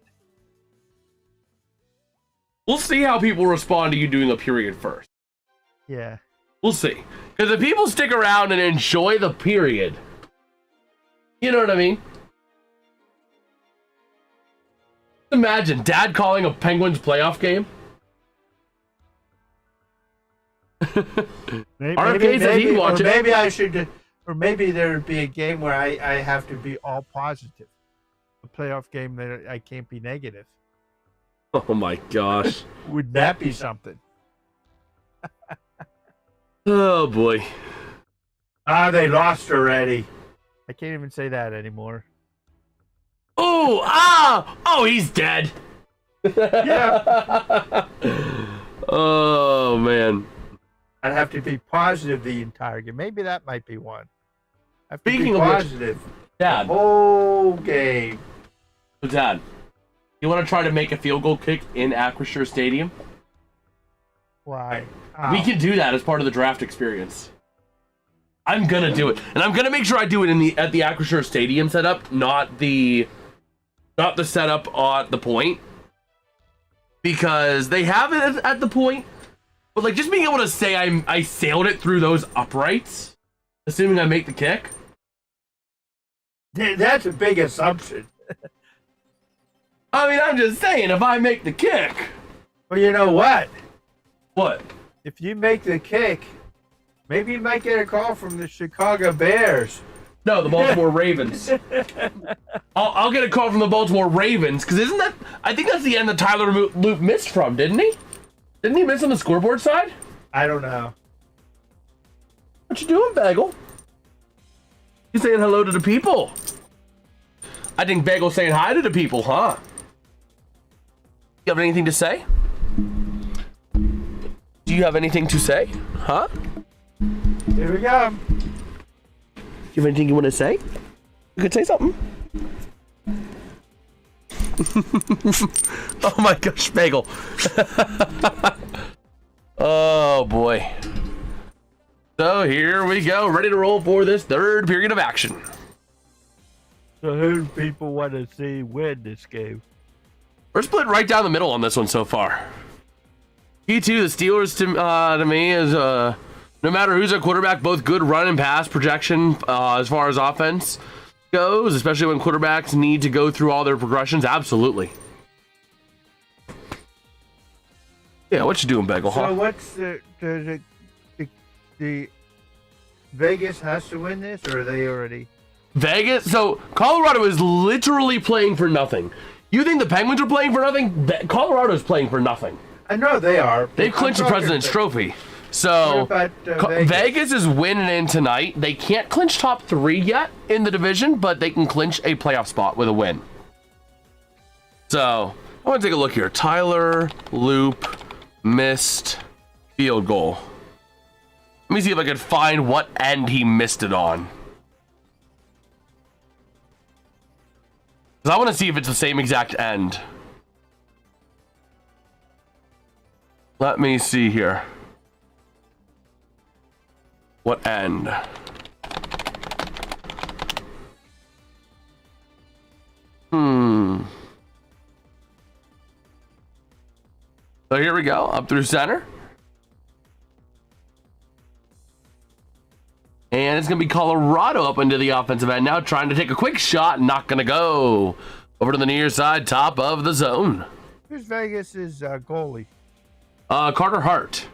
We'll see how people respond to you doing a period first. Yeah. We'll see. Because if people stick around and enjoy the period, you know what I mean? Imagine Dad calling a Penguins playoff game. RFK said he'd watch it. Maybe I should, or maybe there would be a game where I have to be all positive. A playoff game that I can't be negative. Oh my gosh. Would that be something? Oh boy. They lost already. I can't even say that anymore. Oh, he's dead. Yeah. Oh man. I'd have to be positive the entire game. Maybe that might be one. I have to Speaking be of which, positive Dad. the whole game. So Dad, you want to try to make a field goal kick in Acrisure Stadium? Why? We can do that as part of the draft experience. I'm gonna do it, and I'm gonna make sure I do it at the Acrisure Stadium setup, not the setup at the point, because they have it at the point. But like just being able to say I sailed it through those uprights, assuming I make the kick. That's a big assumption. I mean, I'm just saying if I make the kick. Well, you know what? What? If you make the kick, maybe you might get a call from the Chicago Bears. No, the Baltimore Ravens. I'll get a call from the Baltimore Ravens, because isn't that... I think that's the end that Tyler Loop missed from, didn't he? Didn't he miss on the scoreboard side? I don't know. What you doing, Bagel? You saying hello to the people. I think Bagel's saying hi to the people, huh? You have anything to say? Do you have anything to say? Huh? Here we go. You have anything you want to say? You could say something. Oh my gosh, Bagel. Oh boy. So here we go, ready to roll for this 3rd period of action. So who do people want to see win this game? We're split right down the middle on this one so far. P2, the Steelers to me is no matter who's a quarterback, both good run and pass projection as far as offense goes, especially when quarterbacks need to go through all their progressions. Absolutely. Yeah, what you doing, Bagel? So what's the Vegas has to win this, or are they already? Vegas? So Colorado is literally playing for nothing. You think the Penguins are playing for nothing? Colorado's playing for nothing. I know they are. They've clinched the President's Trophy. So What about, Vegas? Vegas is winning in tonight. They can't clinch top 3 yet in the division, but they can clinch a playoff spot with a win. So I want to take a look here. Tyler Loop missed field goal. Let me see if I can find what end he missed it on. Because I want to see if it's the same exact end. Let me see here. What end? So here we go, up through center. And it's going to be Colorado up into the offensive end now, trying to take a quick shot. Not going to go. Over to the near side, top of the zone. Who's Vegas's goalie? Carter Hart. Is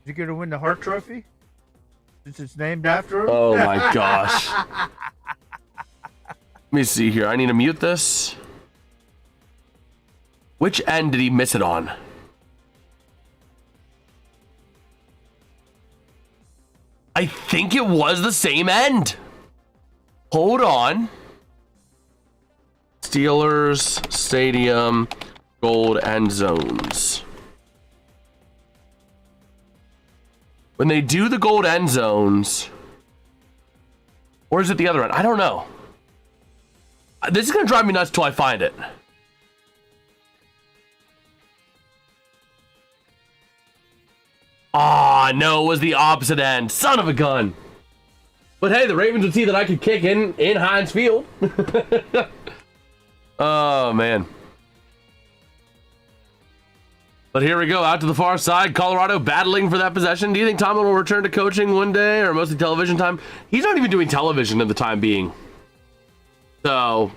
he going to win the Hart Trophy? Since it's named after him? Oh my gosh. Let me see here. I need to mute this. Which end did he miss it on? I think it was the same end. Hold on. Steelers Stadium gold end zones. When they do the gold end zones, or is it the other end? I don't know. This is going to drive me nuts till I find it. Ah, no, it was the opposite end. Son of a gun. But hey, the Ravens would see that I could kick in Heinz Field. Oh, man. But here we go, out to the far side. Colorado battling for that possession. Do you think Tomlin will return to coaching one day, or mostly television time? He's not even doing television at the time being. So,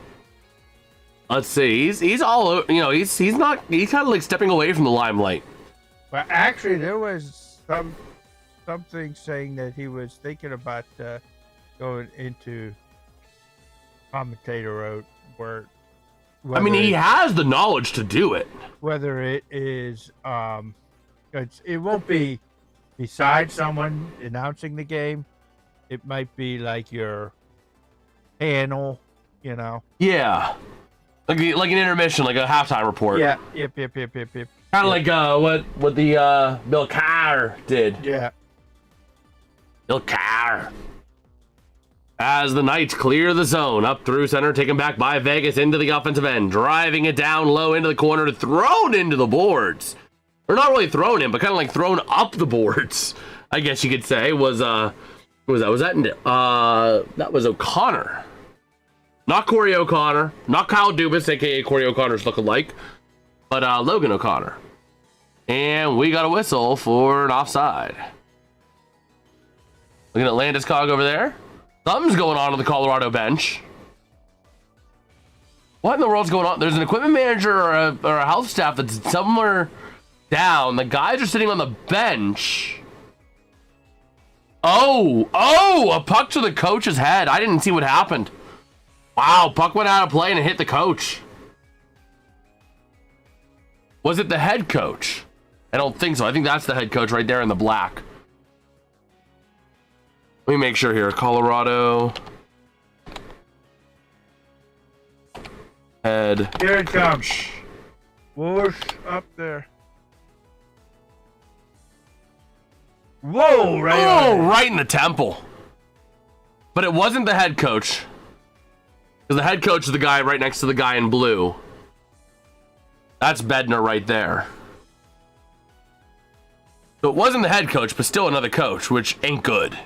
let's see. He's all, you know, he's kind of like stepping away from the limelight. Well, actually, there was something saying that he was thinking about going into commentator road, where I mean, he has the knowledge to do it. Whether it is, it won't be beside someone announcing the game. It might be like your panel, you know. Yeah, like an intermission, like a halftime report. Yeah. Yep. Kind of like what the Bill Carr did. Yeah. Bill Carr. As the Knights clear the zone, up through center, taken back by Vegas into the offensive end, driving it down low into the corner, thrown into the boards. Or not really thrown in, but kind of like thrown up the boards, I guess you could say. Was that was O'Connor. Not Corey O'Connor, not Kyle Dubas, aka Corey O'Connor's lookalike, but Logan O'Connor. And we got a whistle for an offside. Looking at Landeskog over there. Something's going on the Colorado bench. What in the world's going on? There's an equipment manager or a health staff that's somewhere down. The guys are sitting on the bench. Oh, a puck to the coach's head. I didn't see what happened. Wow, puck went out of play and it hit the coach. Was it the head coach? I don't think so. I think that's the head coach right there in the black. Let me make sure here. Colorado. Head. Here it comes. Whoosh up there. Whoa! Right in the temple. But it wasn't the head coach. Because the head coach is the guy right next to the guy in blue. That's Bednar right there. So it wasn't the head coach, but still another coach, which ain't good.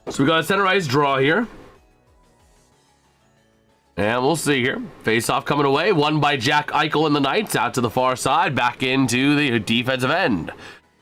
So we got a center ice draw here. And we'll see here. Face-off coming away. Won by Jack Eichel and the Knights. Out to the far side. Back into the defensive end.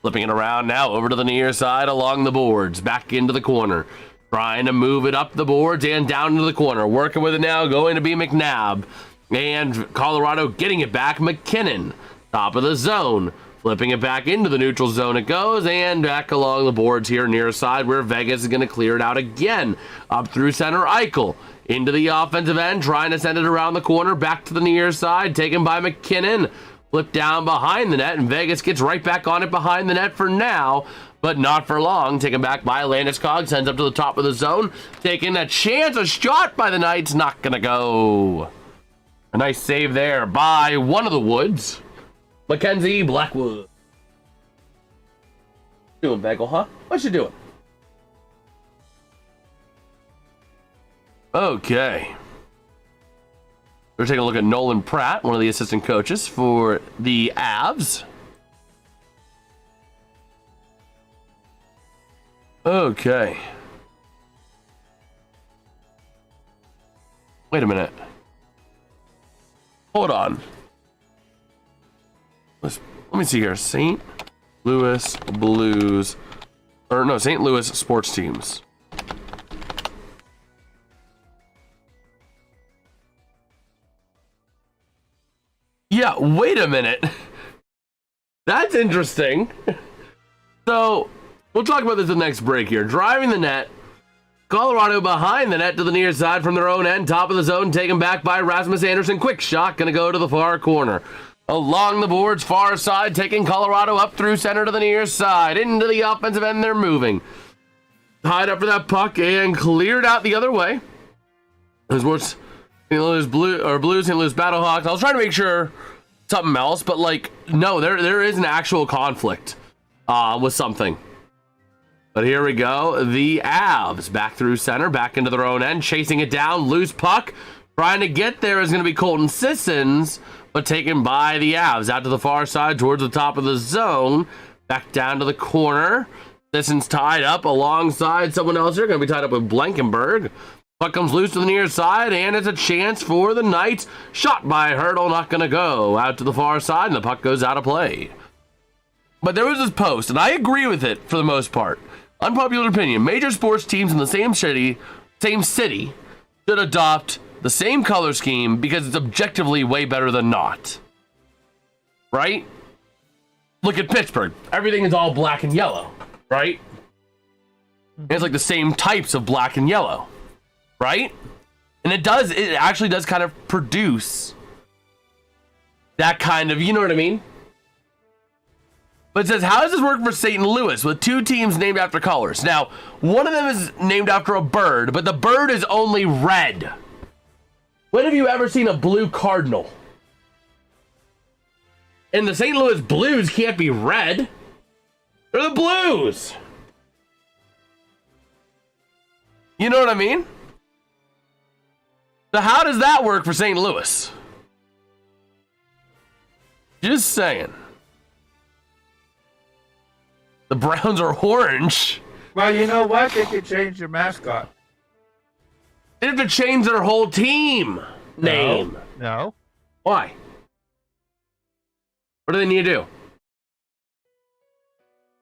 Flipping it around now. Over to the near side along the boards. Back into the corner. Trying to move it up the boards and down into the corner. Working with it now. Going to be McNabb. And Colorado getting it back. McKinnon. Top of the zone. Flipping it back into the neutral zone it goes, and back along the boards here near side where Vegas is going to clear it out again. Up through center, Eichel. Into the offensive end, trying to send it around the corner, back to the near side, taken by McKinnon. Flip down behind the net, and Vegas gets right back on it behind the net for now, but not for long. Taken back by Landeskog, sends up to the top of the zone. Taking a chance, a shot by the Knights, not going to go. A nice save there by one of the Woods. Mackenzie Blackwood. Doing, Bagel, huh? What you doing? Okay. We're taking a look at Nolan Pratt, one of the assistant coaches for the Avs. Okay. Wait a minute. Hold on. Let me see here. St. Louis Blues. Or no, St. Louis sports teams. Yeah, wait a minute. That's interesting. So, we'll talk about this in the next break here. Driving the net. Colorado behind the net to the near side from their own end. Top of the zone, taken back by Rasmus Andersson. Quick shot, going to go to the far corner. Along the boards, far side, taking Colorado up through center to the near side. Into the offensive end, they're moving. Tied up for that puck and cleared out the other way. There's Blues, St. Louis Battlehawks. I was trying to make sure something else, but no, there is an actual conflict with something. But here we go. The Avs back through center, back into their own end, chasing it down, loose puck. Trying to get there is going to be Colton Sissons, but taken by the Avs out to the far side towards the top of the zone. Back down to the corner. Sissons tied up alongside someone else here. Going to be tied up with Blankenberg. Puck comes loose to the near side, and it's a chance for the Knights. Shot by Hurdle, not going to go. Out to the far side, and the puck goes out of play. But there was this post, and I agree with it for the most part. Unpopular opinion. Major sports teams in the same city should adopt the same color scheme because it's objectively way better than not. Right? Look at Pittsburgh. Everything is all black and yellow, right? It's like the same types of black and yellow. Right? And it actually does kind of produce that kind of, you know what I mean? But it says, how does this work for St. Louis with two teams named after colors? Now, one of them is named after a bird, but the bird is only red. When have you ever seen a blue cardinal? And the St. Louis Blues can't be red. They're the Blues. You know what I mean? So how does that work for St. Louis? Just saying. The Browns are orange. Well, you know what? They could change their mascot. They have to change their whole team name. No. Why? What do they need to do?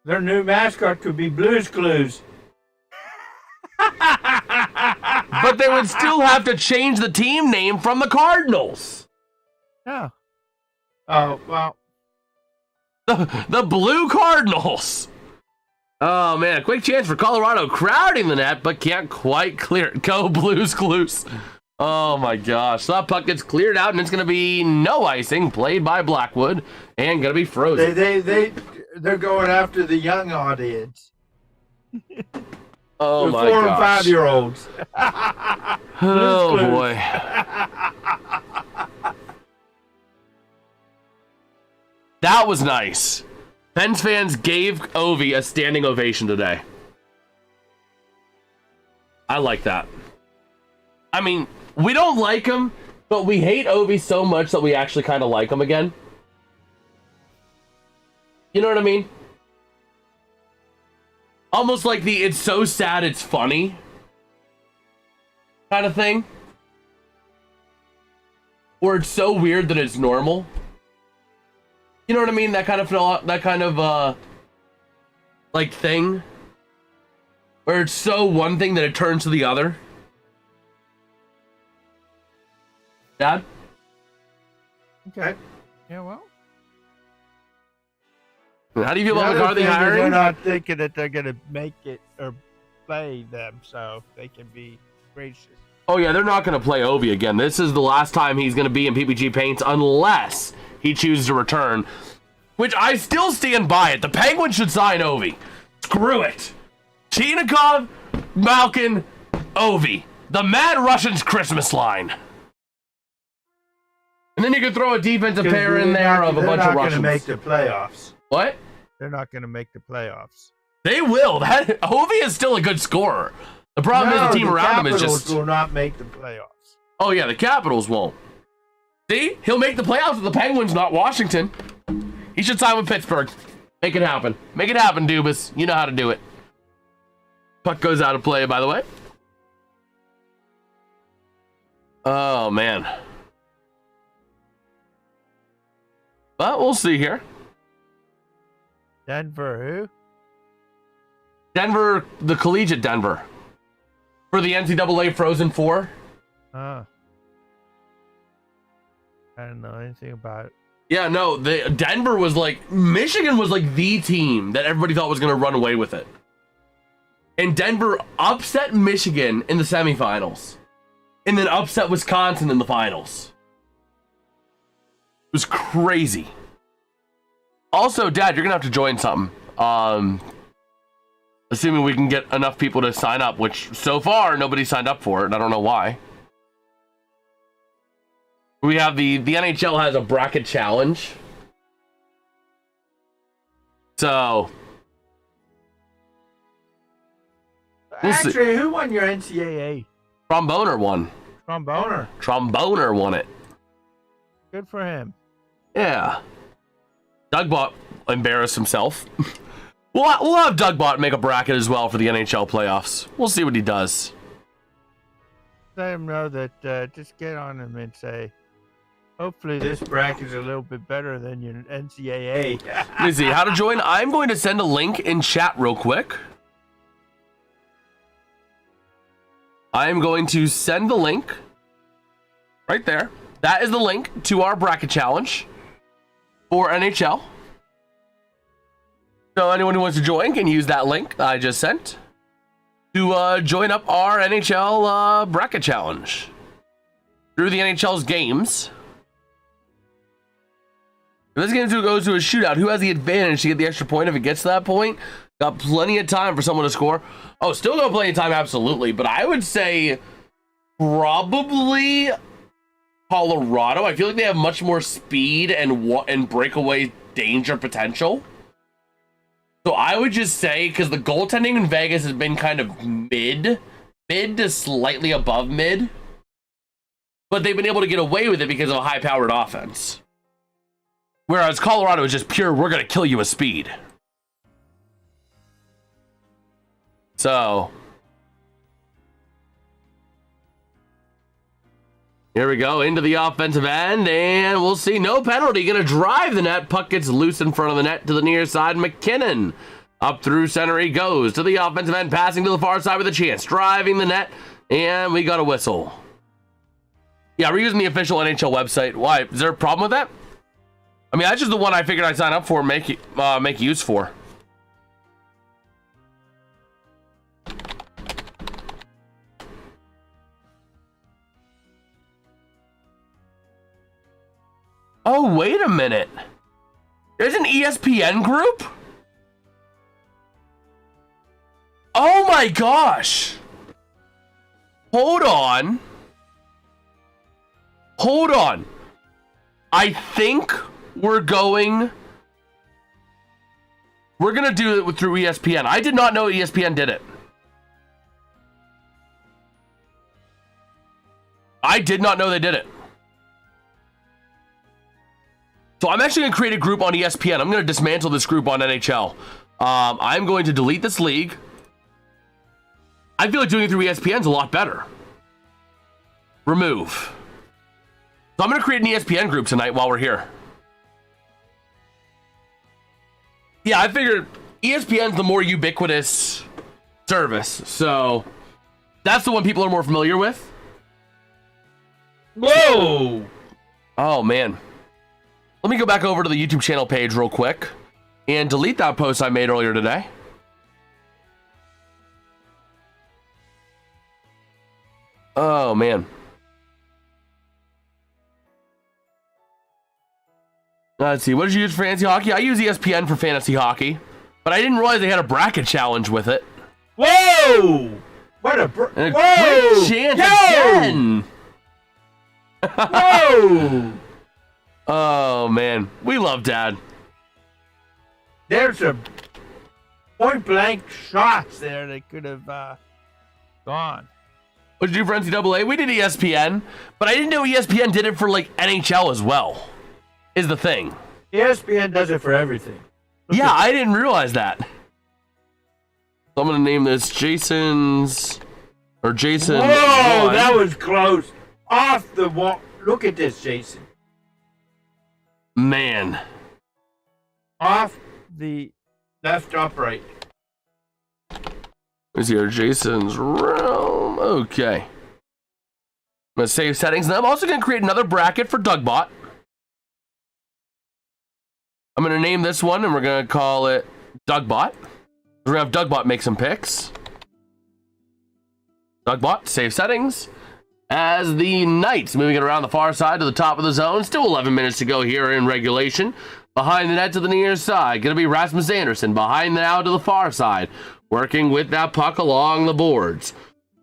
Their new mascot could be Blues Clues. But they would still have to change the team name from the Cardinals. Yeah. Oh, well. The Blue Cardinals. Oh, man. A quick chance for Colorado crowding the net, but can't quite clear it. Go Blues Clues. Oh, my gosh. So that puck gets cleared out, and it's going to be no icing, played by Blackwood, and going to be frozen. They're going after the young audience. Oh, the my 4 gosh. and 5-year-olds. Oh, boy. That was nice. Pens fans gave Ovi a standing ovation today. I like that. I mean, we don't like him, but we hate Ovi so much that we actually kind of like him again. You know what I mean? Almost like the it's so sad it's funny kind of thing. Or it's so weird that it's normal. You know what I mean? That kind of like thing. Where it's so one thing that it turns to the other. Dad? Okay. Yeah, well. How do you feel about The other McCarthy thing is hiring? they're not thinking that they're going to make it or play them, so they can be gracious. Oh yeah, they're not going to play Ovi again. This is the last time he's going to be in PPG paints unless he chooses to return, which I still stand by it. The Penguins should sign Ovi. Screw it. Chinikov, Malkin, Ovi. The Mad Russians Christmas line. And then you could throw a defensive pair in there of a bunch of Russians. They're not going to make the playoffs. What? They're not going to make the playoffs. They will. That Ovi is still a good scorer. The problem is the team around him is just... will not make the playoffs. Oh, yeah, the Capitals won't. See? He'll make the playoffs with the Penguins, not Washington. He should sign with Pittsburgh. Make it happen. Make it happen, Dubas. You know how to do it. Puck goes out of play, by the way. Oh, man. But we'll see here. Denver, who? Denver, the collegiate Denver. For the NCAA Frozen Four. I don't know anything about it. Yeah, no, Denver was like, Michigan was like the team that everybody thought was going to run away with it. And Denver upset Michigan in the semifinals. And then upset Wisconsin in the finals. It was crazy. Also, Dad, you're going to have to join something. Assuming we can get enough people to sign up, which so far nobody signed up for it, and I don't know why. We have the NHL has a bracket challenge. So we'll Actually, see. who won your NCAA? Tromboner won. Tromboner won it. Good for him. Yeah. Dougbot embarrassed himself. We'll have Dougbot make a bracket as well for the NHL playoffs. We'll see what he does. Let him know that just get on him and say, hopefully this bracket is a little bit better than your NCAA. Let me see how to join. I'm going to send a link in chat real quick. I'm going to send the link right there. That is the link to our bracket challenge for NHL. So anyone who wants to join can use that link I just sent to join up our NHL bracket challenge through the NHL's games. If this game goes to a shootout, who has the advantage to get the extra point if it gets to that point? Got plenty of time for someone to score. Oh, still got plenty of time, absolutely. But I would say probably Colorado. I feel like they have much more speed and breakaway danger potential. So I would just say, because the goaltending in Vegas has been kind of mid to slightly above mid, but they've been able to get away with it because of a high-powered offense. Whereas Colorado is just pure, we're going to kill you with speed. So here we go into the offensive end, and we'll see. No penalty. Going to drive the net. Puck gets loose in front of the net to the near side. McKinnon up through center. He goes to the offensive end, passing to the far side with a chance. Driving the net, and we got a whistle. Yeah, we're using the official NHL website. Why? Is there a problem with that? I mean, that's just the one I figured I'd sign up for and make use for. Oh, wait a minute. There's an ESPN group? Oh my gosh. Hold on. I think we're going to do it through ESPN. I did not know ESPN did it. I did not know they did it. So I'm actually going to create a group on ESPN. I'm going to dismantle this group on NHL. I'm going to delete this league. I feel like doing it through ESPN is a lot better. Remove. So I'm going to create an ESPN group tonight while we're here. Yeah, I figured ESPN's the more ubiquitous service. So that's the one people are more familiar with. Whoa! Oh, man. Let me go back over to the YouTube channel page real quick and delete that post I made earlier today. Oh, man. Let's see. What did you use for fantasy hockey? I use ESPN for fantasy hockey, but I didn't realize they had a bracket challenge with it. Whoa! What a And a whoa! quick chance Yo! again. Whoa! Oh, man. We love Dad. There's a point blank shots there that could have gone. What did you do for NCAA? We did ESPN, but I didn't know ESPN did it for like NHL as well. Is the thing. ESPN does it for everything. Yeah, I didn't realize that. So I'm gonna name this Jason's or Jason. Whoa, 1. that was close. Off the wall. Look at this, Jason. Man. Off the left upright. Let's see here, Jason's realm. Okay. I'm gonna save settings, and I'm also gonna create another bracket for Dougbot. I'm gonna name this one, and we're gonna call it Dougbot. We're gonna have Dougbot make some picks. Dougbot, save settings. As the Knights moving it around the far side to the top of the zone. Still 11 minutes to go here in regulation. Behind the net to the near side. Gonna be Rasmus Anderson. Behind now to the far side. Working with that puck along the boards.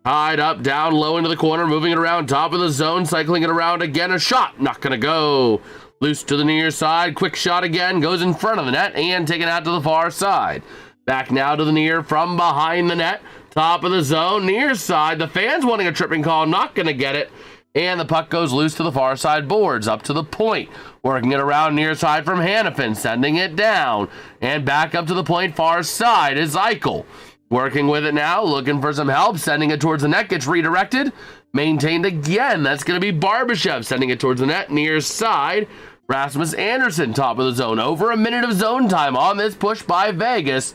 Tied up, down low into the corner. Moving it around top of the zone. Cycling it around again. A shot. Not gonna go. Loose to the near side. Quick shot again. Goes in front of the net and taken out to the far side. Back now to the near from behind the net. Top of the zone. Near side. The fans wanting a tripping call. Not going to get it. And the puck goes loose to the far side boards. Up to the point. Working it around near side from Hannafin. Sending it down. And back up to the point far side is Eichel. Working with it now. Looking for some help. Sending it towards the net. Gets redirected. Maintained again. That's going to be Barbashev sending it towards the net. Near side. Rasmus Anderson, top of the zone. Over a minute of zone time on this push by Vegas.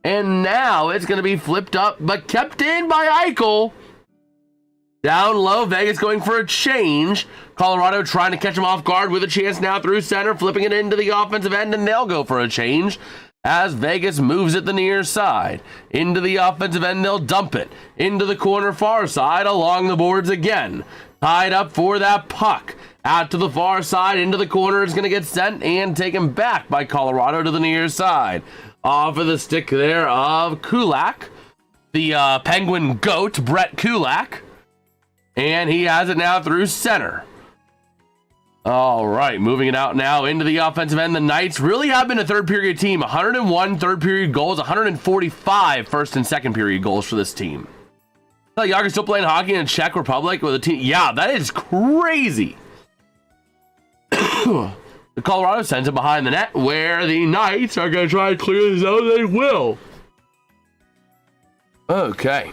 And now it's going to be flipped up, but kept in by Eichel. Down low, Vegas going for a change. Colorado trying to catch him off guard with a chance now through center, flipping it into the offensive end, and they'll go for a change. As Vegas moves it the near side. Into the offensive end, they'll dump it. Into the corner far side, along the boards again. Tied up for that puck. Out to the far side, into the corner, it's going to get sent and taken back by Colorado to the near side. Off of the stick there of Kulak, the Penguin GOAT, Brett Kulak. And he has it now through center. All right, moving it out now into the offensive end. The Knights really have been a third period team. 101 third period goals, 145 first and second period goals for this team. Yager's still playing hockey in the Czech Republic with a team. Yeah, that is crazy. The Colorado sends it behind the net, where the Knights are going to try to clear the zone. They will. Okay.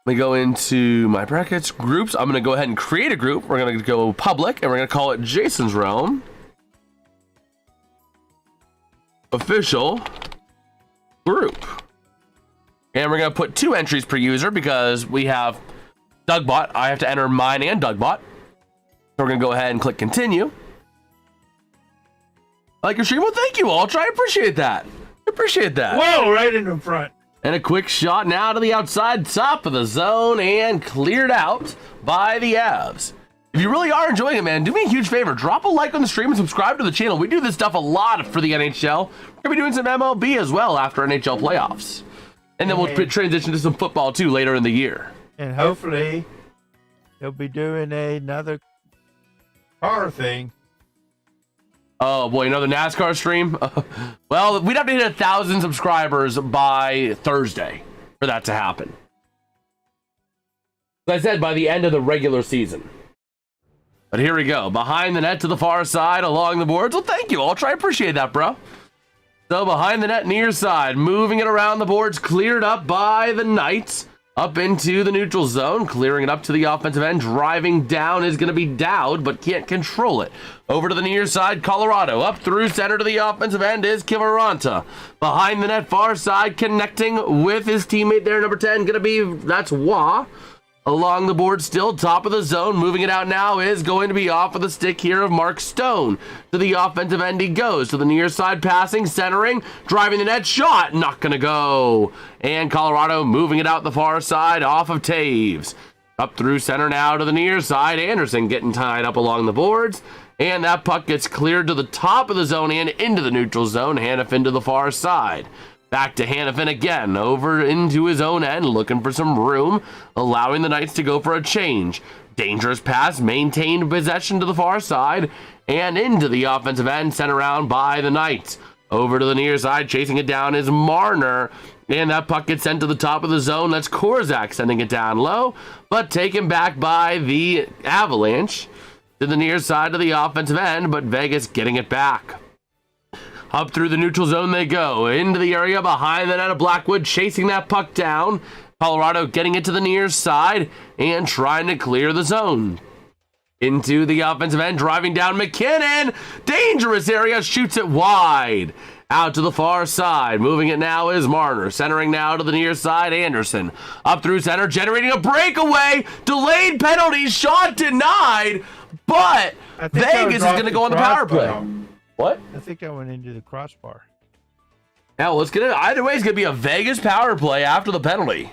Let me go into my brackets, groups. I'm going to go ahead and create a group. We're going to go public, and we're going to call it Jason's Realm. Official group. And we're going to put 2 entries per user because we have Dougbot. I have to enter mine and Dougbot. So we're going to go ahead and click continue. Like your stream? Well, thank you, Ultra. I appreciate that. Whoa, right in the front. And a quick shot now to the outside top of the zone and cleared out by the Avs. If you really are enjoying it, man, do me a huge favor. Drop a like on the stream and subscribe to the channel. We do this stuff a lot for the NHL. We're going to be doing some MLB as well after NHL playoffs. And then we'll transition to some football, too, later in the year. And hopefully, they'll be doing another car thing. Oh, boy, another NASCAR stream? Well, we'd have to hit 1,000 subscribers by Thursday for that to happen. As I said, by the end of the regular season. But here we go. Behind the net to the far side, along the boards. Well, thank you, Ultra. I appreciate that, bro. So behind the net, near side, moving it around the boards, cleared up by the Knights. Up into the neutral zone, clearing it up to the offensive end. Driving down is going to be Dowd, but can't control it. Over to the near side, Colorado. Up through center to the offensive end is Kivaranta. Behind the net, far side, connecting with his teammate there, number 10. Going to be, that's Wah. along the board still, top of the zone. Moving it out now is going to be off of the stick here of Mark Stone. To the offensive end he goes. To the near side passing, centering, driving the net, shot, not going to go. And Colorado moving it out the far side off of Taves. Up through center now to the near side. Anderson getting tied up along the boards. And that puck gets cleared to the top of the zone and into the neutral zone. Hanifin to the far side. Back to Hanifin again, over into his own end, looking for some room, allowing the Knights to go for a change. Dangerous pass, maintained possession to the far side, and into the offensive end, sent around by the Knights. Over to the near side, chasing it down is Marner, and that puck gets sent to the top of the zone. That's Korzak sending it down low, but taken back by the Avalanche. To the near side of the offensive end, but Vegas getting it back. Up through the neutral zone they go, into the area behind the net of Blackwood, chasing that puck down. Colorado getting it to the near side and trying to clear the zone. Into the offensive end, driving down McKinnon. Dangerous area, shoots it wide. Out to the far side, moving it now is Marner. Centering now to the near side, Anderson. Up through center, generating a breakaway. Delayed penalty, shot denied. But Vegas is going to go on the power play. What? I think I went into the crossbar. Now, let's get it. Either way, it's going to be a Vegas power play after the penalty.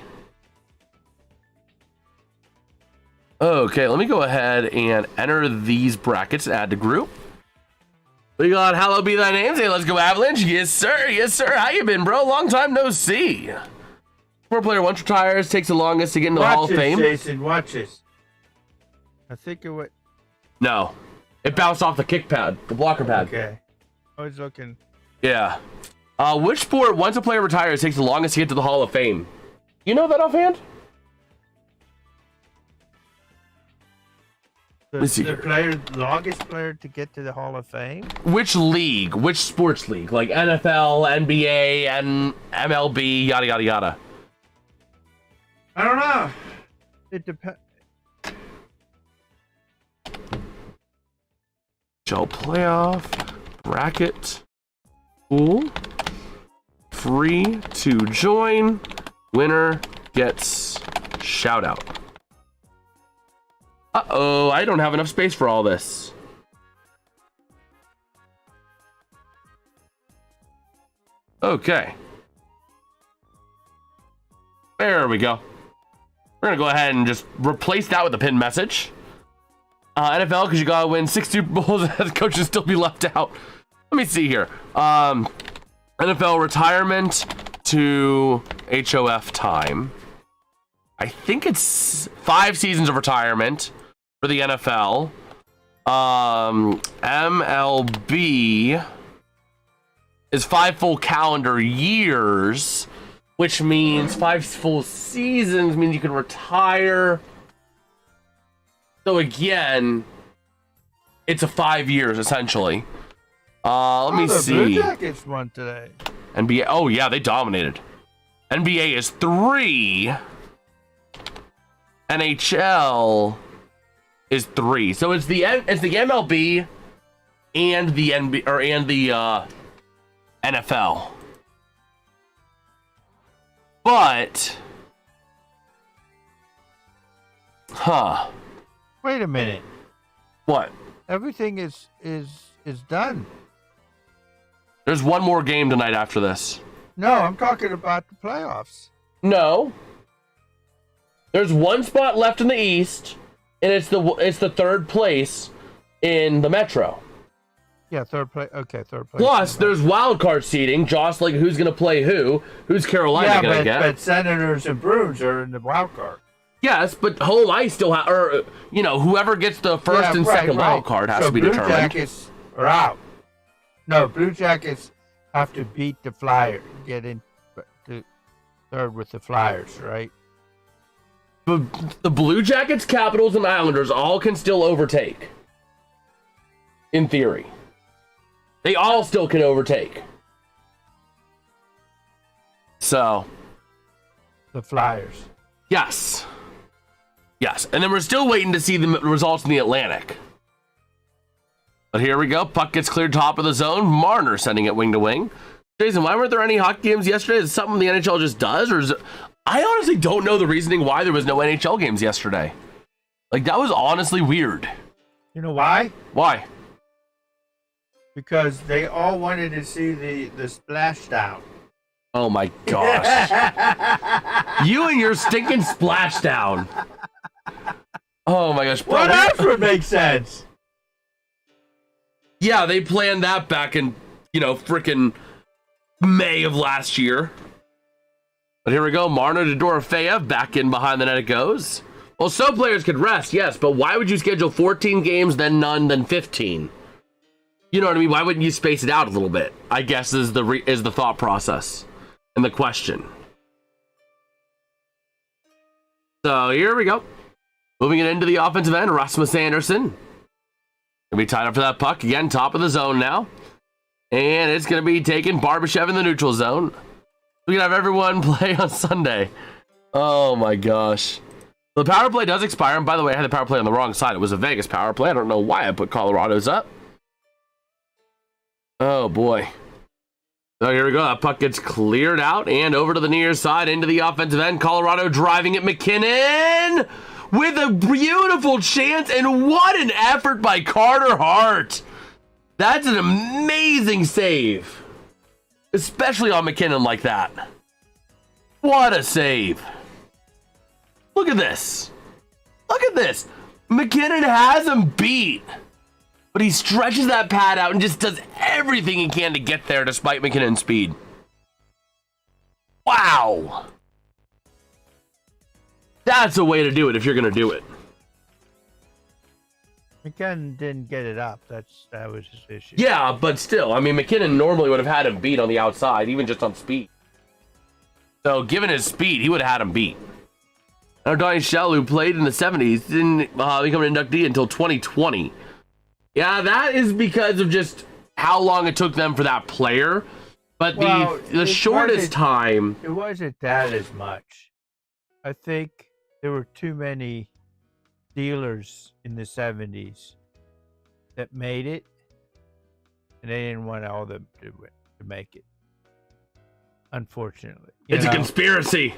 Okay, let me go ahead and enter these brackets, add to group. We got Hallowed Be Thy Name. Say, let's go Avalanche. Yes, sir. Yes, sir. How you been, bro? Long time no see. Four player once retires, takes the longest to get into the Hall of Fame. Jason, watch this. I think it went. No. It bounced off the kick pad, the blocker pad. Okay. I was looking. Yeah. Which sport, once a player retires, takes the longest to get to the Hall of Fame? You know that offhand? Longest player to get to the Hall of Fame? Which league? Which sports league? Like NFL, NBA, and MLB, yada, yada, yada. I don't know. It depends. NHL playoff bracket pool, free to join, winner gets shout out. Uh-oh, I don't have enough space for all this. Okay, there we go. We're gonna go ahead and just replace that with a pinned message. NFL, because you gotta win 6 Super Bowls as coaches still be left out. Let me see here. NFL retirement to HOF time. I think it's 5 seasons of retirement for the NFL. MLB is 5 full calendar years, which means 5 full seasons means you can retire. So again, it's a 5 years essentially. Let me see. Blue Jackets won today. NBA. Oh yeah, they dominated. NBA is 3. NHL is 3. So it's the MLB and the NFL. But Wait a minute. What? Everything is done. There's one more game tonight after this. No, I'm talking about the playoffs. No. There's one spot left in the East, and it's the third place in the Metro. Yeah, third place. Okay, third place. Plus, there's wild card seeding, jostling who's going to play who's Carolina going to get. But Senators and Bruins are in the wild card. Yes, but home ice still whoever gets the first and second wild card has to be determined. Blue Jackets are out. No, Blue Jackets have to beat the Flyers, get in to third with the Flyers, right? The Blue Jackets, Capitals, and Islanders all can still overtake. In theory. They all still can overtake. So. The Flyers. Yes. Yes. And then we're still waiting to see the results in the Atlantic. But here we go. Puck gets cleared top of the zone. Marner sending it wing to wing. Jason, why weren't there any hockey games yesterday? Is it something the NHL just does? Or is it... I honestly don't know the reasoning why there was no NHL games yesterday. Like, that was honestly weird. You know why? Why? Because they all wanted to see the splashdown. Oh my gosh. You and your stinking splashdown. Oh my gosh. Bro, What else would make sense? yeah, they planned that back in, frickin' May of last year. But here we go. Marner to Dorofeyev back in behind the net it goes. Well, some players could rest, yes, but why would you schedule 14 games, then none, then 15? You know what I mean? Why wouldn't you space it out a little bit? I guess is the thought process and the question. So here we go. Moving it into the offensive end, Rasmus Anderson. Gonna be tied up for that puck. Again, top of the zone now. And it's gonna be taking Barbashev in the neutral zone. We can have everyone play on Sunday. Oh my gosh. The power play does expire. And by the way, I had the power play on the wrong side. It was a Vegas power play. I don't know why I put Colorado's up. Oh boy. So here we go. That puck gets cleared out and over to the near side into the offensive end. Colorado driving it. McKinnon with a beautiful chance. And what an effort by Carter Hart. That's an amazing save. Especially on McKinnon like that. What a save. Look at this. Look at this. McKinnon has him beat. But he stretches that pad out and just does everything he can to get there despite McKinnon's speed. Wow. That's a way to do it if you're going to do it. McKinnon didn't get it up. That was his issue. Yeah, but still, I mean, McKinnon normally would have had him beat on the outside, even just on speed. So, given his speed, he would have had him beat. Now, Donnie Shell, who played in the 70s, didn't become an inductee until 2020. Yeah, that is because of just how long it took them for that player. But the shortest time... It wasn't that as much. I think there were too many dealers in the 70s that made it, and they didn't want all of them to make it. Unfortunately. It's a conspiracy.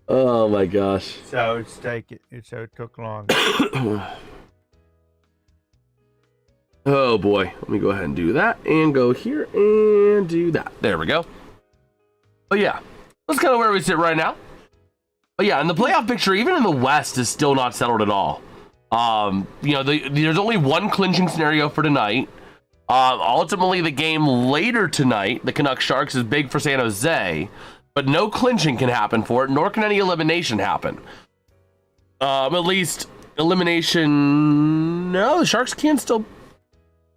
Oh my gosh. So it took long. Oh boy. Let me go ahead and do that and go here and do that. There we go. But yeah, that's kind of where we sit right now. But yeah, and the playoff picture, even in the West, is still not settled at all. There's only one clinching scenario for tonight. Ultimately, the game later tonight, the Canucks Sharks, is big for San Jose, but no clinching can happen for it, nor can any elimination happen. At least elimination. No, the Sharks can still.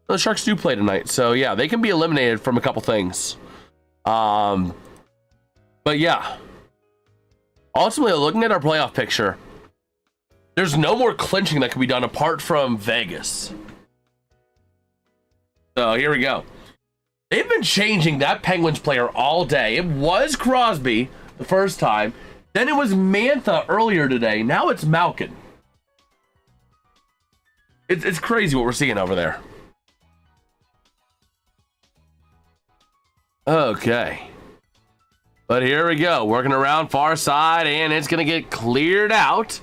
The Sharks do play tonight, so yeah, they can be eliminated from a couple things. But yeah. Ultimately, looking at our playoff picture, there's no more clinching that can be done apart from Vegas. So here we go. They've been changing that Penguins player all day. It was Crosby the first time. Then it was Mantha earlier today. Now it's Malkin. It's crazy what we're seeing over there. Okay. But here we go, working around far side, and it's going to get cleared out.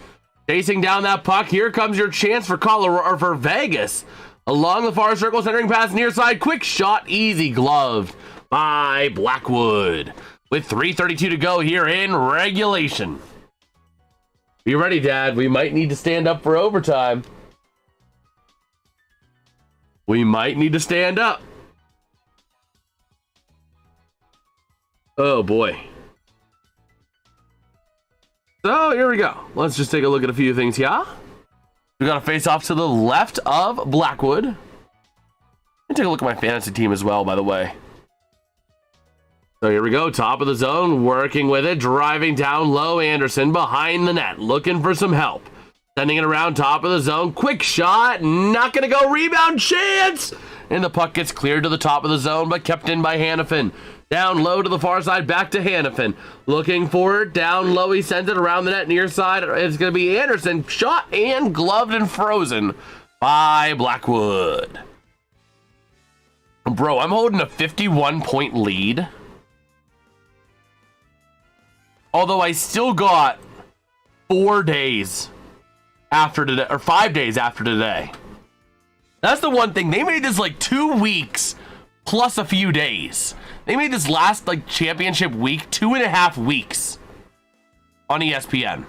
Chasing down that puck, here comes your chance for Colorado, or for Vegas. Along the far circle, centering pass near side, quick shot, easy gloved by Blackwood. With 3:32 to go here in regulation. Be ready, Dad. We might need to stand up for overtime. We might need to stand up. Oh boy. So here we go. Let's just take a look at a few things here. We got a face off to the left of Blackwood. Let me take a look at my fantasy team as well, by the way. So here we go. Top of the zone, working with it, driving down low. Anderson behind the net, looking for some help. Sending it around top of the zone. Quick shot. Not going to go. Rebound chance. And the puck gets cleared to the top of the zone, but kept in by Hannafin. Down low to the far side, back to Hannafin. Looking for it, down low, he sends it around the net, near side. It's going to be Anderson, shot and gloved and frozen by Blackwood. Bro, I'm holding a 51-point lead. Although I still got 4 days after today, or 5 days after today. That's the one thing. They made this like 2 weeks plus a few days. They made this last like championship week 2.5 weeks on ESPN.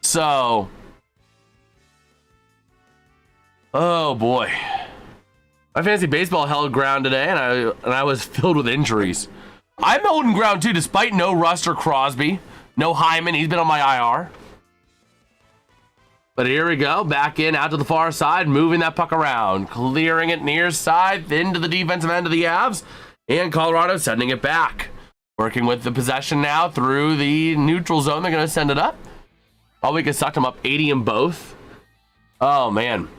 So, oh boy. My fantasy baseball held ground today, and I was filled with injuries. I'm holding ground too, despite no Rust or Crosby, no Hyman. He's been on my IR. But here we go, back in, out to the far side, moving that puck around, clearing it near side, into the defensive end of the Avs, and Colorado sending it back. Working with the possession now through the neutral zone. They're going to send it up. Probably could suck them up 80 in both. Oh, man.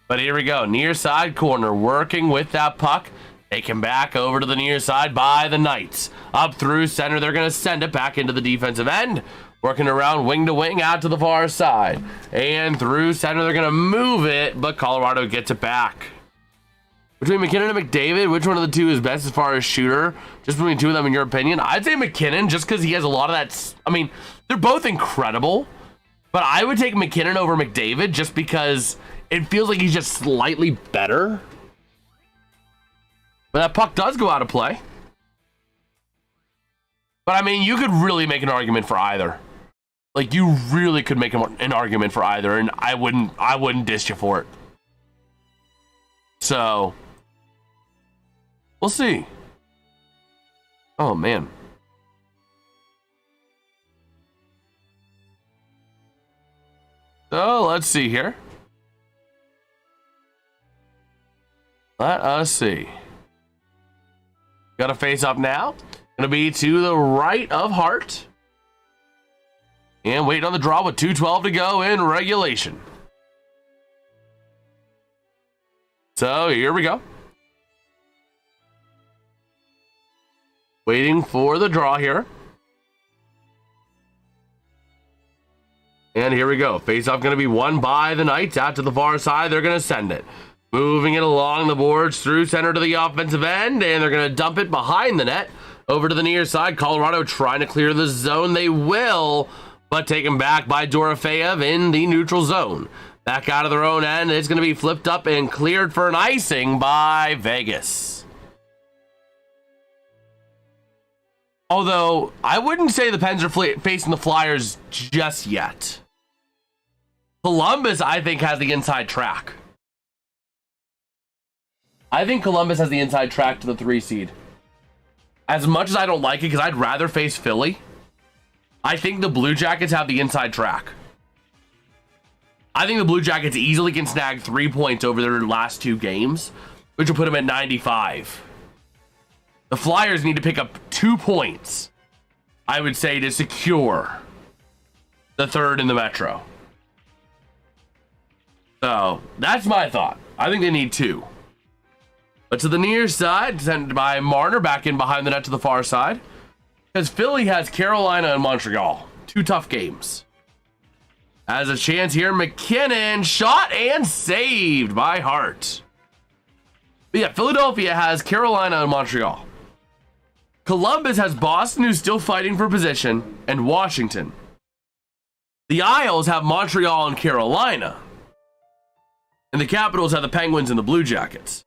But here we go, near side corner, working with that puck. Taken back over to the near side by the Knights. Up through center, they're going to send it back into the defensive end. Working around wing to wing out to the far side. And through center, they're going to move it, but Colorado gets it back. Between McKinnon and McDavid, which one of the two is best as far as shooter? Just between two of them, in your opinion? I'd say McKinnon, just because he has a lot of that. I mean, they're both incredible, but I would take McKinnon over McDavid just because it feels like he's just slightly better. But that puck does go out of play. But I mean, you could really make an argument for either. Like, you really could make an argument for either, and I wouldn't diss you for it. So, we'll see. Oh, man. So, let's see here. Let us see. Got a face up now. Gonna be to the right of Hart. And waiting on the draw with 2:12 to go in regulation. So here we go. Waiting for the draw here. And here we go. Face-off going to be won by the Knights. Out to the far side, they're going to send it. Moving it along the boards through center to the offensive end. And they're going to dump it behind the net. Over to the near side. Colorado trying to clear the zone. They will, but taken back by Dorofeyev in the neutral zone. Back out of their own end. It's going to be flipped up and cleared for an icing by Vegas. Although, I wouldn't say the Pens are facing the Flyers just yet. Columbus, I think, has the inside track. I think Columbus has the inside track to the 3 seed. As much as I don't like it, because I'd rather face Philly, I think the Blue Jackets have the inside track. I think the Blue Jackets easily can snag 3 points over their last 2 games, which will put them at 95. The Flyers need to pick up 2 points, I would say, to secure the 3rd in the Metro. So, that's my thought. I think they need 2. But to the near side, sent by Marner, back in behind the net to the far side. Because Philly has Carolina and Montreal. 2 tough games. Has a chance here. McKinnon, shot and saved by Hart. But yeah, Philadelphia has Carolina and Montreal. Columbus has Boston, who's still fighting for position, and Washington. The Isles have Montreal and Carolina. And the Capitals have the Penguins and the Blue Jackets.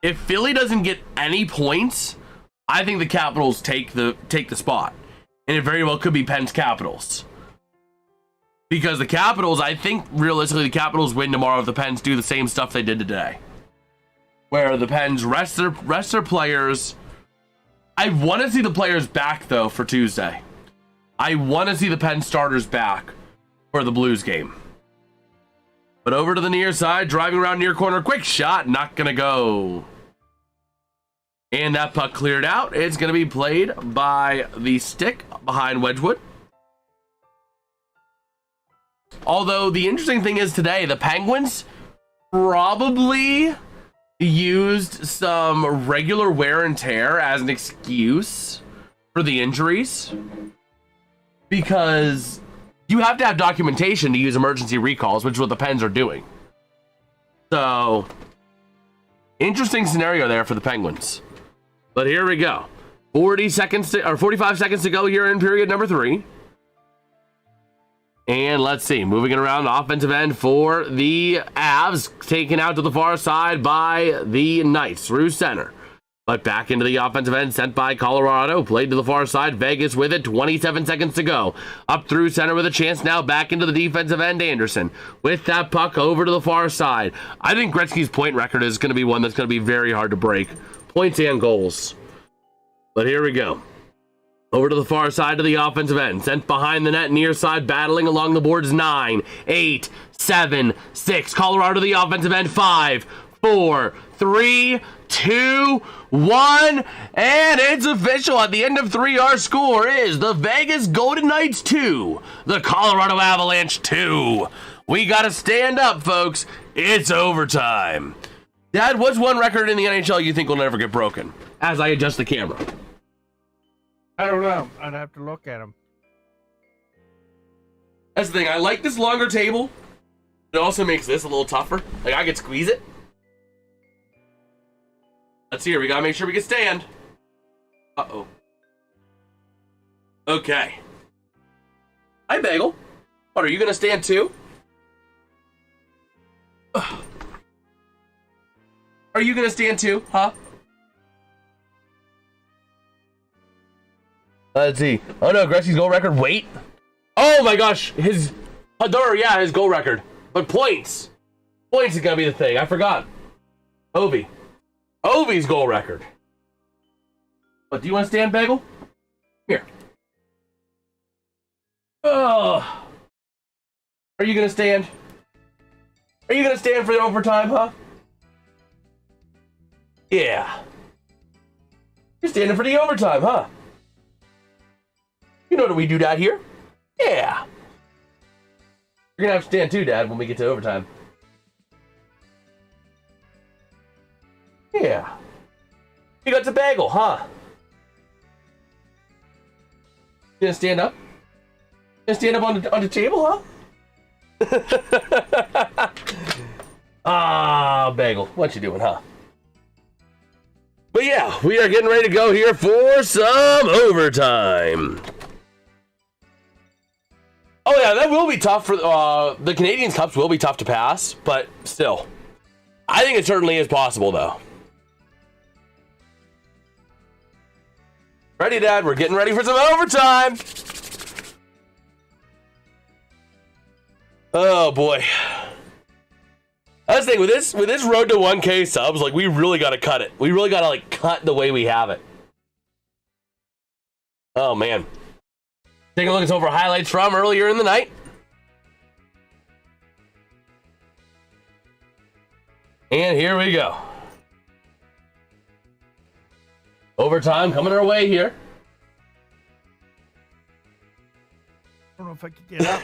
If Philly doesn't get any points, I think the Capitals take the spot. And it very well could be Pens Capitals. Because the Capitals, I think realistically the Capitals win tomorrow if the Pens do the same stuff they did today. Where the Pens rest their players. I want to see the players back though for Tuesday. I want to see the Pens starters back for the Blues game. But over to the near side, driving around near corner, quick shot, not gonna go. And that puck cleared out. It's gonna be played by the stick behind Wedgwood. Although the interesting thing is today, the Penguins probably used some regular wear and tear as an excuse for the injuries. Because you have to have documentation to use emergency recalls, which is what the Pens are doing. So, interesting scenario there for the Penguins. But here we go. 45 seconds to go here in period number 3. And let's see, moving it around the offensive end for the Avs, taken out to the far side by the Knights through center. But back into the offensive end, sent by Colorado, played to the far side, Vegas with it, 27 seconds to go. Up through center with a chance now, back into the defensive end, Anderson. With that puck over to the far side. I think Gretzky's point record is going to be one that's going to be very hard to break. Points and goals. But here we go. Over to the far side of the offensive end. Sent behind the net, near side, battling along the boards. 9, 8, 7, 6. Colorado to the offensive end. 5, 4, 3, 2, 1. And it's official. At the end of 3, our score is the Vegas Golden Knights 2. The Colorado Avalanche 2. We got to stand up, folks. It's overtime. Dad, what's one record in the NHL you think will never get broken? As I adjust the camera. I don't know. I'd have to look at them. That's the thing. I like this longer table. It also makes this a little tougher. Like, I could squeeze it. Let's see here. We gotta make sure we can stand. Uh-oh. Okay. Hi, Bagel. What, are you gonna stand too? Ugh. Are you gonna stand too, huh? Let's see. Oh no, Gretzky's goal record. Wait. Oh my gosh, his goal record. But points. Points is gonna be the thing. I forgot. Ovi's goal record. But do you want to stand, Bagel? Here. Oh. Are you gonna stand? Are you gonna stand for the overtime, huh? Yeah. You're standing for the overtime, huh? You know that we do that here? Yeah. You're gonna have to stand too, Dad, when we get to overtime. Yeah. You got the Bagel, huh? You gonna stand up? You gonna stand up on the table, huh? Ah, Bagel, what you doing, huh? But yeah, we are getting ready to go here for some overtime. Oh yeah, that will be tough for the Canadiens Cups. Will be tough to pass, but still, I think it certainly is possible though. Ready, Dad? We're getting ready for some overtime. Oh boy. That's the thing with this road to 1K subs, like we really got to cut it. We really got to like cut the way we have it. Oh man. Take a look at some of our highlights from earlier in the night. And here we go. Overtime coming our way here. I don't know if I can get up.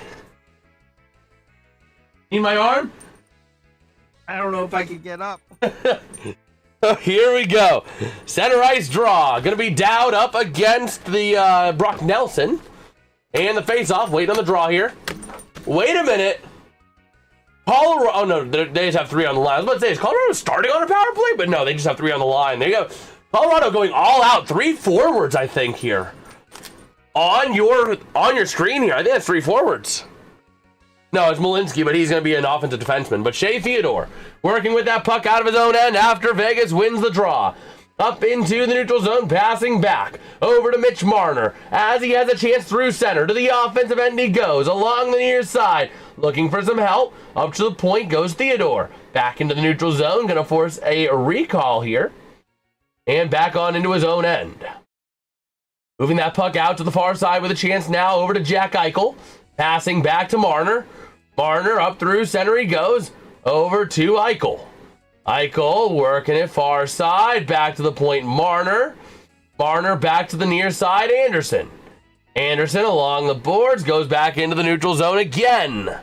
Need my arm? I don't know if I can get up. Here we go. Center ice draw. Going to be Dowd up against the Brock Nelson. And the face-off. Waiting on the draw here. Wait a minute. Colorado. Oh, no. They just have 3 on the line. I was about to say, is Colorado starting on a power play? But no, they just have 3 on the line. There you go. Colorado going all out. 3 forwards, I think, here. On your screen here. I think that's 3 forwards. No, it's Malinsky, but he's going to be an offensive defenseman. But Shea Theodore working with that puck out of his own end after Vegas wins the draw. Up into the neutral zone, passing back over to Mitch Marner as he has a chance through center. To the offensive end he goes, along the near side, looking for some help. Up to the point goes Theodore. Back into the neutral zone, going to force a recall here. And back on into his own end. Moving that puck out to the far side with a chance now over to Jack Eichel. Passing back to Marner. Marner up through center he goes. Over to Eichel. Eichel working it far side. Back to the point Marner. Marner back to the near side Anderson. Anderson along the boards. Goes back into the neutral zone again.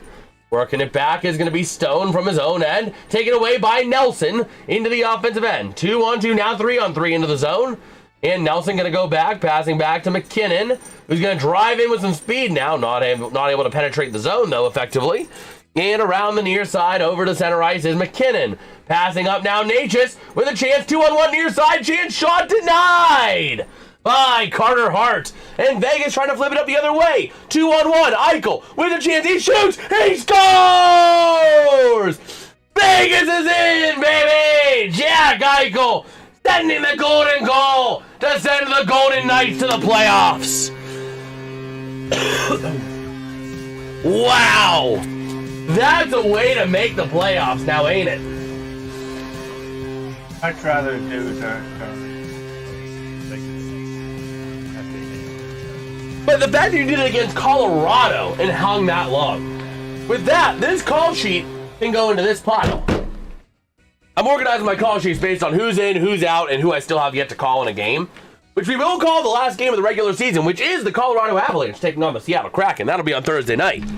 Working it back is going to be Stone from his own end. Taken away by Nelson into the offensive end. 2-on-2 now 3-on-3 into the zone. And Nelson going to go back, passing back to McKinnon, who's going to drive in with some speed now. Not able to penetrate the zone, though, effectively. And around the near side, over to center ice is McKinnon. Passing up now, Natchez with a chance, 2-on-1 near side chance, shot denied. by Carter Hart. And Vegas trying to flip it up the other way. 2-on-1. Eichel with a chance. He shoots. He scores! Vegas is in, baby! Jack Eichel sending the golden goal to send the Golden Knights to the playoffs. Wow! That's a way to make the playoffs now, ain't it? I'd rather do that. But the fact that you did it against Colorado and hung that long. With that, this call sheet can go into this pile. I'm organizing my call sheets based on who's in, who's out, and who I still have yet to call in a game, which we will call the last game of the regular season, which is the Colorado Avalanche taking on the Seattle Kraken. That'll be on Thursday night. Kind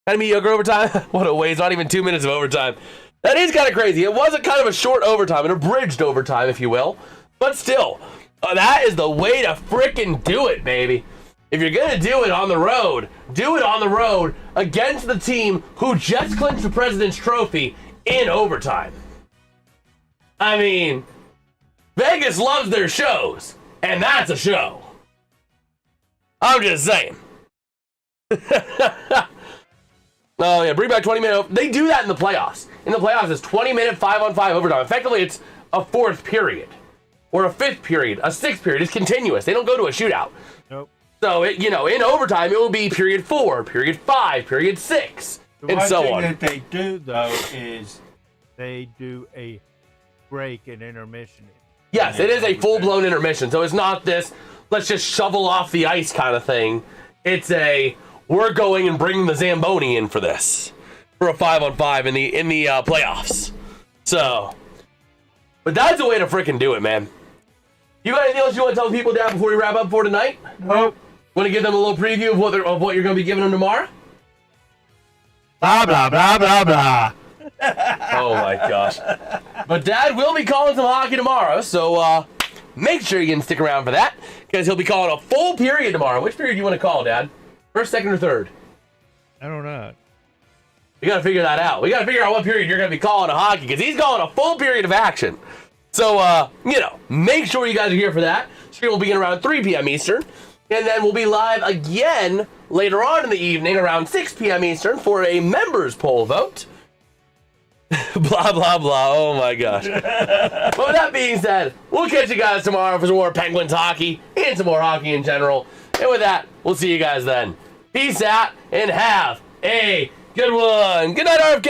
of mediocre overtime. What a waste. Not even 2 minutes of overtime. That is kind of crazy. It was a kind of a short overtime, an abridged overtime, if you will. But still, that is the way to frickin' do it, baby. If you're going to do it on the road against the team who just clinched the President's Trophy in overtime. I mean, Vegas loves their shows, and that's a show. I'm just saying. Oh, yeah, bring back 20-minute. They do that in the playoffs. In the playoffs, it's 20-minute 5-on-5 overtime. Effectively, it's a fourth period, or a fifth period, a sixth period. It's continuous. They don't go to a shootout. Nope. So, in overtime, it will be period 4, period 5, period 6, and so on. The one thing that they do, though, is they do a break and intermission. Yes, it is a full-blown intermission. So it's not this, let's just shovel off the ice kind of thing. It's a, we're going and bringing the Zamboni in for this. For a 5-on-5 in the playoffs. So, but that's a way to frickin' do it, man. You got anything else you want to tell the people down before we wrap up for tonight? Nope. Want to give them a little preview of what you're going to be giving them tomorrow? Blah, blah, blah, blah, blah. Oh my gosh. But Dad will be calling some hockey tomorrow, so make sure you can stick around for that, because he'll be calling a full period tomorrow. Which period do you want to call, Dad? First, second, or third? I don't know. We got to figure that out. We got to figure out what period you're going to be calling a hockey, because he's calling a full period of action. So, make sure you guys are here for that. Stream will begin around 3 p.m. Eastern. And then we'll be live again later on in the evening around 6 p.m. Eastern for a members poll vote. Blah, blah, blah. Oh, my gosh. But with that being said, we'll catch you guys tomorrow for some more Penguins hockey and some more hockey in general. And with that, we'll see you guys then. Peace out and have a good one. Good night, RFK.